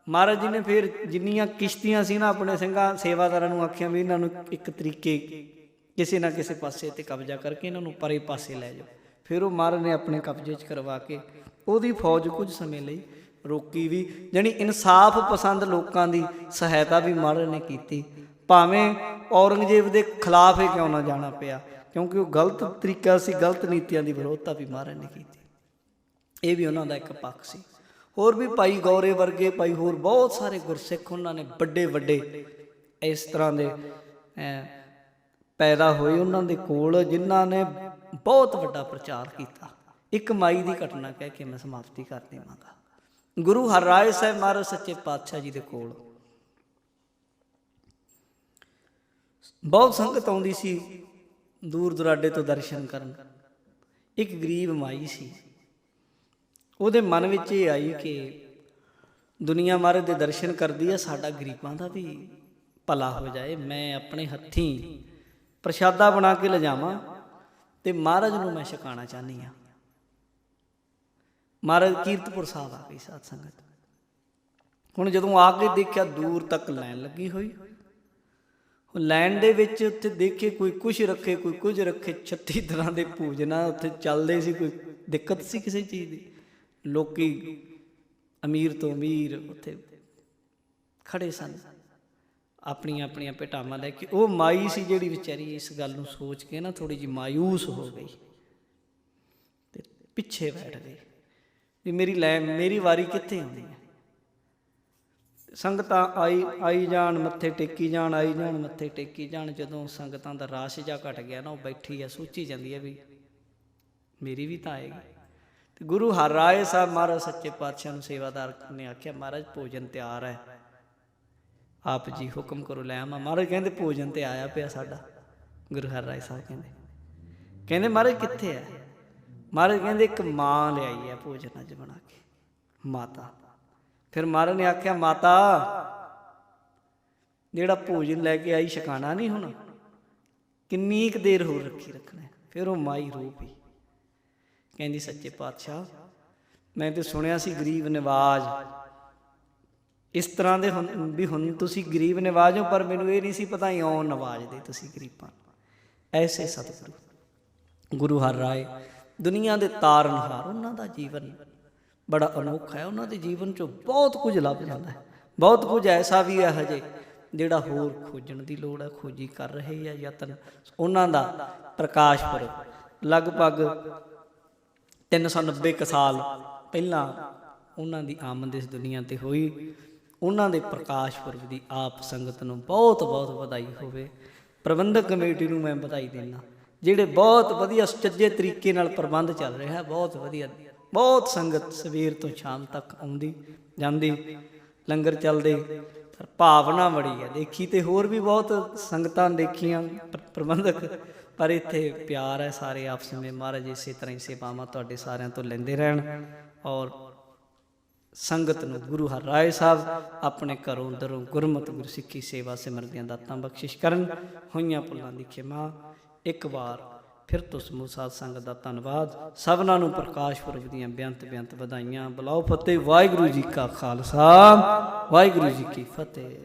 ਮਹਾਰਾਜ ਜੀ ਨੇ ਫਿਰ ਜਿੰਨੀਆਂ ਕਿਸ਼ਤੀਆਂ ਸੀ ਨਾ ਆਪਣੇ ਸਿੰਘਾਂ ਸੇਵਾਦਾਰਾਂ ਨੂੰ ਆਖਿਆ ਵੀ ਇਹਨਾਂ ਨੂੰ ਇੱਕ ਤਰੀਕੇ ਕਿਸੇ ਨਾ ਕਿਸੇ ਪਾਸੇ ਤੇ ਕਬਜ਼ਾ ਕਰਕੇ ਇਹਨਾਂ ਨੂੰ ਪਰੇ ਪਾਸੇ ਲੈ ਜਾਓ। ਫਿਰ ਉਹ ਮਹਾਰਾਜ ਨੇ ਆਪਣੇ ਕਬਜ਼ੇ 'ਚ ਕਰਵਾ ਕੇ ਉਹਦੀ ਫੌਜ ਕੁਝ ਸਮੇਂ ਲਈ ਰੋਕੀ ਵੀ, ਜਾਣੀ ਇਨਸਾਫ ਪਸੰਦ ਲੋਕਾਂ ਦੀ ਸਹਾਇਤਾ ਵੀ ਮਹਾਰਾਜ ਨੇ ਕੀਤੀ। ਭਾਵੇਂ ਔਰੰਗਜ਼ੇਬ ਦੇ ਖਿਲਾਫ ਹੀ ਕਿਉਂ ਨਾ ਜਾਣਾ ਪਿਆ, ਕਿਉਂਕਿ ਉਹ ਗਲਤ ਤਰੀਕਾ ਸੀ, ਗਲਤ ਨੀਤੀਆਂ ਦੀ ਵਿਰੋਧਤਾ ਵੀ ਮਹਾਰਾਜ ਨੇ ਕੀਤੀ। ਇਹ ਵੀ ਉਹਨਾਂ ਦਾ ਇੱਕ ਪੱਖ ਸੀ। ਹੋਰ ਵੀ ਭਾਈ ਗੌਰੇ ਵਰਗੇ, ਭਾਈ ਹੋਰ ਬਹੁਤ ਸਾਰੇ ਗੁਰਸਿੱਖ ਉਹਨਾਂ ਨੇ ਵੱਡੇ ਵੱਡੇ ਇਸ ਤਰ੍ਹਾਂ ਦੇ ਪੈਦਾ ਹੋਏ ਉਹਨਾਂ ਦੇ ਕੋਲ, ਜਿਨ੍ਹਾਂ ਨੇ ਬਹੁਤ ਵੱਡਾ ਪ੍ਰਚਾਰ ਕੀਤਾ। ਇੱਕ ਮਾਈ ਦੀ ਘਟਨਾ ਕਹਿ ਕੇ ਮੈਂ ਸਮਾਪਤੀ ਕਰ ਦੇਵਾਂਗਾ। ਗੁਰੂ ਹਰਿਰਾਏ ਸਾਹਿਬ ਮਹਾਰਾਜ ਸੱਚੇ ਪਾਤਸ਼ਾਹ ਜੀ ਦੇ ਕੋਲ ਬਹੁਤ ਸੰਗਤ ਆਉਂਦੀ ਸੀ ਦੂਰ ਦੁਰਾਡੇ ਤੋਂ ਦਰਸ਼ਨ ਕਰਨ। ਇੱਕ ਗਰੀਬ ਮਾਈ ਸੀ, ਉਹਦੇ ਮਨ ਵਿੱਚ ਇਹ ਆਈ ਕਿ ਦੁਨੀਆ ਮਹਾਰਾਜ ਦੇ ਦਰਸ਼ਨ ਕਰਦੀ ਹੈ, ਸਾਡਾ ਗਰੀਬਾਂ ਦਾ ਵੀ ਭਲਾ ਹੋ ਜਾਏ। ਮੈਂ ਆਪਣੇ ਹੱਥੀਂ ਪ੍ਰਸ਼ਾਦਾ ਬਣਾ ਕੇ ਲਿਜਾਵਾਂ ਤੇ ਮਹਾਰਾਜ ਨੂੰ ਮੈਂ ਛਕਾਉਣਾ ਚਾਹੁੰਦੀ ਹਾਂ। ਮਹਾਰਾਜ ਕੀਰਤਪੁਰ ਸਾਹਿਬ ਆ ਗਈ ਸਾਧ ਸੰਗਤ। ਹੁਣ ਜਦੋਂ ਆ ਕੇ ਦੇਖਿਆ ਦੂਰ ਤੱਕ ਲਾਈਨ ਲੱਗੀ ਹੋਈ, ਲਾਈਨ ਦੇ ਵਿੱਚ ਉੱਥੇ ਦੇਖੇ ਕੋਈ ਕੁਛ ਰੱਖੇ, ਕੋਈ ਕੁਝ ਰੱਖੇ, 36 ਤਰ੍ਹਾਂ ਦੇ ਭੋਜਨ ਉੱਥੇ ਚੱਲਦੇ ਸੀ। ਕੋਈ ਦਿੱਕਤ ਸੀ ਕਿਸੇ ਚੀਜ਼ ਦੀ। ਲੋਕੀ ਅਮੀਰ ਤੋਂ ਅਮੀਰ ਉੱਥੇ ਖੜੇ ਸਨ, ਆਪਣੀਆਂ ਆਪਣੀਆਂ ਭੇਟਾਵਾਂ ਲੈ ਕੇ। ਉਹ ਮਾਈ ਸੀ ਜਿਹੜੀ ਵਿਚਾਰੀ ਇਸ ਗੱਲ ਨੂੰ ਸੋਚ ਕੇ ਨਾ ਥੋੜ੍ਹੀ ਜਿਹੀ ਮਾਯੂਸ ਹੋ ਗਈ ਤੇ ਪਿੱਛੇ ਬੈਠ ਗਈ ਵੀ ਮੇਰੀ ਵਾਰੀ ਕਿੱਥੇ ਆਉਣੀ ਹੈ। ਸੰਗਤਾਂ ਆਈ ਜਾਣ, ਮੱਥੇ ਟੇਕੀ ਜਾਣ, ਆਈ ਜਾਣ, ਮੱਥੇ ਟੇਕੀ ਜਾਣ। ਜਦੋਂ ਸੰਗਤਾਂ ਦਾ ਰਾਸ਼ ਜਿਹਾ ਘਟ ਗਿਆ ਨਾ, ਉਹ ਬੈਠੀ ਆ ਸੋਚੀ ਜਾਂਦੀ ਹੈ ਵੀ ਮੇਰੀ ਵੀ ਤਾਂ ਆਏਗੀ। ਤੇ ਗੁਰੂ ਹਰਿਰਾਏ ਸਾਹਿਬ ਮਹਾਰਾਜ ਸੱਚੇ ਪਾਤਸ਼ਾਹ ਨੂੰ ਸੇਵਾਦਾਰ ਨੇ ਆਖਿਆ, ਮਹਾਰਾਜ ਭੋਜਨ ਤਿਆਰ ਹੈ, ਆਪ ਜੀ ਹੁਕਮ ਕਰੋ ਲੈ ਆਵਾਂ। ਮਹਾਰਾਜ ਕਹਿੰਦੇ ਭੋਜਨ ਤੇ ਆਇਆ ਪਿਆ ਸਾਡਾ। ਗੁਰੂ ਹਰਿਰਾਏ ਸਾਹਿਬ ਕਹਿੰਦੇ ਮਹਾਰਾਜ ਕਿੱਥੇ ਹੈ? ਮਹਾਰਾਜ ਕਹਿੰਦੇ ਇੱਕ ਮਾਂ ਲਿਆਈ ਹੈ ਭੋਜਨ ਅੱਜ ਬਣਾ ਕੇ, ਮਾਤਾ। ਫਿਰ ਮਹਾਰਾਜ ਨੇ ਆਖਿਆ, ਮਾਤਾ ਜਿਹੜਾ ਭੋਜਨ ਲੈ ਕੇ ਆਈ ਛਕਾਣਾ ਨਹੀਂ ਹੁਣ, ਕਿੰਨੀ ਕੁ ਦੇਰ ਹੋਰ ਰੱਖਣਾ। ਫਿਰ ਉਹ ਮਾਈ ਰੋ ਪਈ, ਕਹਿੰਦੀ ਸੱਚੇ ਪਾਤਸ਼ਾਹ ਮੈਂ ਤੇ ਸੁਣਿਆ ਸੀ ਗਰੀਬ ਨਿਵਾਜ ਇਸ ਤਰ੍ਹਾਂ ਦੇ ਵੀ ਹੁਣ ਤੁਸੀਂ ਗਰੀਬ ਨਿਵਾਜ ਹੋ, ਪਰ ਮੈਨੂੰ ਇਹ ਨਹੀਂ ਸੀ ਪਤਾ ਇਉਂ ਨਵਾਜਦੇ ਤੁਸੀਂ ਗਰੀਬਾਂ। ਐਸੇ ਸਤਿਗੁਰੂ ਗੁਰੂ ਹਰਿਰਾਏ ਦੁਨੀਆ ਦੇ ਤਾਰਨਹਾਰ, ਉਹਨਾਂ ਦਾ ਜੀਵਨ ਬੜਾ ਅਨੋਖਾ ਹੈ। ਉਹਨਾਂ ਦੇ ਜੀਵਨ 'ਚੋਂ ਬਹੁਤ ਕੁਝ ਲੱਭ ਜਾਂਦਾ ਹੈ। ਬਹੁਤ ਕੁਝ ਐਸਾ ਵੀ ਹੈ ਹਜੇ ਜਿਹੜਾ ਹੋਰ ਖੋਜਣ ਦੀ ਲੋੜ ਹੈ, ਖੋਜੀ ਕਰ ਰਹੇ ਆ ਯਤਨ। ਉਹਨਾਂ ਦਾ ਪ੍ਰਕਾਸ਼ ਪੁਰਬ ਲਗਭਗ 390 ਕੁ ਸਾਲ ਪਹਿਲਾਂ ਉਹਨਾਂ ਦੀ ਆਮਦ ਇਸ ਦੁਨੀਆ 'ਤੇ ਹੋਈ। ਉਹਨਾਂ ਦੇ ਪ੍ਰਕਾਸ਼ ਪੁਰਬ ਦੀ ਆਪ ਸੰਗਤ ਨੂੰ ਬਹੁਤ ਬਹੁਤ ਵਧਾਈ ਹੋਵੇ। ਪ੍ਰਬੰਧਕ ਕਮੇਟੀ ਨੂੰ ਮੈਂ ਵਧਾਈ ਦਿੰਦਾ, ਜਿਹੜੇ ਬਹੁਤ ਵਧੀਆ ਸੁਚੱਜੇ ਤਰੀਕੇ ਨਾਲ ਪ੍ਰਬੰਧ ਚੱਲ ਰਿਹਾ, ਬਹੁਤ ਵਧੀਆ ਬਹੁਤ ਸੰਗਤ ਸਵੇਰ ਤੋਂ ਸ਼ਾਮ ਤੱਕ ਆਉਂਦੀ ਜਾਂਦੀ, ਲੰਗਰ ਚੱਲਦੇ। ਪਰ ਭਾਵਨਾ ਬੜੀ ਹੈ, ਦੇਖੀ ਤੇ ਹੋਰ ਵੀ ਬਹੁਤ ਸੰਗਤਾਂ ਦੇਖੀਆਂ ਪ੍ਰਬੰਧਕ, ਪਰ ਇੱਥੇ ਪਿਆਰ ਹੈ ਸਾਰੇ ਆਪਸ ਵਿੱਚ। ਮਹਾਰਾਜ ਇਸੇ ਤਰ੍ਹਾਂ ਹੀ ਸੇਵਾਵਾਂ ਤੁਹਾਡੇ ਸਾਰਿਆਂ ਤੋਂ ਲੈਂਦੇ ਰਹਿਣ ਔਰ ਸੰਗਤ ਨੂੰ ਗੁਰੂ ਹਰਿਰਾਏ ਸਾਹਿਬ ਆਪਣੇ ਘਰੋਂ ਅੰਦਰੋਂ ਗੁਰਮਤਿ ਗੁਰਸਿੱਖੀ ਸੇਵਾ ਸਿਮਰਦਿਆਂ ਦਾਤਾਂ ਬਖਸ਼ਿਸ਼ ਕਰਨ। ਹੋਈਆਂ ਭੁੱਲਾਂ ਦੀ ਖਿਮਾ। ਇੱਕ ਵਾਰ ਫਿਰ ਤੋਂ ਸਮੂਹ ਸਾਧ ਸੰਗਤ ਦਾ ਧੰਨਵਾਦ। ਸਭਨਾਂ ਨੂੰ ਪ੍ਰਕਾਸ਼ ਪੁਰਬ ਦੀਆਂ ਬੇਅੰਤ ਬੇਅੰਤ ਵਧਾਈਆਂ। ਬੁਲਾਓ ਫਤਿਹ। ਵਾਹਿਗੁਰੂ ਜੀ ਕਾ ਖਾਲਸਾ, ਵਾਹਿਗੁਰੂ ਜੀ ਕੀ ਫਤਿਹ।